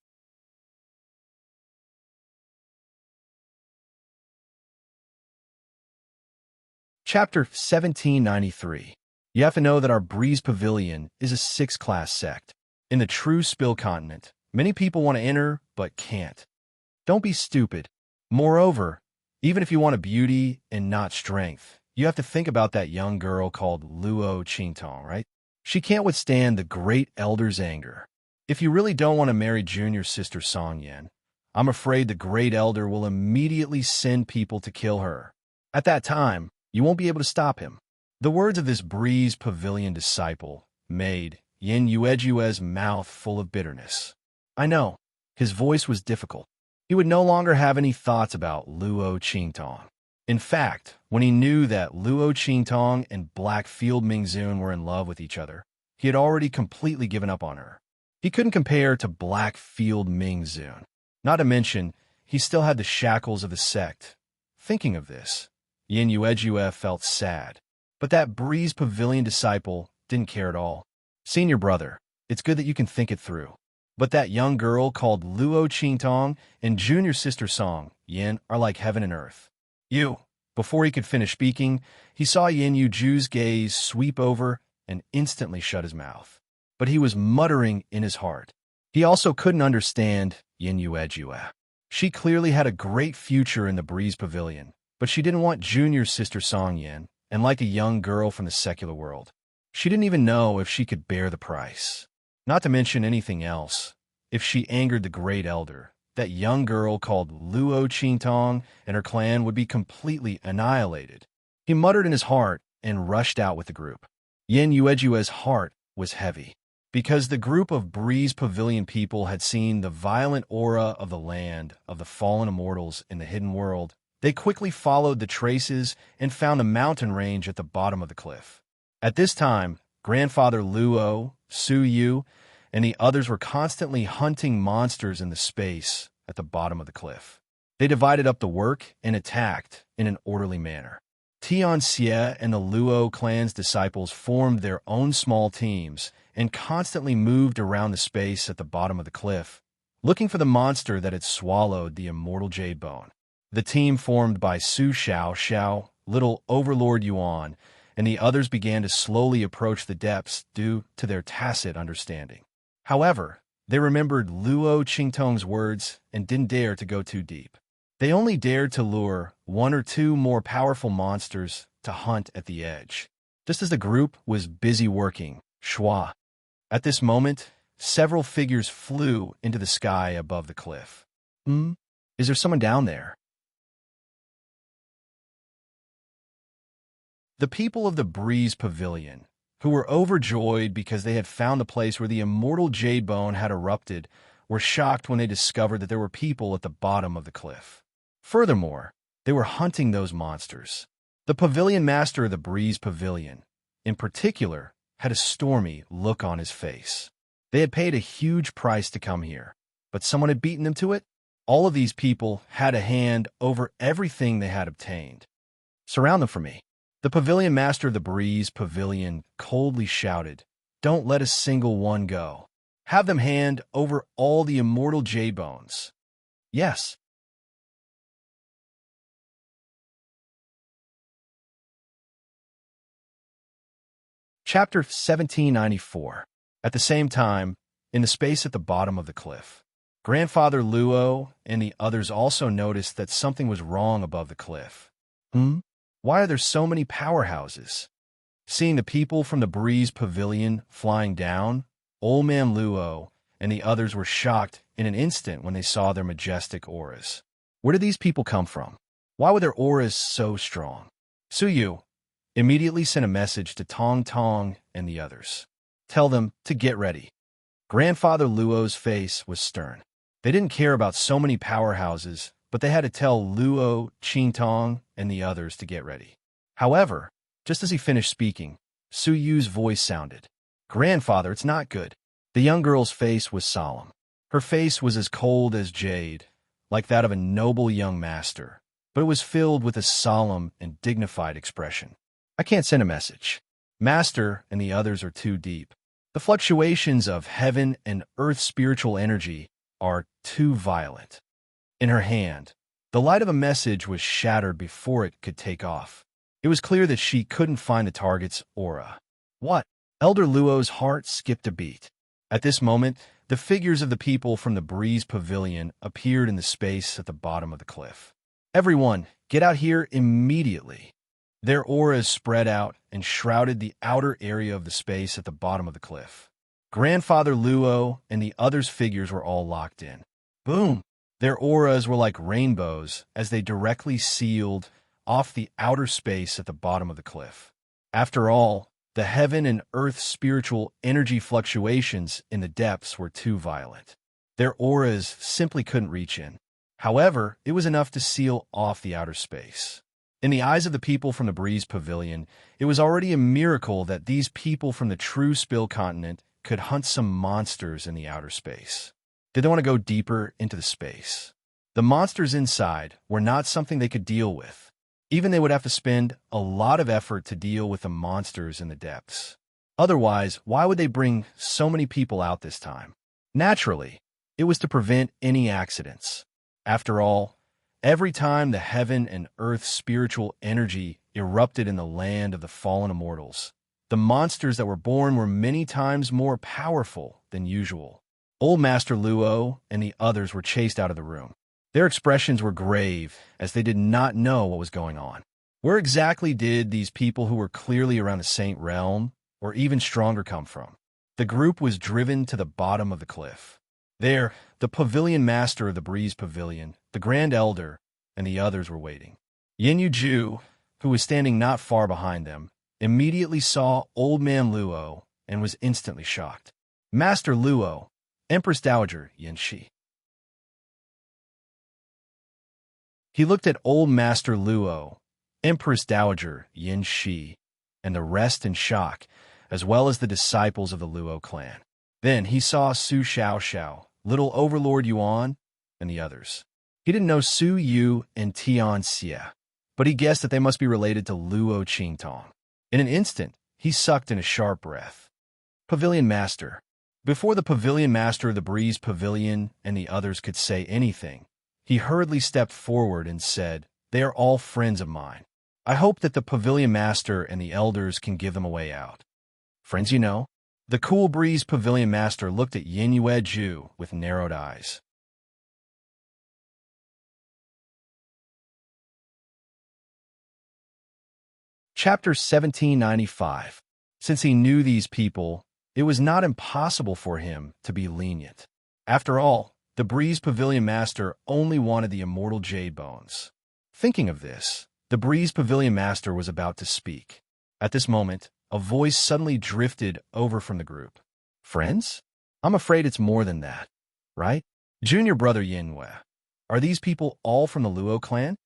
Chapter 1793. You have to know that our Breeze Pavilion is a sixth-class sect. In the true Spill continent, many people want to enter, but can't. Don't be stupid. Moreover, even if you want a beauty and not strength, you have to think about that young girl called Luo Qingtong, right? She can't withstand the Great Elder's anger. If you really don't want to marry Junior Sister Song Yan, I'm afraid the Great Elder will immediately send people to kill her. At that time, you won't be able to stop him. The words of this Breeze Pavilion disciple made Yin Yuejue's mouth full of bitterness. I know, his voice was difficult. He would no longer have any thoughts about Luo Qingtong. In fact, when he knew that Luo Qingtong and Black Field Mingzun were in love with each other, he had already completely given up on her. He couldn't compare to Black Field Mingzun. Not to mention, he still had the shackles of the sect. Thinking of this, Yin Yuejue felt sad. But that Breeze Pavilion disciple didn't care at all. Senior brother, it's good that you can think it through. But that young girl called Luo Qingtong and Junior Sister Song Yin are like heaven and earth. Before he could finish speaking, he saw Yin Yuju's gaze sweep over and instantly shut his mouth. But he was muttering in his heart. He also couldn't understand Yin Yuejue. She clearly had a great future in the Breeze Pavilion, but she didn't want Junior Sister Song Yin, and like a young girl from the secular world, she didn't even know if she could bear the price. Not to mention anything else, if she angered the Great Elder, that young girl called Luo Qingtong and her clan would be completely annihilated. He muttered in his heart and rushed out with the group. Yin Yuejue's heart was heavy, because the group of Breeze Pavilion people had seen the violent aura of the land of the fallen immortals in the hidden world. They quickly followed the traces and found a mountain range at the bottom of the cliff. At this time, Grandfather Luo, Su Yu, and the others were constantly hunting monsters in the space at the bottom of the cliff. They divided up the work and attacked in an orderly manner. Tian Xie and the Luo clan's disciples formed their own small teams and constantly moved around the space at the bottom of the cliff, looking for the monster that had swallowed the immortal jade bone. The team formed by Su Xiao, Little Overlord Yuan, and the others began to slowly approach the depths due to their tacit understanding. However, they remembered Luo Qingtong's words and didn't dare to go too deep. They only dared to lure one or two more powerful monsters to hunt at the edge. Just as the group was busy working, Shua. At this moment, several figures flew into the sky above the cliff. Is there someone down there? The people of the Breeze Pavilion, who were overjoyed because they had found the place where the immortal jade bone had erupted, were shocked when they discovered that there were people at the bottom of the cliff. Furthermore, they were hunting those monsters. The pavilion master of the Breeze Pavilion, in particular, had a stormy look on his face. They had paid a huge price to come here, but someone had beaten them to it. All of these people had a hand over everything they had obtained. Surround them for me. The pavilion master of the Breeze Pavilion coldly shouted, "Don't let a single one go. Have them hand over all the immortal jade bones." Yes. Chapter 1794. At the same time, in the space at the bottom of the cliff, Grandfather Luo and the others also noticed that something was wrong above the cliff. Why are there so many powerhouses? Seeing the people from the Breeze Pavilion flying down, Old Man Luo and the others were shocked in an instant when they saw their majestic auras. Where did these people come from? Why were their auras so strong? Su Yu immediately sent a message to Tong Tong and the others. Tell them to get ready. Grandfather Luo's face was stern. They didn't care about so many powerhouses, but they had to tell Luo, Qingtong, and the others to get ready. However, just as he finished speaking, Su Yu's voice sounded. Grandfather, it's not good. The young girl's face was solemn. Her face was as cold as jade, like that of a noble young master, but it was filled with a solemn and dignified expression. I can't send a message. Master and the others are too deep. The fluctuations of heaven and earth spiritual energy are too violent. In her hand, the light of a message was shattered before it could take off. It was clear that she couldn't find the target's aura. What? Elder Luo's heart skipped a beat. At this moment, the figures of the people from the Breeze Pavilion appeared in the space at the bottom of the cliff. Everyone, get out here immediately. Their auras spread out and shrouded the outer area of the space at the bottom of the cliff. Grandfather Luo and the others' figures were all locked in. Boom! Their auras were like rainbows as they directly sealed off the outer space at the bottom of the cliff. After all, the heaven and earth spiritual energy fluctuations in the depths were too violent. Their auras simply couldn't reach in. However, it was enough to seal off the outer space. In the eyes of the people from the Breeze Pavilion, it was already a miracle that these people from the true Spill continent could hunt some monsters in the outer space. Did they want to go deeper into the space? The monsters inside were not something they could deal with. Even they would have to spend a lot of effort to deal with the monsters in the depths. Otherwise, why would they bring so many people out this time? Naturally, it was to prevent any accidents. After all, every time the heaven and earth spiritual energy erupted in the land of the fallen immortals, the monsters that were born were many times more powerful than usual. Old Master Luo and the others were chased out of the room. Their expressions were grave, as they did not know what was going on. Where exactly did these people who were clearly around the Saint Realm, or even stronger, come from? The group was driven to the bottom of the cliff. There, the Pavilion Master of the Breeze Pavilion, the Grand Elder, and the others were waiting. Yin Yu, who was standing not far behind them, immediately saw Old Man Luo and was instantly shocked. Master Luo, Empress Dowager Yin Shi. He looked at Old Master Luo, Empress Dowager Yin Shi, and the rest in shock, as well as the disciples of the Luo clan. Then he saw Su Xiao, Little Overlord Yuan, and the others. He didn't know Su Yu and Tian Xie, but he guessed that they must be related to Luo Qingtong. In an instant, he sucked in a sharp breath. Pavilion Master. Before the Pavilion Master of the Breeze Pavilion and the others could say anything, he hurriedly stepped forward and said, "They are all friends of mine. I hope that the Pavilion Master and the elders can give them a way out." Friends, you know? The Cool Breeze Pavilion Master looked at Yin Ju with narrowed eyes. Chapter 1795. Since he knew these people, it was not impossible for him to be lenient. After all, the Breeze Pavilion Master only wanted the immortal jade bones. Thinking of this, the Breeze Pavilion Master was about to speak. At this moment, a voice suddenly drifted over from the group. "Friends? I'm afraid it's more than that, right? Junior brother Yinwei. Are these people all from the Luo clan?"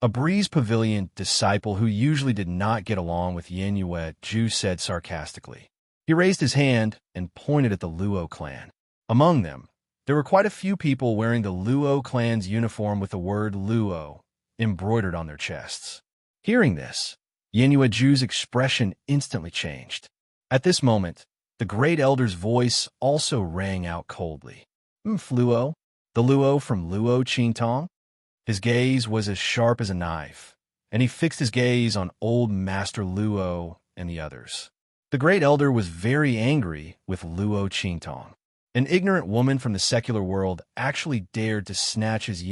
A Breeze Pavilion disciple who usually did not get along with Yinwei Ju said sarcastically. He raised his hand and pointed at the Luo clan. Among them, there were quite a few people wearing the Luo clan's uniform with the word Luo embroidered on their chests. Hearing this, Yinwei Ju's expression instantly changed. At this moment, the Great Elder's voice also rang out coldly. Luo? The Luo from Luo Qingtong? His gaze was as sharp as a knife, and he fixed his gaze on Old Master Luo and the others. The Great Elder was very angry with Luo Qingtong. An ignorant woman from the secular world actually dared to snatch his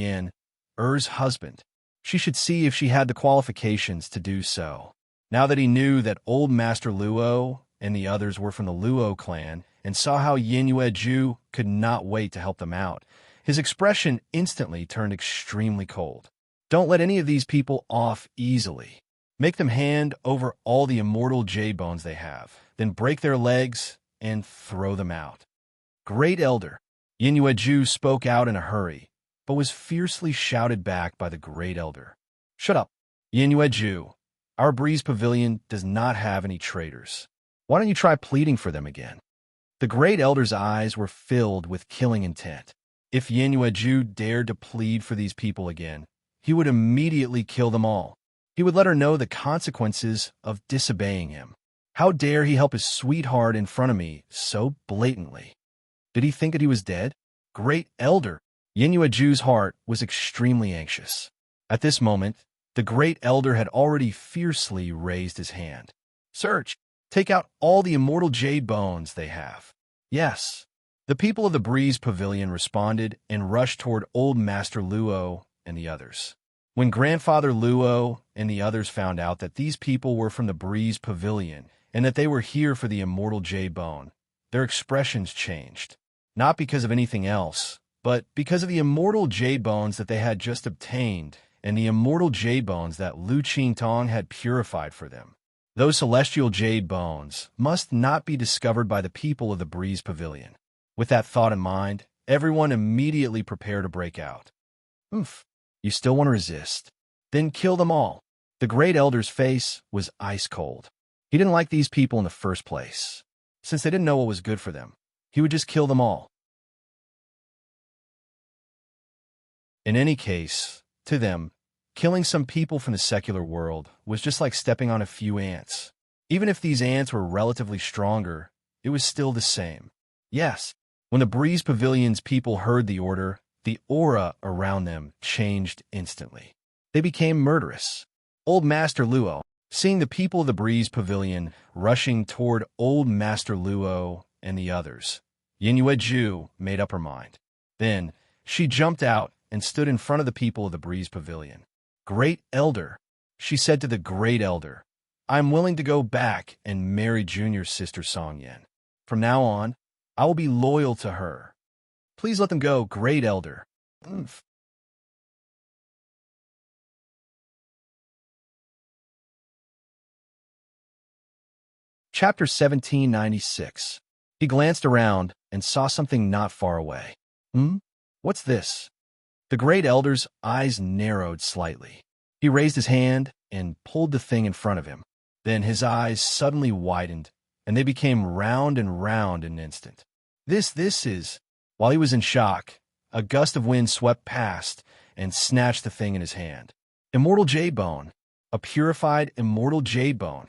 Er's husband. She should see if she had the qualifications to do so. Now that he knew that Old Master Luo and the others were from the Luo clan and saw how Yinwei Ju could not wait to help them out, his expression instantly turned extremely cold. Don't let any of these people off easily. Make them hand over all the immortal jade bones they have, then break their legs and throw them out. Great Elder. Yinwei Ju spoke out in a hurry, but was fiercely shouted back by the Great Elder. Shut up, Yinwei Ju. Our Breeze Pavilion does not have any traitors. Why don't you try pleading for them again? The Great Elder's eyes were filled with killing intent. If Yinwei Ju dared to plead for these people again, he would immediately kill them all. He would let her know the consequences of disobeying him. How dare he help his sweetheart in front of me so blatantly? Did he think that he was dead? Great Elder! Yinwei Ju's heart was extremely anxious. At this moment, the Great Elder had already fiercely raised his hand. Search! Take out all the immortal jade bones they have. Yes. The people of the Breeze Pavilion responded and rushed toward Old Master Luo and the others. When Grandfather Luo and the others found out that these people were from the Breeze Pavilion and that they were here for the immortal jade bone, their expressions changed. Not because of anything else, but because of the immortal jade bones that they had just obtained and the immortal jade bones that Lu Qingtong had purified for them. Those celestial jade bones must not be discovered by the people of the Breeze Pavilion. With that thought in mind, everyone immediately prepared to break out. Oof, you still want to resist? Then kill them all. The Great Elder's face was ice cold. He didn't like these people in the first place. Since they didn't know what was good for them, he would just kill them all. In any case, to them, killing some people from the secular world was just like stepping on a few ants. Even if these ants were relatively stronger, it was still the same. Yes, when the Breeze Pavilion's people heard the order, the aura around them changed instantly. They became murderous. Old Master Luo, seeing the people of the Breeze Pavilion rushing toward Old Master Luo and the others, Yin Yueju made up her mind. Then, she jumped out and stood in front of the people of the Breeze Pavilion. Great Elder, she said to the Great Elder, I am willing to go back and marry Junior's sister Song Yen. From now on, I will be loyal to her. Please let them go, Great Elder. Oomph. Chapter 1796. He glanced around and saw something not far away. What's this? The Great Elder's eyes narrowed slightly. He raised his hand and pulled the thing in front of him. Then his eyes suddenly widened, and they became round and round in an instant. This is... While he was in shock, a gust of wind swept past and snatched the thing in his hand. Immortal jade bone. A purified immortal jade bone.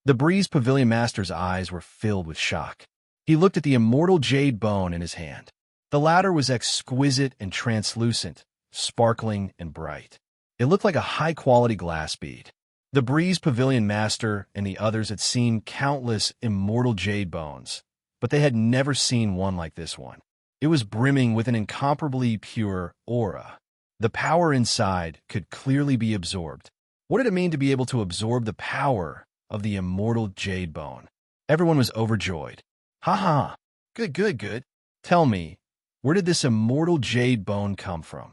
The Breeze Pavilion Master's eyes were filled with shock. He looked at the immortal jade bone in his hand. The latter was exquisite and translucent, sparkling and bright. It looked like a high-quality glass bead. The Breeze Pavilion Master and the others had seen countless immortal jade bones, but they had never seen one like this one. It was brimming with an incomparably pure aura. The power inside could clearly be absorbed. What did it mean to be able to absorb the power of the immortal jade bone? Everyone was overjoyed. Ha ha! Good. Tell me, where did this immortal jade bone come from?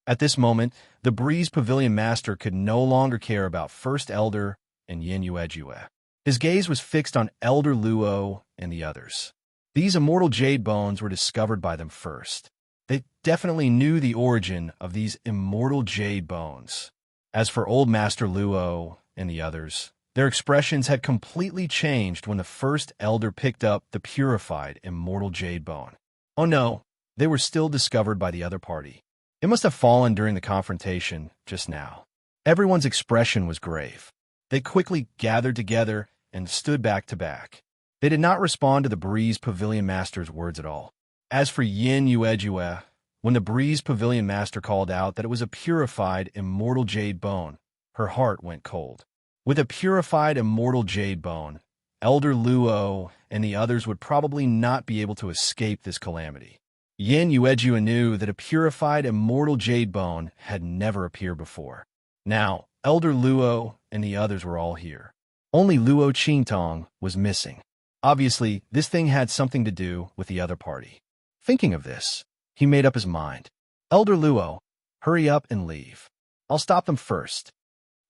At this moment, the Breeze Pavilion Master could no longer care about First Elder and Yin Yuejue. His gaze was fixed on Elder Luo and the others. These immortal jade bones were discovered by them first. They definitely knew the origin of these immortal jade bones. As for Old Master Luo and the others, their expressions had completely changed when the First Elder picked up the purified immortal jade bone. Oh no, they were still discovered by the other party. It must have fallen during the confrontation just now. Everyone's expression was grave. They quickly gathered together and stood back to back. They did not respond to the Breeze Pavilion Master's words at all. As for Yin Yuejue, when the Breeze Pavilion Master called out that it was a purified immortal jade bone, her heart went cold. With a purified immortal jade bone, Elder Luo and the others would probably not be able to escape this calamity. Yin Yuejue knew that a purified immortal jade bone had never appeared before. Now, Elder Luo and the others were all here. Only Luo Qingtong was missing. Obviously, this thing had something to do with the other party. Thinking of this, he made up his mind. Elder Luo, hurry up and leave. I'll stop them first.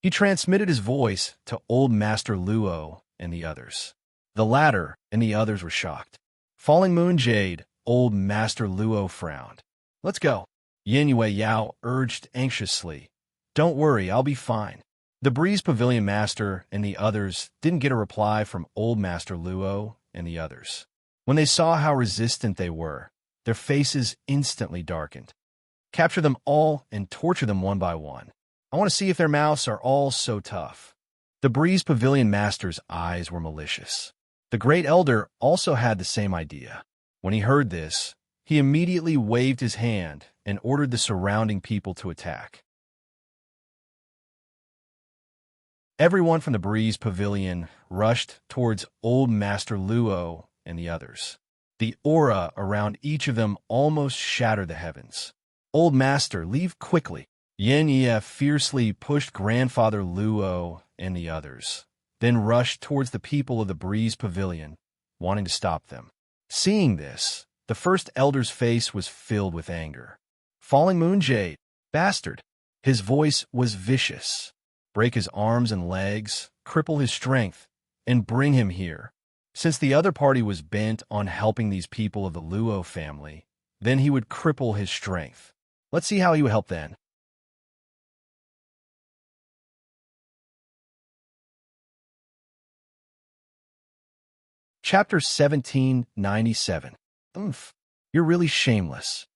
He transmitted his voice to Old Master Luo and the others. The latter and the others were shocked. Falling Moon Jade, Old Master Luo frowned. Let's go. Yin Yueyao urged anxiously. Don't worry, I'll be fine. The Breeze Pavilion Master and the others didn't get a reply from Old Master Luo and the others. When they saw how resistant they were, their faces instantly darkened. Capture them all and torture them one by one. I want to see if their mouths are all so tough. The Breeze Pavilion Master's eyes were malicious. The Great Elder also had the same idea. When he heard this, he immediately waved his hand and ordered the surrounding people to attack. Everyone from the Breeze Pavilion rushed towards Old Master Luo and the others. The aura around each of them almost shattered the heavens. "Old Master, leave quickly!" Yin Ye fiercely pushed Grandfather Luo and the others, then rushed towards the people of the Breeze Pavilion, wanting to stop them. Seeing this, the first elder's face was filled with anger. "Falling Moonjade, bastard!" His voice was vicious. "Break his arms and legs, cripple his strength, and bring him here." Since the other party was bent on helping these people of the Luo family, then he would cripple his strength. Let's see how he would help then. Chapter 1797. "Oomph, you're really shameless,"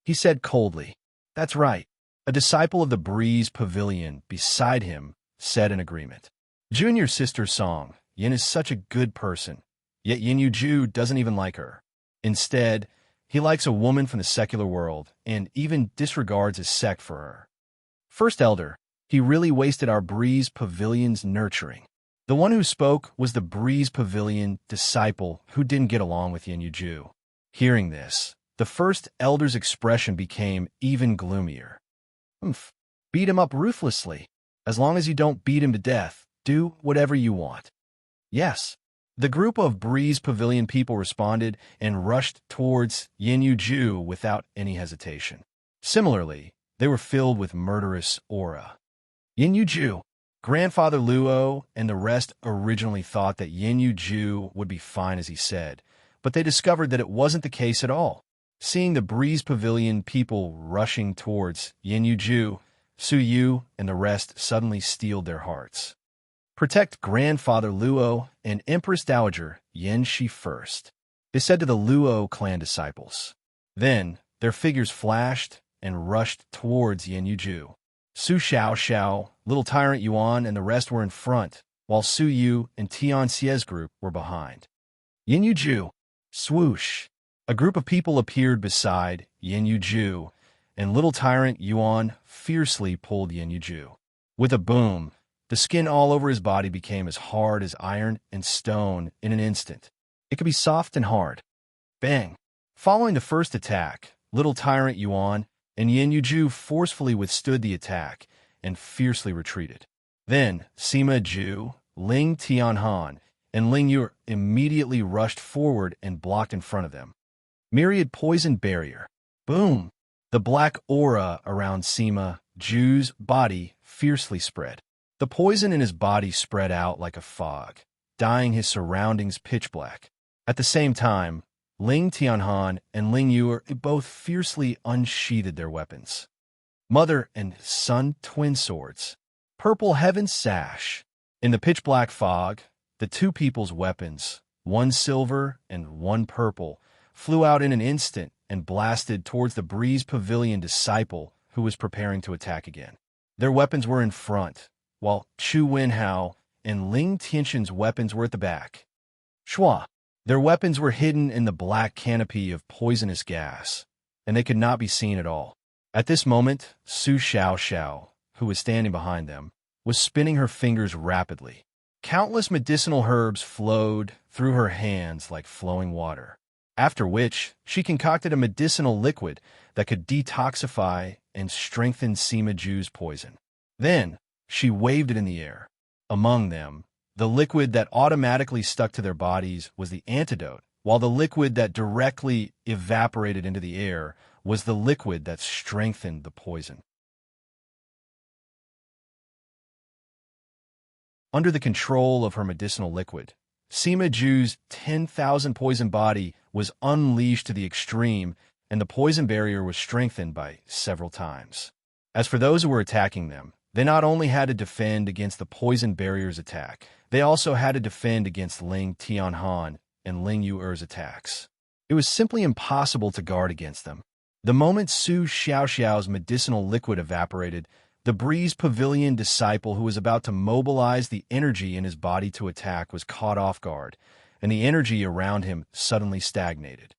he said coldly. "That's right." A disciple of the Breeze Pavilion beside him said in agreement. Junior sister Song, Yin is such a good person, yet Yin Yu doesn't even like her. Instead, he likes a woman from the secular world and even disregards his sect for her. First Elder, he really wasted our Breeze Pavilion's nurturing. The one who spoke was the Breeze Pavilion disciple who didn't get along with Yin Yu. Hearing this, the First Elder's expression became even gloomier. "Oomph, beat him up ruthlessly. As long as you don't beat him to death, do whatever you want." "Yes." The group of Breeze Pavilion people responded and rushed towards Yin Yu without any hesitation. Similarly, they were filled with murderous aura. Yin Yu, Grandfather Luo, and the rest originally thought that Yin Yu would be fine as he said, but they discovered that it wasn't the case at all. Seeing the Breeze Pavilion people rushing towards Yin Yu, Su Yu and the rest suddenly steeled their hearts. "Protect Grandfather Luo and Empress Dowager Yin Shi first," they said to the Luo clan disciples. Then their figures flashed and rushed towards Yin Yu. Su Xiao, Little Tyrant Yuan, and the rest were in front, while Su Yu and Tian Xie's group were behind. Yin Yu, swoosh! A group of people appeared beside Yin Yu, and Little Tyrant Yuan fiercely pulled Yin Yu. With a boom, the skin all over his body became as hard as iron and stone in an instant. It could be soft and hard. Bang! Following the first attack, Little Tyrant Yuan and Yin Yu forcefully withstood the attack and fiercely retreated. Then Sima Ju, Ling Tianhan, and Ling Yu immediately rushed forward and blocked in front of them. Myriad poison barrier. Boom! The black aura around Sima Ju's body fiercely spread. The poison in his body spread out like a fog, dyeing his surroundings pitch black. At the same time, Ling Tianhan and Ling Yu both fiercely unsheathed their weapons. Mother and son twin swords. Purple heaven sash. In the pitch black fog, the two people's weapons, one silver and one purple, flew out in an instant and blasted towards the Breeze Pavilion disciple who was preparing to attack again. Their weapons were in front, while Chu Wenhao and Ling Tianxin's weapons were at the back. Shua! Their weapons were hidden in the black canopy of poisonous gas, and they could not be seen at all. At this moment, Su Xiao, who was standing behind them, was spinning her fingers rapidly. Countless medicinal herbs flowed through her hands like flowing water, after which she concocted a medicinal liquid that could detoxify and strengthen Sima Ju's poison. Then, she waved it in the air. Among them, the liquid that automatically stuck to their bodies was the antidote, while the liquid that directly evaporated into the air was the liquid that strengthened the poison. Under the control of her medicinal liquid, Sima Ju's 10,000 poison body was unleashed to the extreme, and the poison barrier was strengthened by several times. As for those who were attacking them, they not only had to defend against the poison barrier's attack, they also had to defend against Ling Tianhan and Ling Yu's attacks. It was simply impossible to guard against them. The moment Su Xiao's medicinal liquid evaporated, the Breeze Pavilion disciple who was about to mobilize the energy in his body to attack was caught off guard, and the energy around him suddenly stagnated.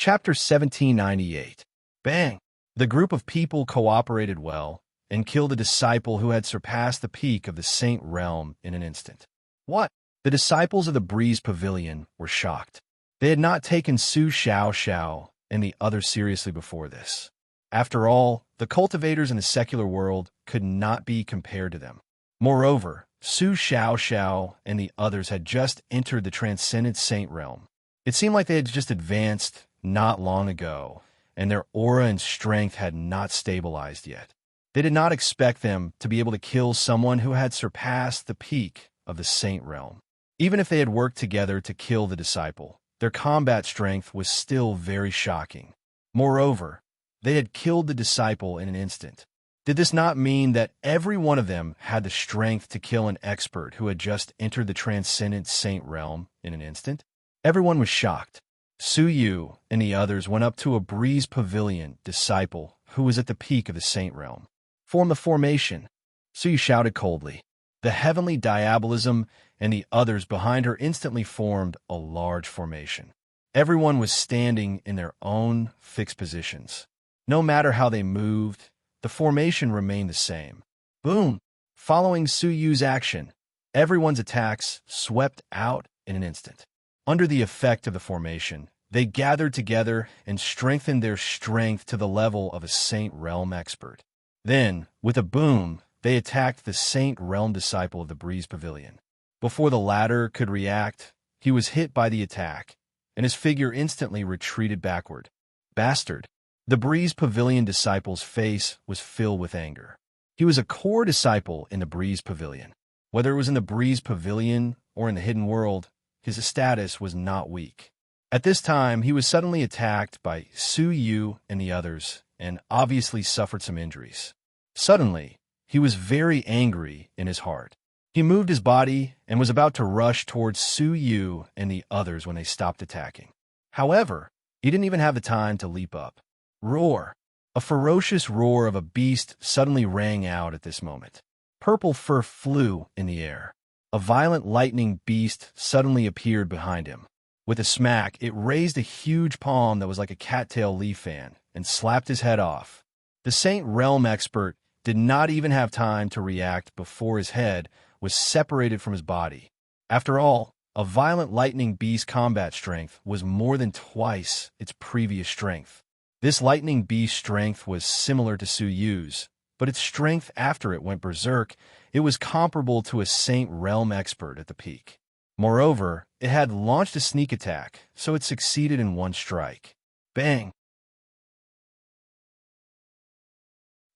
Chapter 1798. Bang! The group of people cooperated well and killed a disciple who had surpassed the peak of the Saint Realm in an instant. What? The disciples of the Breeze Pavilion were shocked. They had not taken Su Xiao and the others seriously before this. After all, the cultivators in the secular world could not be compared to them. Moreover, Su Xiao and the others had just entered the transcendent Saint Realm. It seemed like they had just advanced not long ago, and their aura and strength had not stabilized yet. They did not expect them to be able to kill someone who had surpassed the peak of the Saint Realm. Even if they had worked together to kill the disciple, their combat strength was still very shocking. Moreover, they had killed the disciple in an instant. Did this not mean that every one of them had the strength to kill an expert who had just entered the transcendent Saint Realm in an instant? Everyone was shocked. Su Yu and the others went up to a Breeze Pavilion disciple who was at the peak of the Saint Realm. Form the formation. Su Yu shouted coldly. The heavenly diabolism and the others behind her instantly formed a large formation. Everyone was standing in their own fixed positions. No matter how they moved, the formation remained the same. Boom! Following Su Yu's action, everyone's attacks swept out in an instant. Under the effect of the formation, they gathered together and strengthened their strength to the level of a Saint Realm expert. Then, with a boom, they attacked the Saint Realm disciple of the Breeze Pavilion. Before the latter could react, he was hit by the attack, and his figure instantly retreated backward. Bastard! The Breeze Pavilion disciple's face was filled with anger. He was a core disciple in the Breeze Pavilion. Whether it was in the Breeze Pavilion or in the hidden world, his status was not weak. At this time, he was suddenly attacked by Su Yu and the others, and obviously suffered some injuries. Suddenly, he was very angry in his heart. He moved his body and was about to rush towards Su Yu and the others when they stopped attacking. However, he didn't even have the time to leap up. Roar! A ferocious roar of a beast suddenly rang out at this moment. Purple fur flew in the air. A violent lightning beast suddenly appeared behind him. With a smack, it raised a huge palm that was like a cattail leaf fan and slapped his head off. The Saint Realm expert did not even have time to react before his head was separated from his body. After all, a violent lightning beast's combat strength was more than twice its previous strength. This lightning beast's strength was similar to Su Yu's, but its strength after it went berserk, it was comparable to a Saint Realm expert at the peak. Moreover, it had launched a sneak attack, so it succeeded in one strike. Bang!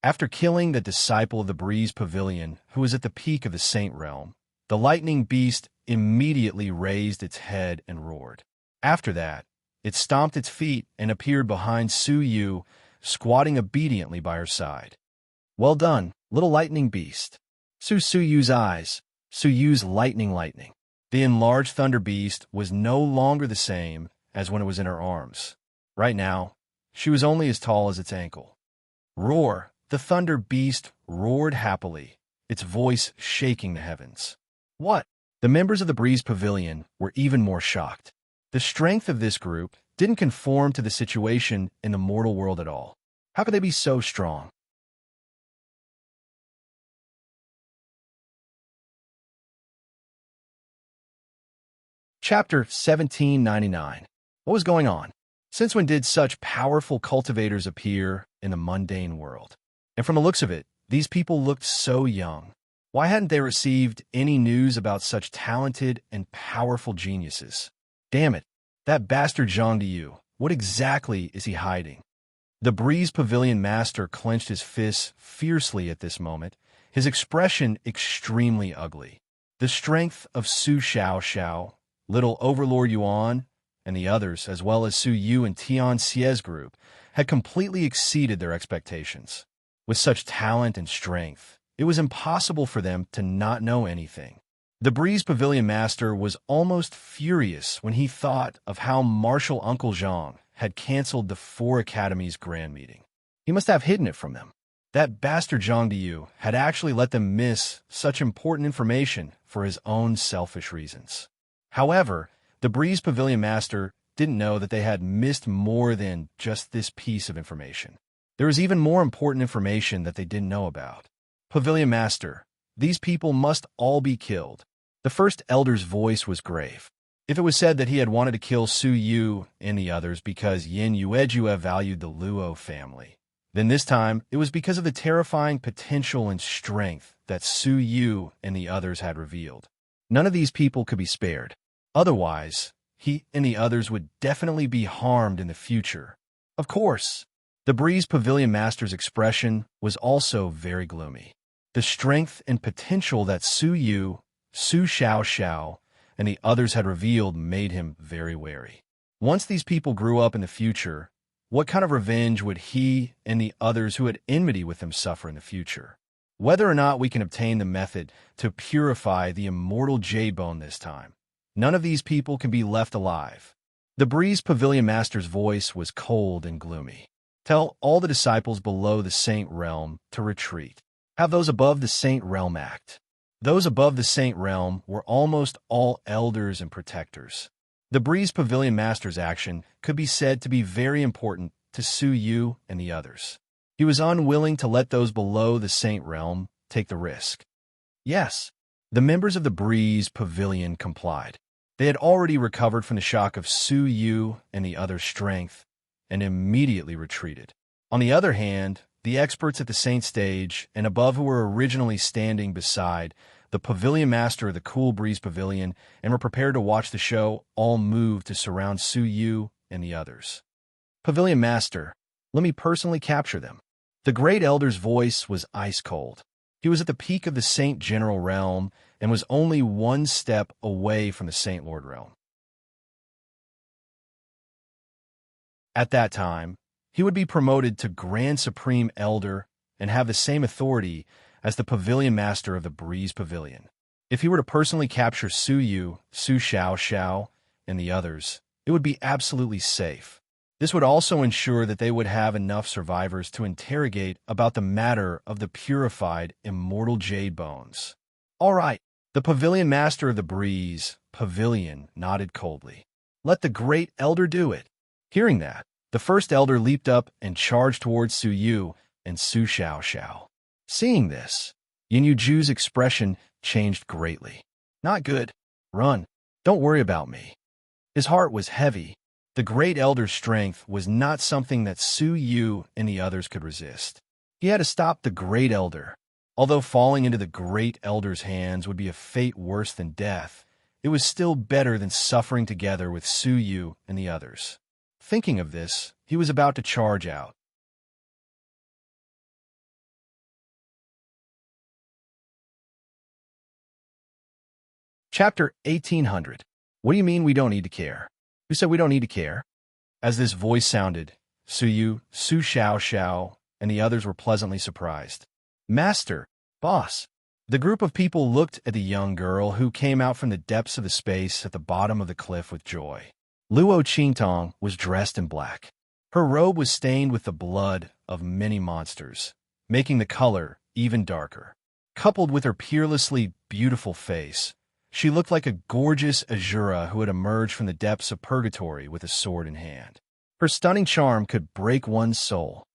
After killing the disciple of the Breeze Pavilion, who was at the peak of the Saint Realm, the lightning beast immediately raised its head and roared. After that, it stomped its feet and appeared behind Su Yu, squatting obediently by her side. Well done, little lightning beast. Su Yu's eyes. Su Yu's lightning. The enlarged thunder beast was no longer the same as when it was in her arms. Right now, she was only as tall as its ankle. Roar! The thunder beast roared happily, its voice shaking the heavens. What? The members of the Breeze Pavilion were even more shocked. The strength of this group didn't conform to the situation in the mortal world at all. How could they be so strong? Chapter 1799. What was going on? Since when did such powerful cultivators appear in the mundane world? And from the looks of it, these people looked so young. Why hadn't they received any news about such talented and powerful geniuses? Damn it, that bastard Zhang Diyu, what exactly is he hiding? The Breeze Pavilion master clenched his fists fiercely at this moment, his expression extremely ugly. The strength of Su Xiao, little Overlord Yuan, and the others, as well as Su Yu and Tian Xie's group, had completely exceeded their expectations. With such talent and strength, it was impossible for them to not know anything. The Breeze Pavilion master was almost furious when he thought of how Martial Uncle Zhang had canceled the 4 Academies grand meeting. He must have hidden it from them. That bastard Zhang Diyu had actually let them miss such important information for his own selfish reasons. However, the Breeze Pavilion master didn't know that they had missed more than just this piece of information. There was even more important information that they didn't know about. Pavilion Master, these people must all be killed. The first elder's voice was grave. If it was said that he had wanted to kill Su Yu and the others because Yin Yuejue valued the Luo family, then this time it was because of the terrifying potential and strength that Su Yu and the others had revealed. None of these people could be spared. Otherwise, he and the others would definitely be harmed in the future. Of course, the Breeze Pavilion Master's expression was also very gloomy. The strength and potential that Su Yu, Su Xiao, and the others had revealed made him very wary. Once these people grew up in the future, what kind of revenge would he and the others who had enmity with him suffer in the future? Whether or not we can obtain the method to purify the immortal jade bone this time, none of these people can be left alive. The Breeze Pavilion Master's voice was cold and gloomy. Tell all the disciples below the Saint Realm to retreat. Have those above the Saint Realm act. Those above the Saint Realm were almost all elders and protectors. The Breeze Pavilion Master's action could be said to be very important to Su Yu and the others. He was unwilling to let those below the Saint Realm take the risk. Yes, the members of the Breeze Pavilion complied. They had already recovered from the shock of Su Yu and the others' strength and immediately retreated. On the other hand, the experts at the Saint Stage and above who were originally standing beside the Pavilion Master of the Cool Breeze Pavilion and were prepared to watch the show all moved to surround Su Yu and the others. Pavilion Master, let me personally capture them. The Great Elder's voice was ice cold. He was at the peak of the Saint General Realm and was only one step away from the Saint Lord Realm. At that time, he would be promoted to Grand Supreme Elder and have the same authority as the Pavilion Master of the Breeze Pavilion. If he were to personally capture Su Yu, Su Xiao, and the others, it would be absolutely safe. This would also ensure that they would have enough survivors to interrogate about the matter of the purified immortal jade bones. All right, the Pavilion Master of the Breeze Pavilion nodded coldly. Let the Great Elder do it. Hearing that, the first elder leaped up and charged towards Su Yu and Su Xiao. Seeing this, Yin Yuju's expression changed greatly. Not good. Run. Don't worry about me. His heart was heavy. The Great Elder's strength was not something that Su Yu and the others could resist. He had to stop the Great Elder. Although falling into the Great Elder's hands would be a fate worse than death, it was still better than suffering together with Su Yu and the others. Thinking of this, he was about to charge out. Chapter 1800. What do you mean we don't need to care? Who said we don't need to care? As this voice sounded, Su Yu, Su Xiao, and the others were pleasantly surprised. Master, boss. The group of people looked at the young girl who came out from the depths of the space at the bottom of the cliff with joy. Luo Qingtong was dressed in black. Her robe was stained with the blood of many monsters, making the color even darker. Coupled with her peerlessly beautiful face, she looked like a gorgeous Azura who had emerged from the depths of purgatory with a sword in hand. Her stunning charm could break one's soul.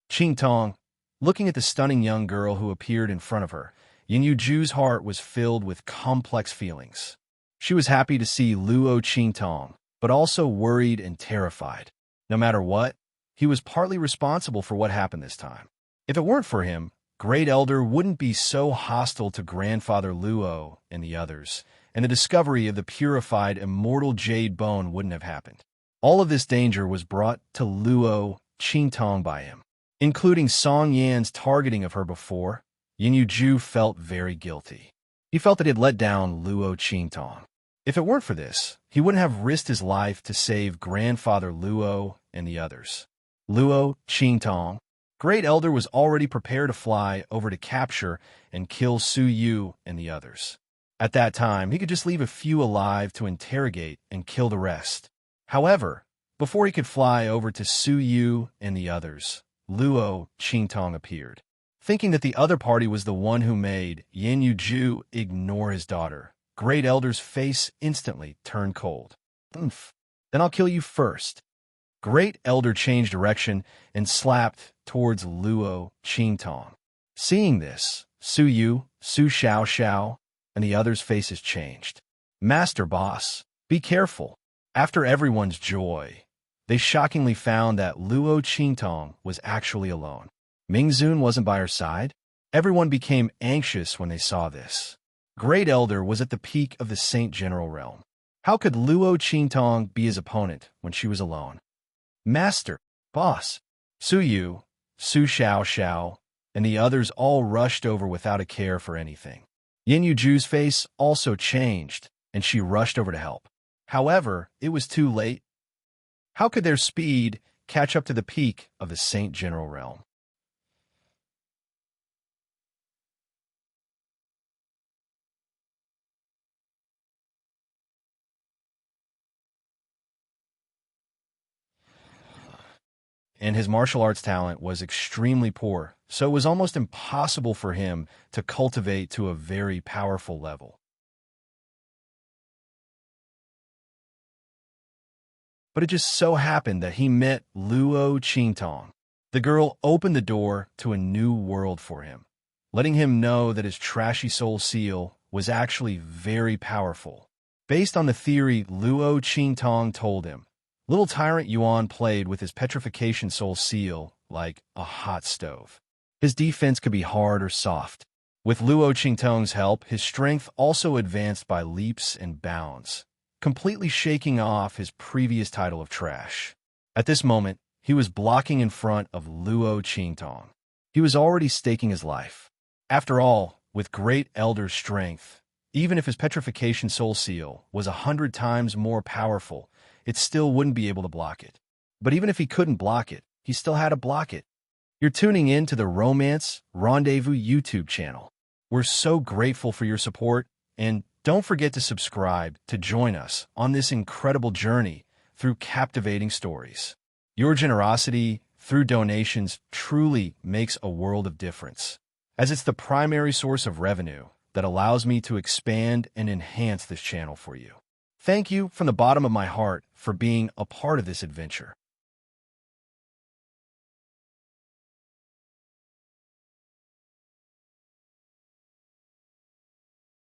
Qingtong, looking at the stunning young girl who appeared in front of her, Yin Yuju's heart was filled with complex feelings. She was happy to see Luo Qingtong, but also worried and terrified. No matter what, he was partly responsible for what happened this time. If it weren't for him, Great Elder wouldn't be so hostile to Grandfather Luo and the others, and the discovery of the purified immortal jade bone wouldn't have happened. All of this danger was brought to Luo Qingtong by him. Including Song Yan's targeting of her before, Yin Yuju felt very guilty. He felt that he had let down Luo Qingtong. If it weren't for this, he wouldn't have risked his life to save Grandfather Luo and the others. Luo Qingtong, Great Elder, was already prepared to fly over to capture and kill Su Yu and the others. At that time, he could just leave a few alive to interrogate and kill the rest. However, before he could fly over to Su Yu and the others, Luo Qingtong appeared. Thinking that the other party was the one who made Yin Yuju ignore his daughter, Great Elder's face instantly turned cold. Oomph. then I'll kill you first." Great Elder changed direction and slapped towards Luo Qingtong. Seeing this, Su Yu, Su Xiao Xiao, and the others' faces changed. "Master Boss, be careful." After everyone's joy, they shockingly found that Luo Qingtong was actually alone. Mingzun wasn't by her side. Everyone became anxious when they saw this. Great Elder was at the peak of the Saint General realm. How could Luo Qingtong be his opponent when she was alone? "Master, Boss," Su Yu, Su Xiao Xiao, and the others all rushed over without a care for anything. Yin Yuju's face also changed, and she rushed over to help. However, it was too late. How could their speed catch up to the peak of the Saint General realm? And his martial arts talent was extremely poor, so it was almost impossible for him to cultivate to a very powerful level. But it just so happened that he met Luo Qingtong. The girl opened the door to a new world for him, letting him know that his trashy soul seal was actually very powerful. Based on the theory Luo Qingtong told him, little tyrant Yuan played with his petrification soul seal like a hot stove. His defense could be hard or soft. With Luo Qingtong's help, his strength also advanced by leaps and bounds, completely shaking off his previous title of trash. At this moment, he was blocking in front of Luo Qingtong. He was already staking his life. After all, with Great Elder's strength, even if his petrification soul seal was 100 times more powerful, it still wouldn't be able to block it. But even if he couldn't block it, he still had to block it. You're tuning in to the Romance Rendezvous YouTube channel. We're so grateful for your support, and don't forget to subscribe to join us on this incredible journey through captivating stories. Your generosity through donations truly makes a world of difference, as it's the primary source of revenue that allows me to expand and enhance this channel for you. Thank you from the bottom of my heart for being a part of this adventure.